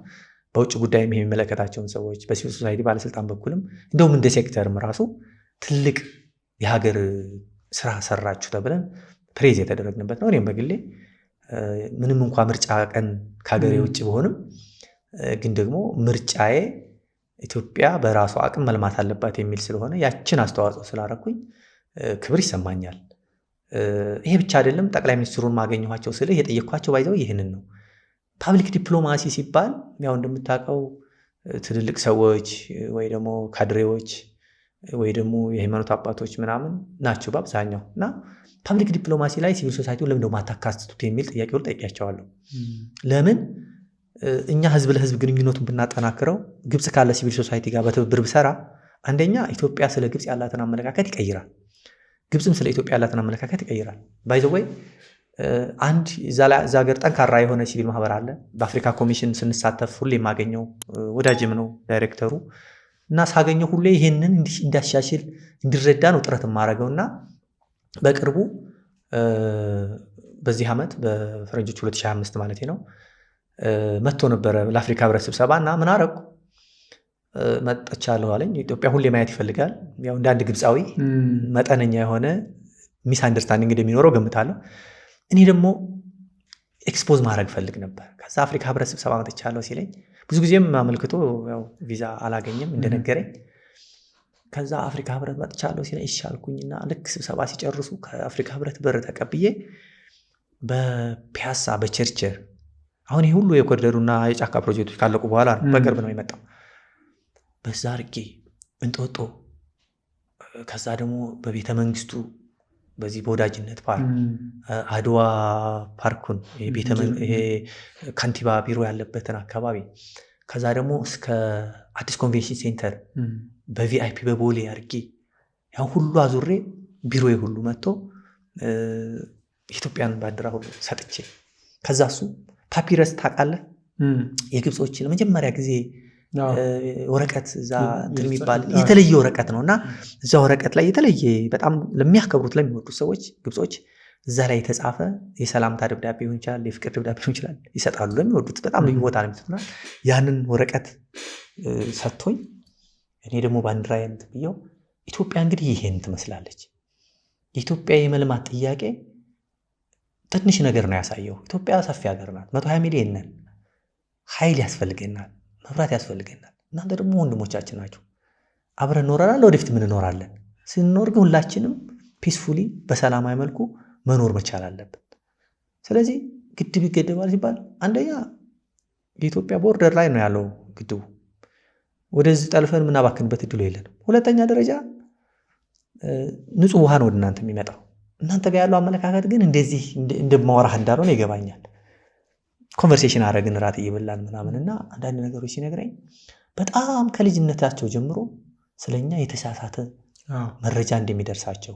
በውጭ ጉዳይም የሚመለከታቸውን ሰዎች በሲቪል ሶሳይቲ ባለስልጣን በኩልም እንደውም እንደ ሴክተርም ራሱ ትልቅ የሀገር ስራ ሰራችሁ ተብለን ፕሬዝ የተደረግንበት ነው። እኔም በግሌ ምንም እንኳ ምርጫ ቀን ከሀገሬ ውጭ በሆንም ግን ደግሞ ምርጫዬ ኢትዮጵያ በራሷ አቅም መልማት አለባት የሚል ስለሆነ ያችን አስተዋጽኦ ስላደረኩኝ ክብር ይሰማኛል። ይሄ ብቻ አይደለም። ጠቅላይ ሚኒስትሩን ማገኘኋቸው ስልህ የጠየኳቸው ባይዘው ይህንን ነው። ፓብሊክ ዲፕሎማሲ ሲባል ያው እንደምታውቀው ትልልቅ ሰዎች ወይ ደግሞ ካድሬዎች ወይ ደግሞ የሃይማኖት አባቶች ምናምን ናቸው በአብዛኛው እና ፓብሊክ ዲፕሎማሲ ላይ ሲቪል ሶሳይቲውን ለምን ማታካትቱት የሚል ጥያቄውን ጠይቄያቸዋለሁ። ለምን እኛ ህዝብ ለህዝብ ግንኙነቱን ብናጠናክረው ግብፅ ካለ ሲቪል ሶሳይቲ ጋር በትብብር ብሰራ አንደኛ ኢትዮጵያ ስለ ግብፅ ያላትን አመለካከት ይቀይራል፣ ግብፅም ስለ ኢትዮጵያ ያላትን አመለካከት ይቀይራል። ባይ ዘ ወይ አንድ እዛ ሀገር ጠንካራ የሆነ ሲቪል ማህበር አለ። በአፍሪካ ኮሚሽን ስንሳተፍ ሁሌ የማገኘው ወዳጅም ነው ዳይሬክተሩ እና ሳገኘው ሁሌ ይሄንን እንዲያሻሽል እንዲረዳ ነው ጥረት የማደርገው እና በቅርቡ በዚህ ዓመት በፈረንጆች 2025 ማለት ነው መጥቶ ነበረ ለአፍሪካ ህብረት ስብሰባ እና ምን አደረኩ መጥቻለሁ አለኝ። ኢትዮጵያ ሁሌ ማየት ይፈልጋል። ያው እንደ አንድ ግብፃዊ መጠነኛ የሆነ ሚስ አንደርስታንዲንግ እንደሚኖረው ገምታለሁ። እኔ ደግሞ ኤክስፖዝ ማድረግ ፈልግ ነበር። ከዛ አፍሪካ ህብረት ስብሰባ መጥቻለሁ ሲለኝ ብዙ ጊዜም አመልክቶ ያው ቪዛ አላገኘም እንደነገረኝ። ከዛ አፍሪካ ህብረት መጥቻለሁ ሲለኝ ይሻልኩኝና ልክ ስብሰባ ሲጨርሱ ከአፍሪካ ህብረት በር ተቀብዬ በፒያሳ በቸርቸር አሁን ይህ ሁሉ የኮሪደሩና የጫካ ፕሮጀክቶች ካለቁ በኋላ በቅርብ ነው የመጣው። በዛ አድርጌ እንጦጦ፣ ከዛ ደግሞ በቤተ መንግስቱ በዚህ በወዳጅነት ፓርክ አድዋ ፓርኩን ይሄ ከንቲባ ቢሮ ያለበትን አካባቢ፣ ከዛ ደግሞ እስከ አዲስ ኮንቬንሽን ሴንተር በቪአይፒ በቦሌ አድርጌ ያው ሁሉ አዙሬ ቢሮዬ ሁሉ መጥቶ የኢትዮጵያን ባንዲራ ሁሉ ሰጥቼ ከዛ እሱ ፓፒረስ ታውቃለህ? የግብጾች ለመጀመሪያ ጊዜ ወረቀት እዛ የሚባል የተለየ ወረቀት ነው እና እዛ ወረቀት ላይ የተለየ በጣም ለሚያከብሩት ለሚወዱት ሰዎች ግብጾች እዛ ላይ የተጻፈ የሰላምታ ደብዳቤ ሊሆን ይችላል፣ የፍቅር ደብዳቤ ሊሆን ይችላል፣ ይሰጣሉ ለሚወዱት። በጣም ልዩ ቦታ ነው የሚሰጡና ያንን ወረቀት ሰጥቶኝ እኔ ደግሞ ባንዲራዬን ብየው ኢትዮጵያ እንግዲህ ይሄን ትመስላለች። የኢትዮጵያ የመልማት ጥያቄ ትንሽ ነገር ነው ያሳየው። ኢትዮጵያ ሰፊ ሀገር ናት። 120 ሚሊዮን ነን። ኃይል ያስፈልገናል፣ መብራት ያስፈልገናል። እናንተ ደግሞ ወንድሞቻችን ናቸው። አብረን ኖረናል፣ ወደፊት ምን እኖራለን። ስንኖር ግን ሁላችንም ፒስፉሊ በሰላማዊ መልኩ መኖር መቻል አለብን። ስለዚህ ግድብ ይገደባል ሲባል አንደኛ የኢትዮጵያ ቦርደር ላይ ነው ያለው ግድቡ። ወደዚህ ጠልፈን ምናባክንበት እድሉ የለንም። ሁለተኛ ደረጃ ንጹህ ውሃ ነው ወደ እናንተ የሚመጣው። እናንተ ጋር ያለው አመለካከት ግን እንደዚህ እንደማወራህ እንዳልሆነ ይገባኛል። ኮንቨርሴሽን አረግን ራት እየበላን ምናምንና አንዳንድ ነገሮች ሲነግረኝ በጣም ከልጅነታቸው ጀምሮ ስለኛ የተሳሳተ መረጃ እንደሚደርሳቸው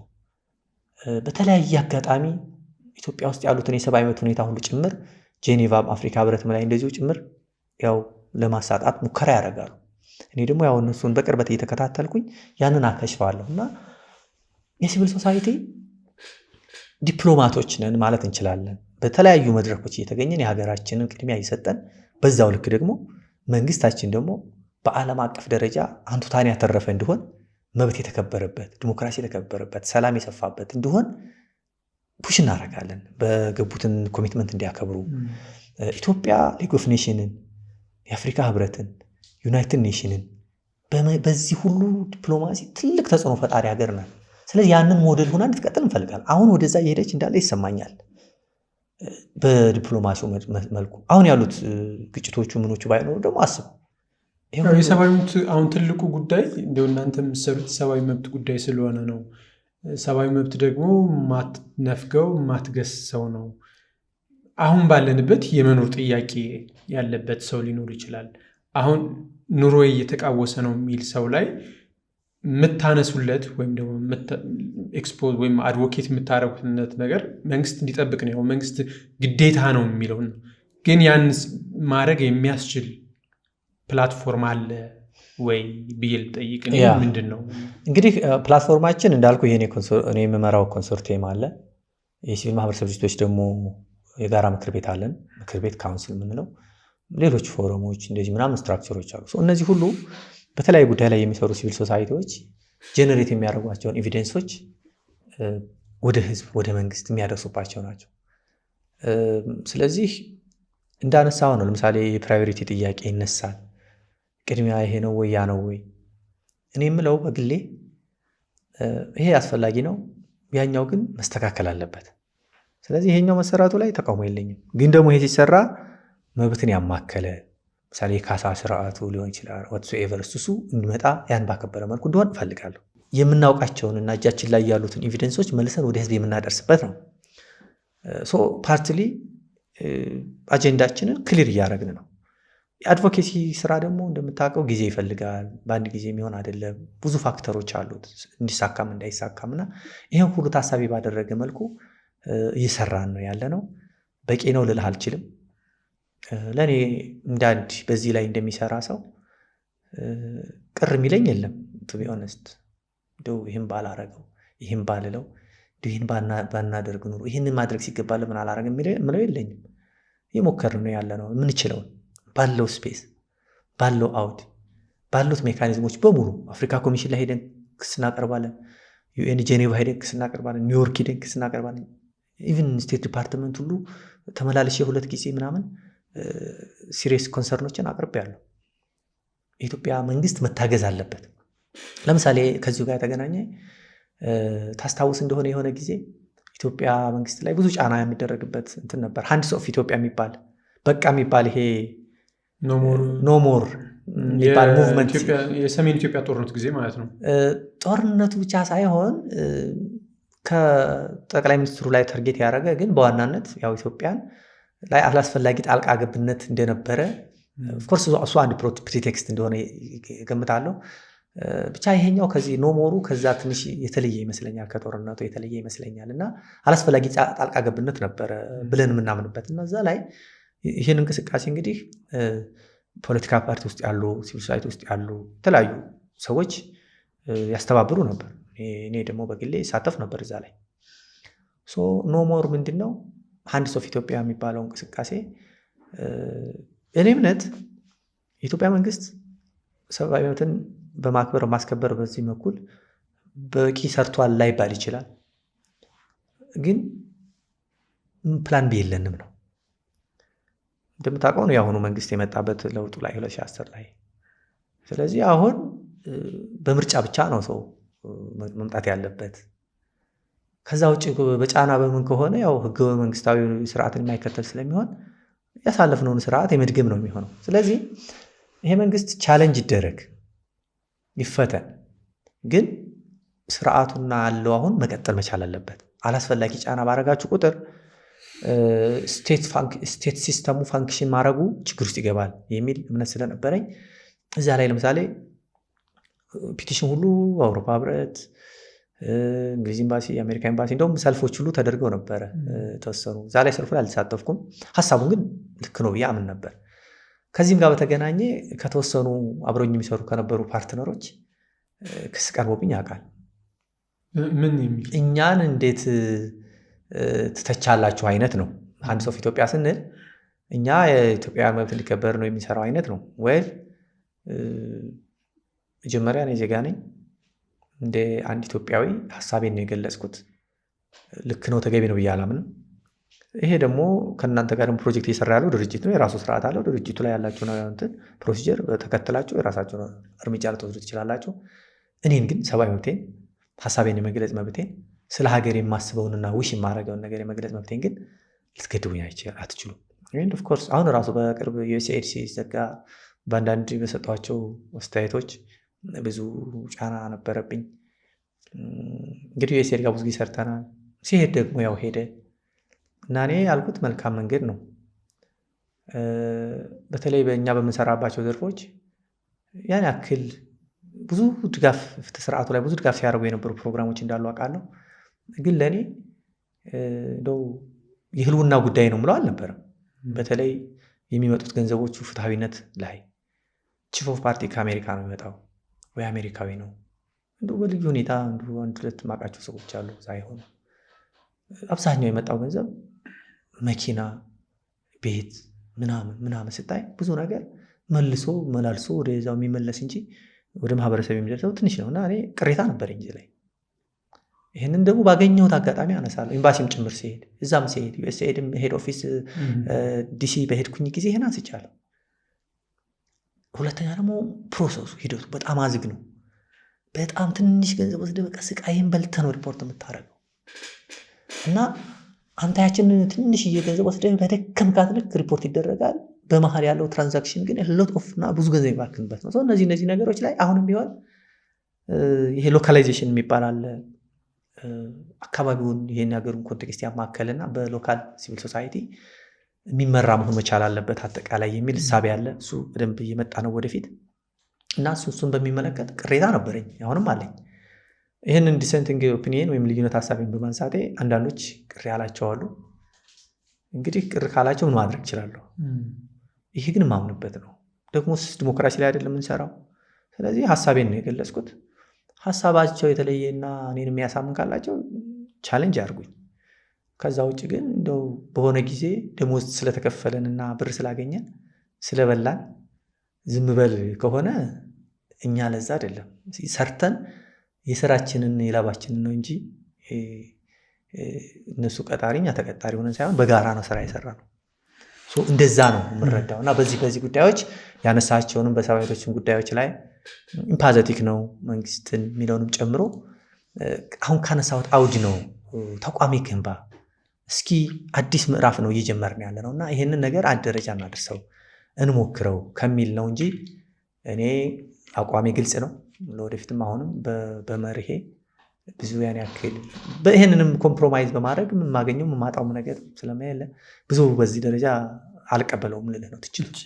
በተለያየ አጋጣሚ ኢትዮጵያ ውስጥ ያሉትን የሰብአዊ መብት ሁኔታ ሁሉ ጭምር ጄኔቫ አፍሪካ ህብረት ላይ እንደዚሁ ጭምር ያው ለማሳጣት ሙከራ ያደርጋሉ። እኔ ደግሞ ያው እነሱን በቅርበት እየተከታተልኩኝ ያንን አከሽፋለሁ እና የሲቪል ሶሳይቲ ዲፕሎማቶች ነን ማለት እንችላለን። በተለያዩ መድረኮች እየተገኘን የሀገራችንን ቅድሚያ እየሰጠን በዛው ልክ ደግሞ መንግስታችን ደግሞ በዓለም አቀፍ ደረጃ አንቱታን ያተረፈ እንዲሆን መብት የተከበረበት፣ ዲሞክራሲ የተከበረበት፣ ሰላም የሰፋበት እንዲሆን ፑሽ እናደርጋለን። በገቡትን ኮሚትመንት እንዲያከብሩ ኢትዮጵያ ሊግ ኦፍ ኔሽንን፣ የአፍሪካ ህብረትን፣ ዩናይትድ ኔሽንን በዚህ ሁሉ ዲፕሎማሲ ትልቅ ተጽዕኖ ፈጣሪ ሀገር ናት። ስለዚህ ያንን ሞዴል ሆና እንድትቀጥል እንፈልጋለን። አሁን ወደዛ እየሄደች እንዳለ ይሰማኛል። በዲፕሎማሲው መልኩ አሁን ያሉት ግጭቶቹ ምኖቹ ባይኖሩ ደግሞ አስቡ የሰብአዊ መብት አሁን ትልቁ ጉዳይ እንደው እናንተ የምትሰሩት የሰብአዊ መብት ጉዳይ ስለሆነ ነው። ሰብአዊ መብት ደግሞ ማትነፍገው ማትገሰው ነው። አሁን ባለንበት የመኖር ጥያቄ ያለበት ሰው ሊኖር ይችላል። አሁን ኑሮ እየተቃወሰ ነው የሚል ሰው ላይ የምታነሱለት ወይም ደግሞ ኤክስፖዝ ወይም አድቮኬት የምታረጉትነት ነገር መንግስት እንዲጠብቅ ነው። መንግስት ግዴታ ነው የሚለው ነው። ግን ያን ማድረግ የሚያስችል ፕላትፎርም አለ ወይ ብዬ ልጠይቅ። ምንድን ነው እንግዲህ ፕላትፎርማችን እንዳልኩ ይሄ እኔ የምመራው ኮንሶርቲየም አለ። የሲቪል ማህበረሰብ ድርጅቶች ደግሞ የጋራ ምክር ቤት አለን። ምክር ቤት ካውንስል የምንለው ሌሎች ፎረሞች እንደዚህ ምናምን ስትራክቸሮች አሉ። እነዚህ ሁሉ በተለያዩ ጉዳይ ላይ የሚሰሩ ሲቪል ሶሳይቲዎች ጄኔሬት የሚያደርጓቸውን ኤቪደንሶች ወደ ህዝብ ወደ መንግስት የሚያደርሱባቸው ናቸው። ስለዚህ እንዳነሳው ነው። ለምሳሌ የፕራዮሪቲ ጥያቄ ይነሳል። ቅድሚያ ይሄ ነው ወይ ያ ነው ወይ? እኔ የምለው በግሌ ይሄ አስፈላጊ ነው፣ ያኛው ግን መስተካከል አለበት። ስለዚህ ይሄኛው መሰራቱ ላይ ተቃውሞ የለኝም። ግን ደግሞ ይሄ ሲሰራ መብትን ያማከለ ምሳሌ የካሳ ስርዓቱ ሊሆን ይችላል ወትሶኤቨር እሱ እንዲመጣ ያን ባከበረ መልኩ እንደሆን እፈልጋለሁ። የምናውቃቸውንና እጃችን ላይ ያሉትን ኤቪደንሶች መልሰን ወደ ህዝብ የምናደርስበት ነው። ፓርትሊ አጀንዳችንን ክሊር እያደረግን ነው። የአድቮኬሲ ስራ ደግሞ እንደምታውቀው ጊዜ ይፈልጋል። በአንድ ጊዜ የሚሆን አይደለም። ብዙ ፋክተሮች አሉት እንዲሳካም እንዳይሳካም እና ይህን ሁሉ ታሳቢ ባደረገ መልኩ እየሰራን ነው ያለ ነው። በቂ ነው ልልህ አልችልም። ለእኔ እንደ አንድ በዚህ ላይ እንደሚሰራ ሰው ቅር የሚለኝ የለም። ቱ ቢ ኦነስት ይህን ባላረገው ይህን ባልለው ይህን ባናደርግ ኑሮ ይህንን ማድረግ ሲገባ ለምን አላረግም ምለው የለኝም። የሞከርን ነው ያለ ነው የምንችለውን ባለው ስፔስ ባለው አውድ ባሉት ሜካኒዝሞች በሙሉ አፍሪካ ኮሚሽን ላይ ሄደን ክስ እናቀርባለን። ዩኤን ጄኔቫ ሄደን ክስ እናቀርባለን። ኒውዮርክ ሄደን ክስ እናቀርባለን። ኢቭን ስቴት ዲፓርትመንት ሁሉ ተመላልሼ 2 ጊዜ ምናምን ሲሪየስ ኮንሰርኖችን አቅርቤያለሁ። የኢትዮጵያ መንግስት መታገዝ አለበት። ለምሳሌ ከዚሁ ጋር የተገናኘ ታስታውስ እንደሆነ የሆነ ጊዜ ኢትዮጵያ መንግስት ላይ ብዙ ጫና የሚደረግበት እንትን ነበር። ሃንድስ ኦፍ ኢትዮጵያ የሚባል በቃ የሚባል ይሄ ኖሞር የሚባል ሙቭመንት የሰሜን ኢትዮጵያ ጦርነት ጊዜ ማለት ነው። ጦርነቱ ብቻ ሳይሆን ከጠቅላይ ሚኒስትሩ ላይ ተርጌት ያደረገ ግን በዋናነት ያው ኢትዮጵያን ላይ አላስፈላጊ ጣልቃ ገብነት እንደነበረ ኦፍኮርስ እሱ አንድ ፕሪቴክስት እንደሆነ ገምታለሁ። ብቻ ይሄኛው ከዚህ ኖሞሩ ከዛ ትንሽ የተለየ ይመስለኛል፣ ከጦርነቱ የተለየ ይመስለኛል እና አላስፈላጊ ጣልቃ ገብነት ነበረ ብለን የምናምንበት እና እዛ ላይ ይህን እንቅስቃሴ እንግዲህ ፖለቲካ ፓርቲ ውስጥ ያሉ ሲቪል ሶሳይቲ ውስጥ ያሉ የተለያዩ ሰዎች ያስተባብሩ ነበር። እኔ ደግሞ በግሌ ሳተፍ ነበር እዛ ላይ። ኖሞር ምንድን ነው? ሃንድስ ኦፍ ኢትዮጵያ የሚባለው እንቅስቃሴ እኔ እምነት የኢትዮጵያ መንግስት ሰብአዊ መብትን በማክበር ማስከበር በዚህ በኩል በቂ ሰርቷል ላይባል ይችላል። ግን ፕላን ቢ የለንም ነው። እንደምታውቀው ነው የአሁኑ መንግስት የመጣበት ለውጡ ላይ 2010 ላይ። ስለዚህ አሁን በምርጫ ብቻ ነው ሰው መምጣት ያለበት። ከዛ ውጭ በጫና በምን ከሆነ ያው ህገ መንግስታዊ ስርዓትን የማይከተል ስለሚሆን ያሳለፍነውን ስርዓት የመድገም ነው የሚሆነው። ስለዚህ ይሄ መንግስት ቻሌንጅ ይደረግ ይፈተን፣ ግን ስርዓቱና ያለው አሁን መቀጠል መቻል አለበት። አላስፈላጊ ጫና ባረጋችሁ ቁጥር ስቴት ሲስተሙ ፋንክሽን ማድረጉ ችግር ውስጥ ይገባል የሚል እምነት ስለነበረኝ እዛ ላይ ለምሳሌ ፒቲሽን ሁሉ አውሮፓ ህብረት፣ እንግሊዝ ኤምባሲ፣ የአሜሪካ ኤምባሲ እንደውም ሰልፎች ሁሉ ተደርገው ነበረ ተወሰኑ። እዛ ላይ ሰልፉ ላይ አልተሳተፍኩም። ሀሳቡን ግን ልክ ነው ብዬ አምን ነበር። ከዚህም ጋር በተገናኘ ከተወሰኑ አብረኝ የሚሰሩ ከነበሩ ፓርትነሮች ክስ ቀርቦብኝ ያውቃል። ምን የሚል እኛን እንዴት ትተቻላችሁ አይነት ነው። ሃንድስ ኦፍ ኢትዮጵያ ስንል እኛ የኢትዮጵያ መብት እንዲከበር ነው የሚሰራው አይነት ነው ወይ? መጀመሪያ እኔ ዜጋ ነኝ። እንደ አንድ ኢትዮጵያዊ ሀሳቤን ነው የገለጽኩት። ልክ ነው ተገቢ ነው ብዬ አላምንም። ይሄ ደግሞ ከእናንተ ጋር ፕሮጀክት እየሰራ ያለው ድርጅት ነው። የራሱ ስርዓት አለው። ድርጅቱ ላይ ያላችሁ እንትን ፕሮሲጀር ተከትላችሁ የራሳችሁ እርምጃ ልትወስዱ ትችላላችሁ። እኔን ግን ሰብአዊ መብቴን ሀሳቤን የመግለጽ መብቴን ስለ ሀገር የማስበውንና ውሽ የማደርገውን ነገር የመግለጽ መብቴን ግን ልትገድቡኝ አትችሉም። ኦፍኮርስ አሁን ራሱ በቅርብ ዩኤስኤድ ሲዘጋ በአንዳንድ በሰጧቸው አስተያየቶች ብዙ ጫና ነበረብኝ። እንግዲህ ዩኤስኤድ ጋር ብዙ ጊዜ ሰርተናል። ሲሄድ ደግሞ ያው ሄደ እና እኔ ያልኩት መልካም መንገድ ነው። በተለይ በእኛ በምንሰራባቸው ዘርፎች ያን ያክል ብዙ ድጋፍ ፍትህ ስርዓቱ ላይ ብዙ ድጋፍ ሲያደርጉ የነበሩ ፕሮግራሞች እንዳሉ አውቃለሁ። ግን ለእኔ እንደው የህልውና ጉዳይ ነው ምለው አልነበረም። በተለይ የሚመጡት ገንዘቦቹ ፍትሐዊነት ላይ ቺፍ ኦፍ ፓርቲ ከአሜሪካ ነው የሚመጣው ወይ አሜሪካዊ ነው። እንደው በልዩ ሁኔታ አንድ ሁለት ማውቃቸው ሰዎች አሉ እዛ የሆኑ አብዛኛው የመጣው ገንዘብ መኪና፣ ቤት ምናምን ስታይ ብዙ ነገር መልሶ መላልሶ ወደዛው የሚመለስ እንጂ ወደ ማህበረሰብ የሚደርሰው ትንሽ ነው እና እኔ ቅሬታ ነበረኝ ላይ። ይህንን ደግሞ ባገኘሁት አጋጣሚ አነሳለሁ። ኤምባሲም ጭምር ሲሄድ እዛም ሲሄድ ዩኤስኤድም ሄድ ኦፊስ ዲሲ በሄድኩኝ ጊዜ ይህን አንስቻለሁ። ሁለተኛ ደግሞ ፕሮሰሱ ሂደቱ በጣም አዝግ ነው። በጣም ትንሽ ገንዘብ ወስደህ በቃ ስቃይን በልተህ ነው ሪፖርት የምታደርገው እና አንተ ያችን ትንሽዬ ገንዘብ ወስደህ በደከምካት ልክ ሪፖርት ይደረጋል። በመሀል ያለው ትራንዛክሽን ግን ሎት ኦፍ እና ብዙ ገንዘብ ይባክንበት ነው። እነዚህ ነገሮች ላይ አሁንም ቢሆን ይሄ ሎካላይዜሽን የሚባል አለ። አካባቢውን ይሄን ሀገሩን ኮንቴክስት ያማከልና በሎካል ሲቪል ሶሳይቲ የሚመራ መሆን መቻል አለበት አጠቃላይ የሚል እሳቤ አለ። እሱ በደንብ እየመጣ ነው ወደፊት እና እሱን በሚመለከት ቅሬታ ነበረኝ፣ አሁንም አለኝ። ይህንን ዲሰንቲንግ ኦፒኒየን ወይም ልዩነት ሀሳቤን በማንሳቴ አንዳንዶች ቅር ያላቸው አሉ። እንግዲህ ቅር ካላቸው ምን ማድረግ እችላለሁ? ይሄ ግን ማምንበት ነው። ደግሞ ዲሞክራሲ ላይ አይደለም የምንሰራው። ስለዚህ ሀሳቤን ነው የገለጽኩት። ሀሳባቸው የተለየና እኔን የሚያሳምን ካላቸው ቻሌንጅ አድርጉኝ። ከዛ ውጭ ግን እንደው በሆነ ጊዜ ደሞዝ ስለተከፈለንና ብር ስላገኘን ስለበላን ዝም በል ከሆነ እኛ ለዛ አይደለም ሰርተን የስራችንን የላባችንን ነው እንጂ እነሱ ቀጣሪ እኛ ተቀጣሪ ሆነን ሳይሆን በጋራ ነው ስራ የሰራ ነው። እንደዛ ነው የምንረዳው እና በዚህ ጉዳዮች ያነሳቸውንም በሰብአዊ መብቶችን ጉዳዮች ላይ ኢምፓዘቲክ ነው መንግስትን የሚለውንም ጨምሮ አሁን ካነሳሁት አውድ ነው ተቋሚ ግንባ እስኪ አዲስ ምዕራፍ ነው እየጀመርን ያለ ነው እና ይሄንን ነገር አንድ ደረጃ እናድርሰው እንሞክረው ከሚል ነው እንጂ እኔ አቋሜ ግልጽ ነው። ለወደፊትም አሁንም በመርሄ ብዙ ያን ያክል ይሄንንም ኮምፕሮማይዝ በማድረግ የማገኘው የማጣውም ነገር ስለማይለ ብዙ በዚህ ደረጃ አልቀበለውም ልልህ ነው። ትችልች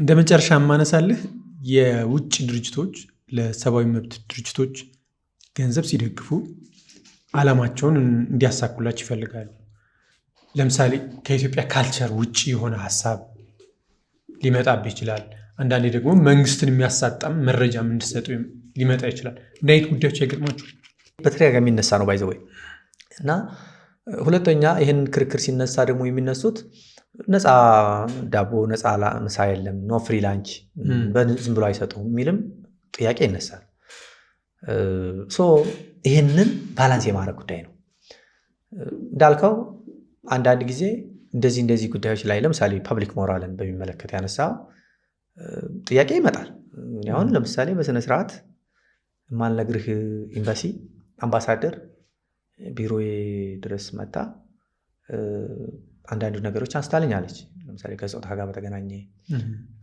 እንደ መጨረሻ የማነሳልህ የውጭ ድርጅቶች ለሰብአዊ መብት ድርጅቶች ገንዘብ ሲደግፉ ዓላማቸውን እንዲያሳኩላቸው ይፈልጋሉ። ለምሳሌ ከኢትዮጵያ ካልቸር ውጭ የሆነ ሀሳብ ሊመጣብህ ይችላል። አንዳንዴ ደግሞ መንግስትን የሚያሳጣም መረጃም እንዲሰጡ ሊመጣ ይችላል። እንደ አይነት ጉዳዮች አይገጥሟቸው? በተደጋጋሚ የሚነሳ ነው ባይዘወይ እና ሁለተኛ ይህን ክርክር ሲነሳ ደግሞ የሚነሱት ነፃ ዳቦ ነፃ ምሳ የለም፣ ኖ ፍሪ ላንች ዝም ብሎ አይሰጡም የሚልም ጥያቄ ይነሳል። ይህንን ባላንስ የማድረግ ጉዳይ ነው። እንዳልከው አንዳንድ ጊዜ እንደዚህ ጉዳዮች ላይ ለምሳሌ ፐብሊክ ሞራልን በሚመለከት ያነሳ ጥያቄ ይመጣል። አሁን ለምሳሌ በስነስርዓት የማልነግርህ ኤምባሲ አምባሳደር ቢሮዬ ድረስ መጣ አንዳንድ ነገሮች አንስታልኛለች። ለምሳሌ ከጾታ ጋር በተገናኘ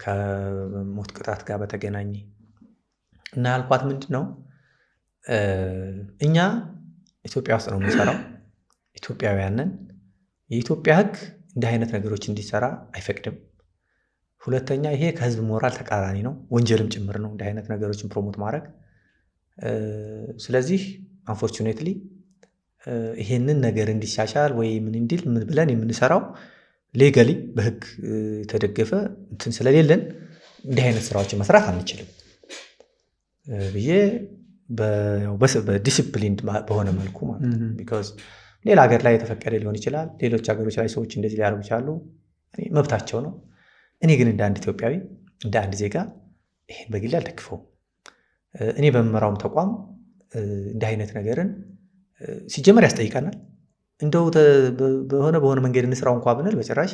ከሞት ቅጣት ጋር በተገናኘ እና ያልኳት ምንድን ነው እኛ ኢትዮጵያ ውስጥ ነው የምንሰራው፣ ኢትዮጵያውያንን የኢትዮጵያ ሕግ እንዲህ አይነት ነገሮች እንዲሰራ አይፈቅድም። ሁለተኛ ይሄ ከህዝብ ሞራል ተቃራኒ ነው፣ ወንጀልም ጭምር ነው እንዲህ አይነት ነገሮችን ፕሮሞት ማድረግ። ስለዚህ አንፎርቹኔትሊ ይሄንን ነገር እንዲሻሻል ወይ ምን እንዲል ምን ብለን የምንሰራው ሌጋሊ በህግ የተደገፈ እንትን ስለሌለን እንዲህ አይነት ስራዎችን መስራት አንችልም ብዬ በዲሲፕሊን በሆነ መልኩ ማለት ነው። ቢኮዝ ሌላ ሀገር ላይ የተፈቀደ ሊሆን ይችላል፣ ሌሎች ሀገሮች ላይ ሰዎች እንደዚህ ሊያደርጉ ይችላሉ፣ መብታቸው ነው። እኔ ግን እንደ አንድ ኢትዮጵያዊ እንደ አንድ ዜጋ ይሄን በግሌ አልደግፈውም። እኔ በምመራውም ተቋም እንዲህ አይነት ነገርን ሲጀመር ያስጠይቀናል። እንደው በሆነ መንገድ እንስራው እንኳ ብንል በጭራሽ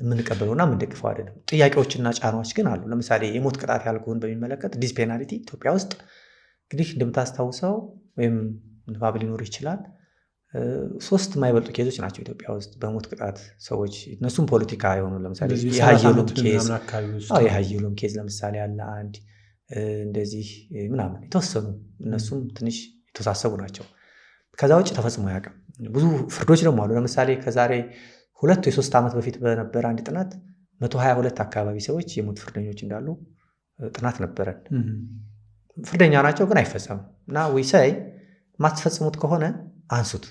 የምንቀበለውና የምንደግፈው አይደለም። ጥያቄዎችና ጫናዎች ግን አሉ። ለምሳሌ የሞት ቅጣት ያልኩህን በሚመለከት ዲስ ፔናልቲ ኢትዮጵያ ውስጥ እንግዲህ እንደምታስታውሰው ወይም ንባብ ሊኖር ይችላል 3 የማይበልጡ ኬዞች ናቸው ኢትዮጵያ ውስጥ በሞት ቅጣት ሰዎች፣ እነሱም ፖለቲካ የሆኑ ለምሳሌ የሀየሎም ኬዝ ለምሳሌ አለ አንድ እንደዚህ ምናምን የተወሰኑ እነሱም ትንሽ የተወሳሰቡ ናቸው። ከዛ ውጭ ተፈጽሞ አያውቅም። ብዙ ፍርዶች ደግሞ አሉ። ለምሳሌ ከዛሬ 2 ወይ 3 ዓመት በፊት በነበረ አንድ ጥናት 122 አካባቢ ሰዎች የሞት ፍርደኞች እንዳሉ ጥናት ነበረን። ፍርደኛ ናቸው ግን አይፈጸሙም እና ወይሳይ ማትፈጽሙት ከሆነ አንሱት፣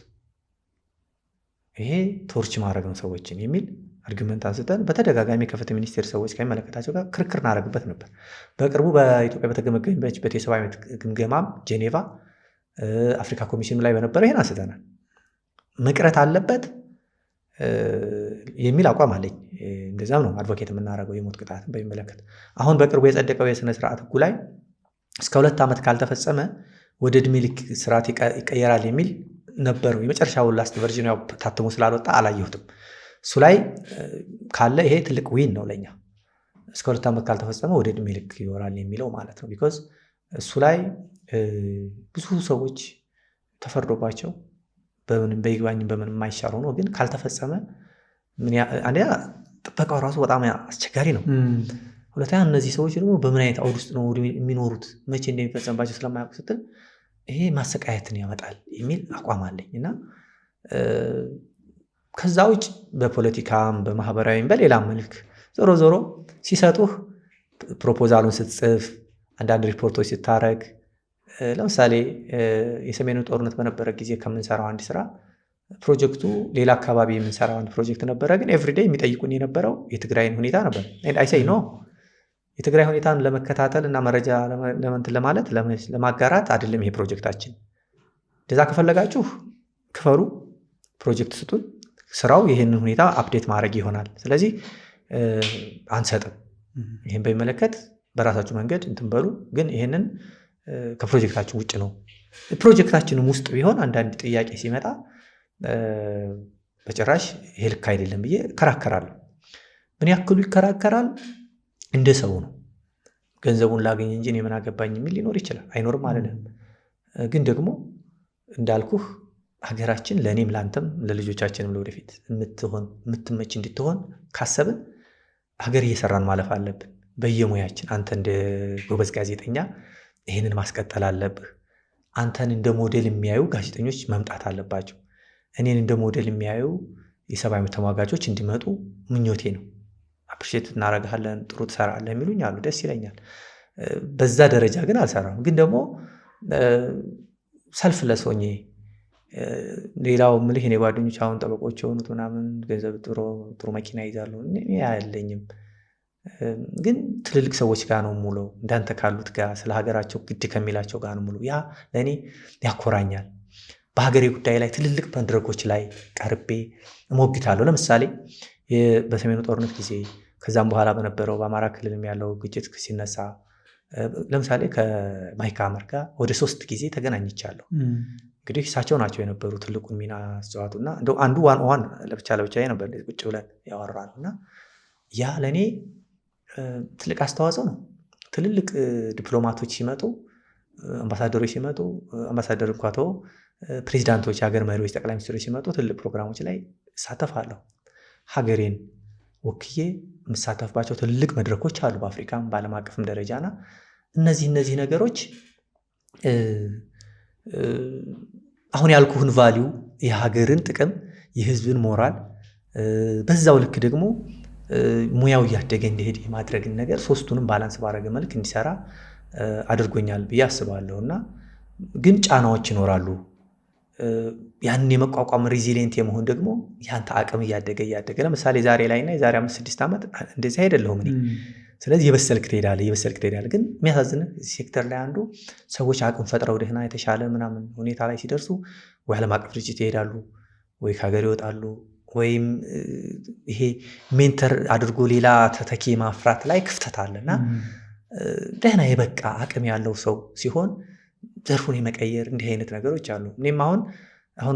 ይሄ ቶርች ማድረግ ነው ሰዎችን የሚል አርጊመንት አንስተን በተደጋጋሚ ከፍትህ ሚኒስቴር ሰዎች ከሚመለከታቸው ጋር ክርክር እናደርግበት ነበር። በቅርቡ በኢትዮጵያ በተገመገመችበት የሰብአዊ መብት ግምገማም ጄኔቫ አፍሪካ ኮሚሽን ላይ በነበረው ይሄን አንስተናል። መቅረት አለበት የሚል አቋም አለኝ። እንደዛም ነው አድቮኬት የምናደርገው የሞት ቅጣትን በሚመለከት። አሁን በቅርቡ የጸደቀው የስነ ስርዓት ህጉ ላይ እስከ 2 ዓመት ካልተፈጸመ ወደ ዕድሜ ልክ ስርዓት ይቀየራል የሚል ነበረው። የመጨረሻው ላስት ቨርዥን ያው ታትሞ ስላልወጣ አላየሁትም። እሱ ላይ ካለ ይሄ ትልቅ ዊን ነው ለኛ። እስከ 2 ዓመት ካልተፈጸመ ወደ ዕድሜ ልክ ይወራል የሚለው ማለት ነው። ቢኮዝ እሱ ላይ ብዙ ሰዎች ተፈርዶባቸው በምንም በይግባኝም በምንም የማይሻሩ ነው። ግን ካልተፈጸመ አንደኛ ጥበቃው ራሱ በጣም አስቸጋሪ ነው። ሁለተኛ እነዚህ ሰዎች ደግሞ በምን አይነት አውድ ውስጥ ነው የሚኖሩት መቼ እንደሚፈጸምባቸው ስለማያውቁ ስትል ይሄ ማሰቃየትን ያመጣል የሚል አቋም አለኝ እና ከዛ ውጭ በፖለቲካም በማህበራዊም በሌላ መልክ ዞሮ ዞሮ ሲሰጡህ ፕሮፖዛሉን ስትጽፍ አንዳንድ ሪፖርቶች ስታረግ ለምሳሌ የሰሜኑ ጦርነት በነበረ ጊዜ ከምንሰራው አንድ ስራ ፕሮጀክቱ ሌላ አካባቢ የምንሰራው አንድ ፕሮጀክት ነበረ። ግን ኤቭሪዴይ የሚጠይቁን የነበረው የትግራይን ሁኔታ ነበር። አይሳይ ነው የትግራይ ሁኔታን ለመከታተል እና መረጃ ለማለት ለማጋራት አይደለም ይሄ ፕሮጀክታችን። እንደዛ ከፈለጋችሁ ክፈሉ፣ ፕሮጀክት ስጡን፣ ስራው ይህንን ሁኔታ አፕዴት ማድረግ ይሆናል። ስለዚህ አንሰጥም። ይህን በሚመለከት በራሳችሁ መንገድ እንትን በሉ፣ ግን ይህንን ከፕሮጀክታችን ውጭ ነው። ፕሮጀክታችንም ውስጥ ቢሆን አንዳንድ ጥያቄ ሲመጣ በጭራሽ ይሄ ልክ አይደለም ብዬ እከራከራለሁ። ምን ያክሉ ይከራከራል? እንደ ሰው ነው። ገንዘቡን ላገኝ እንጂ እኔ ምን አገባኝ የሚል ሊኖር ይችላል፣ አይኖርም አይደለም። ግን ደግሞ እንዳልኩህ ሀገራችን ለእኔም ለአንተም ለልጆቻችንም ለወደፊት የምትመች እንድትሆን ካሰብን ሀገር እየሰራን ማለፍ አለብን በየሙያችን። አንተ እንደ ጎበዝ ጋዜጠኛ ይህንን ማስቀጠል አለብህ። አንተን እንደ ሞዴል የሚያዩ ጋዜጠኞች መምጣት አለባቸው። እኔን እንደ ሞዴል የሚያዩ የሰብአዊ መብት ተሟጋቾች እንዲመጡ ምኞቴ ነው። አፕሪሼት እናደርግሃለን፣ ጥሩ ትሰራለህ የሚሉኝ አሉ፣ ደስ ይለኛል። በዛ ደረጃ ግን አልሰራም። ግን ደግሞ ሰልፍ ለሶኜ ሌላው ምልህ እኔ ጓደኞች አሁን ጠበቆች የሆኑት ምናምን ገንዘብ ጥሩ መኪና ይዛሉ፣ እኔ አያለኝም። ግን ትልልቅ ሰዎች ጋር ነው ሙለው፣ እንዳንተ ካሉት ጋር ስለ ሀገራቸው ግድ ከሚላቸው ጋር ነው ሙሉ። ያ ለእኔ ያኮራኛል። በሀገሬ ጉዳይ ላይ ትልልቅ መድረኮች ላይ ቀርቤ እሞግታለሁ። ለምሳሌ በሰሜኑ ጦርነት ጊዜ ከዛም በኋላ በነበረው በአማራ ክልልም ያለው ግጭት ሲነሳ ለምሳሌ ከማይክ ሐመር ጋር ወደ 3 ጊዜ ተገናኝቻለሁ። እንግዲህ እሳቸው ናቸው የነበሩ ትልቁን ሚና አስተዋጡና እንደው አንዱ ዋን ለብቻ ነበር ቁጭ ብለን ያወራነው እና ያ ለእኔ ትልቅ አስተዋጽኦ ነው። ትልልቅ ዲፕሎማቶች ሲመጡ፣ አምባሳደሮች ሲመጡ፣ አምባሳደር እንኳ ተወው ፕሬዚዳንቶች፣ የሀገር መሪዎች፣ ጠቅላይ ሚኒስትሮች ሲመጡ ትልቅ ፕሮግራሞች ላይ እሳተፋለሁ። ሀገሬን ወክዬ የምሳተፍባቸው ትልቅ መድረኮች አሉ በአፍሪካም በዓለም አቀፍም ደረጃና እነዚህ ነገሮች አሁን ያልኩህን ቫሊዩ የሀገርን ጥቅም የህዝብን ሞራል በዛው ልክ ደግሞ ሙያው እያደገ እንዲሄድ የማድረግን ነገር ሶስቱንም ባላንስ ባረገ መልክ እንዲሰራ አድርጎኛል ብዬ አስባለሁ። እና ግን ጫናዎች ይኖራሉ። ያንን የመቋቋም ሪዚሊየንት የመሆን ደግሞ ያንተ አቅም እያደገ ለምሳሌ ዛሬ ላይ እና የዛሬ 5-6 ዓመት እንደዚህ አይደለሁም እኔ። ስለዚህ የበሰልክ ትሄዳለህ። ግን የሚያሳዝንህ ሴክተር ላይ አንዱ ሰዎች አቅም ፈጥረው ደህና የተሻለ ምናምን ሁኔታ ላይ ሲደርሱ ወይ ዓለም አቀፍ ድርጅት ይሄዳሉ ወይ ከሀገር ይወጣሉ ወይም ይሄ ሜንተር አድርጎ ሌላ ተተኪ ማፍራት ላይ ክፍተት አለና ደህና የበቃ አቅም ያለው ሰው ሲሆን ዘርፉን የመቀየር እንዲህ አይነት ነገሮች አሉ። እኔም አሁን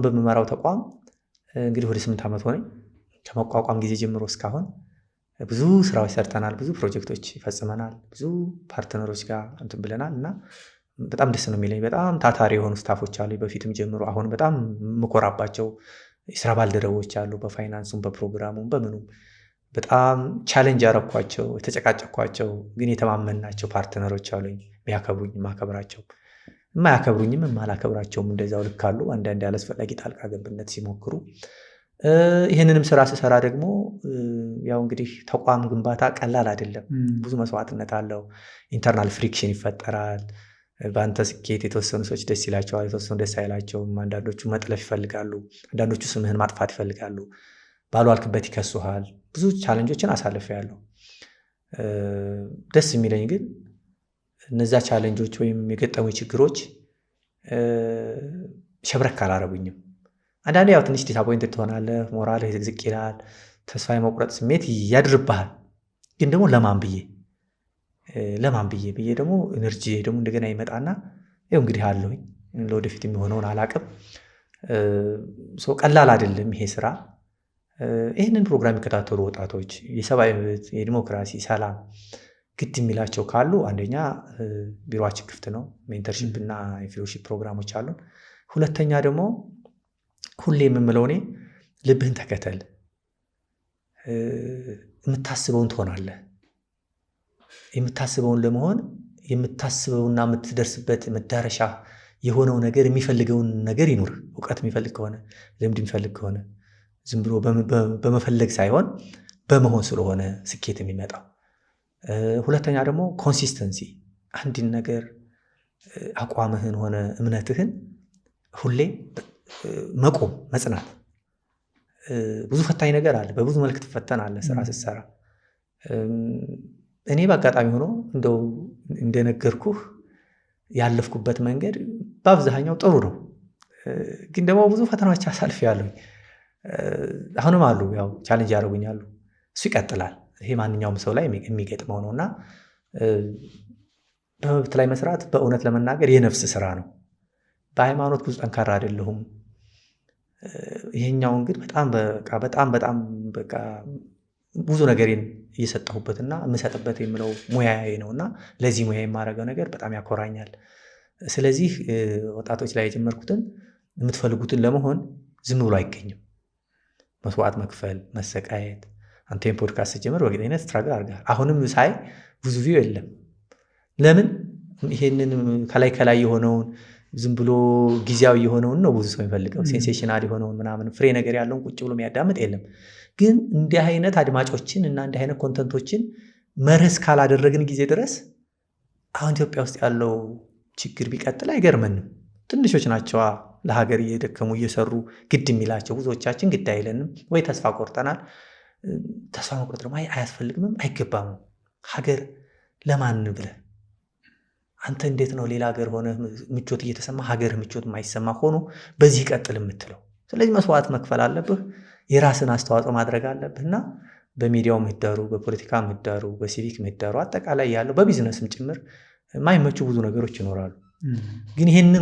በምመራው ተቋም እንግዲህ ወደ 8 ዓመት ሆነኝ። ከመቋቋም ጊዜ ጀምሮ እስካሁን ብዙ ስራዎች ሰርተናል፣ ብዙ ፕሮጀክቶች ይፈጽመናል፣ ብዙ ፓርትነሮች ጋር እንትን ብለናል እና በጣም ደስ ነው የሚለኝ። በጣም ታታሪ የሆኑ ስታፎች አሉ፣ በፊትም ጀምሮ አሁን በጣም የምኮራባቸው የስራ ባልደረቦች አሉ። በፋይናንሱም በፕሮግራሙም በምኑም በጣም ቻሌንጅ ያረኳቸው የተጨቃጨኳቸው ግን የተማመናቸው ፓርትነሮች አሉኝ። የሚያከብሩኝ የማከብራቸው፣ የማያከብሩኝም የማላከብራቸውም እንደዛው ልክ አሉ። አንዳንድ ያላስፈላጊ ጣልቃ ገብነት ሲሞክሩ ይህንንም ስራ ስሰራ ደግሞ ያው እንግዲህ ተቋም ግንባታ ቀላል አይደለም። ብዙ መስዋዕትነት አለው። ኢንተርናል ፍሪክሽን ይፈጠራል። በአንተ ስኬት የተወሰኑ ሰዎች ደስ ይላቸዋል፣ የተወሰኑ ደስ አይላቸውም። አንዳንዶቹ መጥለፍ ይፈልጋሉ፣ አንዳንዶቹ ስምህን ማጥፋት ይፈልጋሉ፣ ባልዋልክበት ይከሱሃል። ብዙ ቻለንጆችን አሳልፌያለሁ። ደስ የሚለኝ ግን እነዛ ቻለንጆች ወይም የገጠሙ ችግሮች ሸብረክ አላረጉኝም። አንዳንዴ ያው ትንሽ ዲስአፖይንትድ ትሆናለህ፣ ሞራልህ ዝቅ ይላል፣ ተስፋ የመቁረጥ ስሜት ያድርብሃል። ግን ደግሞ ለማን ብዬ ደግሞ ኤነርጂ ደግሞ እንደገና ይመጣና ይኸው እንግዲህ አለሁኝ፣ ለወደፊት የሚሆነውን አላቅም። ቀላል አይደለም ይሄ ስራ። ይህንን ፕሮግራም የሚከታተሉ ወጣቶች የሰብአዊ መብት፣ የዲሞክራሲ፣ ሰላም ግድ የሚላቸው ካሉ አንደኛ ቢሮችን ክፍት ነው። ሜንተርሺፕ እና የፌሎሺፕ ፕሮግራሞች አሉን። ሁለተኛ ደግሞ ሁሌ የምምለው እኔ ልብህን ተከተል፣ የምታስበውን ትሆናለህ። የምታስበውን ለመሆን የምታስበውና የምትደርስበት መዳረሻ የሆነው ነገር የሚፈልገውን ነገር ይኑር። እውቀት የሚፈልግ ከሆነ ልምድ የሚፈልግ ከሆነ ዝም ብሎ በመፈለግ ሳይሆን በመሆን ስለሆነ ስኬት የሚመጣው። ሁለተኛ ደግሞ ኮንሲስተንሲ፣ አንድን ነገር አቋምህን ሆነ እምነትህን ሁሌ መቆም መጽናት። ብዙ ፈታኝ ነገር አለ፣ በብዙ መልክ ትፈተናለህ ስራ ስትሰራ። እኔ በአጋጣሚ ሆኖ እንደው እንደነገርኩህ ያለፍኩበት መንገድ በአብዛኛው ጥሩ ነው፣ ግን ደግሞ ብዙ ፈተናዎች አሳልፌያለሁ። አሁንም አሉ፣ ያው ቻሌንጅ ያደርጉኛሉ። እሱ ይቀጥላል። ይሄ ማንኛውም ሰው ላይ የሚገጥመው ነው እና በመብት ላይ መስራት በእውነት ለመናገር የነፍስ ስራ ነው። በሃይማኖት ብዙ ጠንካራ አይደለሁም። ይሄኛውን ግን በጣም ብዙ ነገሬን እየሰጠሁበትና የምሰጥበት የምለው ሙያዬ ነው እና ለዚህ ሙያ የማደርገው ነገር በጣም ያኮራኛል። ስለዚህ ወጣቶች ላይ የጀመርኩትን የምትፈልጉትን ለመሆን ዝም ብሎ አይገኝም። መስዋዕት መክፈል፣ መሰቃየት። አንተን ፖድካስት ጀምር በግዴነት ስትራግል አድርገሃል። አሁንም ሳይ ብዙ ቪው የለም። ለምን? ይሄንን ከላይ የሆነውን ዝም ብሎ ጊዜያዊ የሆነውን ነው ብዙ ሰው የሚፈልገው። ሴንሴሽናል የሆነውን ምናምን ፍሬ ነገር ያለውን ቁጭ ብሎ የሚያዳምጥ የለም። ግን እንዲህ አይነት አድማጮችን እና እንዲህ አይነት ኮንተንቶችን መርህ ካላደረግን ጊዜ ድረስ አሁን ኢትዮጵያ ውስጥ ያለው ችግር ቢቀጥል አይገርመንም። ትንሾች ናቸዋ ለሀገር እየደከሙ እየሰሩ ግድ የሚላቸው። ብዙዎቻችን ግድ አይለንም ወይ ተስፋ ቆርጠናል። ተስፋ መቁረጥ ደግሞ አያስፈልግምም አይገባም። ሀገር ለማን ብለህ አንተ እንዴት ነው ሌላ ሀገር ሆነ ምቾት እየተሰማ ሀገር ምቾት የማይሰማ ሆኖ በዚህ ቀጥል የምትለው? ስለዚህ መስዋዕት መክፈል አለብህ፣ የራስን አስተዋጽኦ ማድረግ አለብህ እና በሚዲያው ምህዳሩ፣ በፖለቲካ ምህዳሩ፣ በሲቪክ ምህዳሩ አጠቃላይ ያለው በቢዝነስም ጭምር የማይመቹ ብዙ ነገሮች ይኖራሉ። ግን ይህንን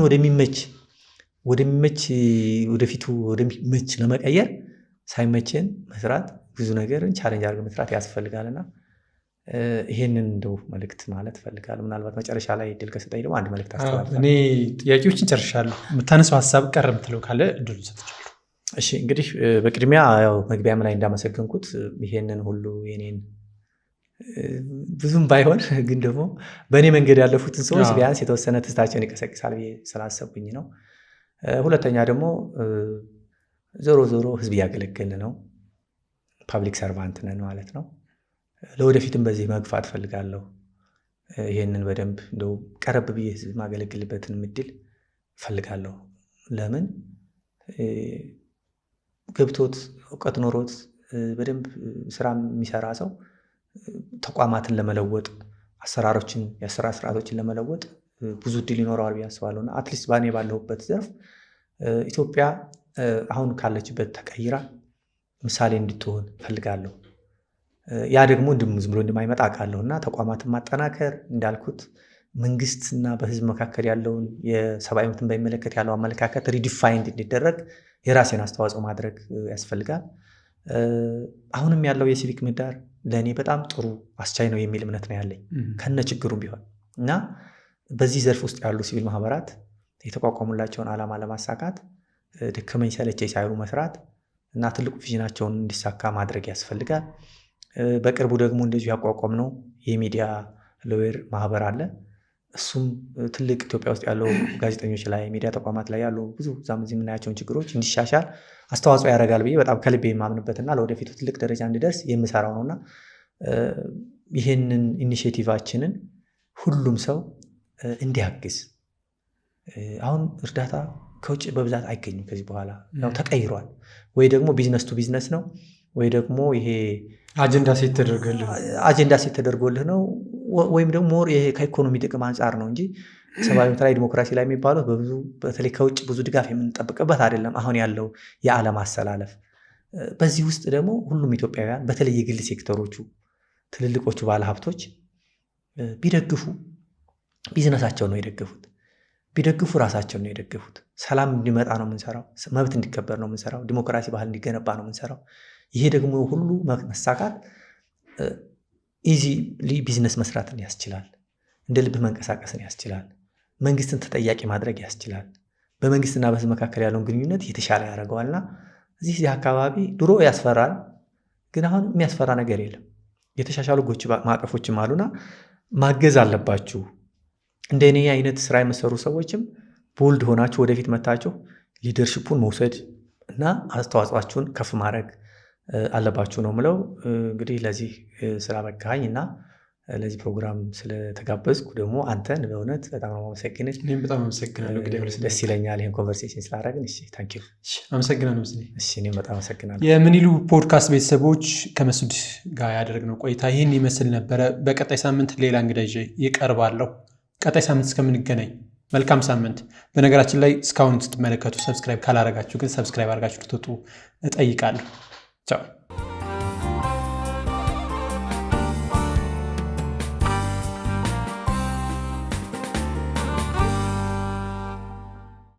ወደሚመች ወደፊቱ ወደሚመች ለመቀየር ሳይመችን መስራት፣ ብዙ ነገርን ቻሌንጅ አድርገህ መስራት ያስፈልጋልና ይሄንን እንደው መልእክት ማለት እፈልጋለሁ። ምናልባት መጨረሻ ላይ እድል ከሰጠኝ ደግሞ አንድ መልእክት አስተላልፋለሁ። እኔ ጥያቄዎችን ጨርሻለሁ። የምታነሳው ሀሳብ ቀር የምትለው ካለ እድሉን ሰጥቻለሁ። እሺ፣ እንግዲህ በቅድሚያ ያው መግቢያም ላይ እንዳመሰገንኩት ይሄንን ሁሉ የኔን ብዙም ባይሆን ግን ደግሞ በእኔ መንገድ ያለፉትን ሰዎች ቢያንስ የተወሰነ ትዝታቸውን ይቀሰቅሳል ብዬ ስላሰብኩኝ ነው። ሁለተኛ ደግሞ ዞሮ ህዝብ እያገለገልን ነው። ፓብሊክ ሰርቫንት ነን ማለት ነው። ለወደፊትም በዚህ መግፋት ፈልጋለሁ። ይሄንን በደንብ እንደው ቀረብ ብዬ ህዝብ ማገለግልበትን እድል ፈልጋለሁ። ለምን ገብቶት እውቀት ኖሮት በደንብ ስራ የሚሰራ ሰው ተቋማትን ለመለወጥ አሰራሮችን፣ የአሰራር ስርዓቶችን ለመለወጥ ብዙ እድል ይኖረዋል ብዬ አስባለሁ እና አትሊስት ባኔ ባለሁበት ዘርፍ ኢትዮጵያ አሁን ካለችበት ተቀይራ ምሳሌ እንድትሆን ፈልጋለሁ። ያ ደግሞ ዝም ብሎ እንደማይመጣ አውቃለሁ እና ተቋማትን ማጠናከር እንዳልኩት መንግስትና በህዝብ መካከል ያለውን የሰብአዊ መብትን በሚመለከት ያለው አመለካከት ሪዲፋይንድ እንዲደረግ የራሴን አስተዋጽኦ ማድረግ ያስፈልጋል። አሁንም ያለው የሲቪክ ምህዳር ለእኔ በጣም ጥሩ አስቻይ ነው የሚል እምነት ነው ያለኝ ከነ ችግሩም ቢሆን እና በዚህ ዘርፍ ውስጥ ያሉ ሲቪል ማህበራት የተቋቋሙላቸውን ዓላማ ለማሳካት ደከመኝ ሰለቸኝ ሳይሉ መስራት እና ትልቁ ቪዥናቸውን እንዲሳካ ማድረግ ያስፈልጋል። በቅርቡ ደግሞ እንደዚሁ ያቋቋምነው የሚዲያ ሎየር ማህበር አለ። እሱም ትልቅ ኢትዮጵያ ውስጥ ያለው ጋዜጠኞች ላይ ሚዲያ ተቋማት ላይ ያሉ ብዙ ዛም እዚህ የምናያቸውን ችግሮች እንዲሻሻል አስተዋጽኦ ያደርጋል ብዬ በጣም ከልቤ የማምንበትና ለወደፊቱ ትልቅ ደረጃ እንዲደርስ የምሰራው ነውና ይህንን ኢኒሼቲቫችንን ሁሉም ሰው እንዲያግዝ። አሁን እርዳታ ከውጭ በብዛት አይገኝም። ከዚህ በኋላ ያው ተቀይሯል። ወይ ደግሞ ቢዝነስ ቱ ቢዝነስ ነው ወይ ደግሞ ይሄ አጀንዳ ሴት ተደርጎልህ ነው ወይም ደግሞ ሞር ይሄ ከኢኮኖሚ ጥቅም አንጻር ነው እንጂ ሰብአዊ መብት ላይ ዲሞክራሲ ላይ የሚባሉት በብዙ በተለይ ከውጭ ብዙ ድጋፍ የምንጠብቅበት አይደለም። አሁን ያለው የዓለም አሰላለፍ በዚህ ውስጥ ደግሞ ሁሉም ኢትዮጵያውያን በተለይ የግል ሴክተሮቹ ትልልቆቹ ባለሀብቶች ቢደግፉ ቢዝነሳቸውን ነው የደገፉት፣ ቢደግፉ ራሳቸውን ነው የደገፉት። ሰላም እንዲመጣ ነው የምንሰራው፣ መብት እንዲከበር ነው የምንሰራው፣ ዲሞክራሲ ባህል እንዲገነባ ነው የምንሰራው። ይሄ ደግሞ ሁሉ መሳካት ኢዚሊ ቢዝነስ መስራትን ያስችላል። እንደ ልብ መንቀሳቀስን ያስችላል። መንግስትን ተጠያቂ ማድረግ ያስችላል። በመንግስትና በህዝብ መካከል ያለውን ግንኙነት የተሻለ ያደርገዋልና እዚህ አካባቢ ድሮ ያስፈራል፣ ግን አሁን የሚያስፈራ ነገር የለም። የተሻሻሉ ህጎች ማዕቀፎችም አሉና ማገዝ አለባችሁ። እንደ እኔ አይነት ስራ የመሰሩ ሰዎችም ቦልድ ሆናችሁ ወደፊት መታችሁ ሊደርሽፑን መውሰድ እና አስተዋጽኦአችሁን ከፍ ማድረግ አለባችሁ ነው ምለው። እንግዲህ ለዚህ ስላበቃኝ እና ለዚህ ፕሮግራም ስለተጋበዝኩ ደግሞ አንተን በእውነት በጣም ነው አመሰግናለሁ። እኔም በጣም አመሰግናለሁ። ደስ ይለኛል ይሄን ኮንቨርሴሽን ስላደረግን። እሺ ታንክ ዩ። አመሰግናለሁ። እሺ እኔም በጣም አመሰግናለሁ። የምን ይሉ ፖድካስት ቤተሰቦች ከመሱድ ጋር ያደረግነው ቆይታ ይህን ይመስል ነበረ። በቀጣይ ሳምንት ሌላ እንግዳ ይዤ ይቀርባለሁ። ቀጣይ ሳምንት እስከምንገናኝ መልካም ሳምንት። በነገራችን ላይ እስካሁን ስትመለከቱ ሰብስክራይብ ካላረጋችሁ ግን ሰብስክራይብ አድርጋችሁ ልትወጡ እጠይቃለሁ። ቻው።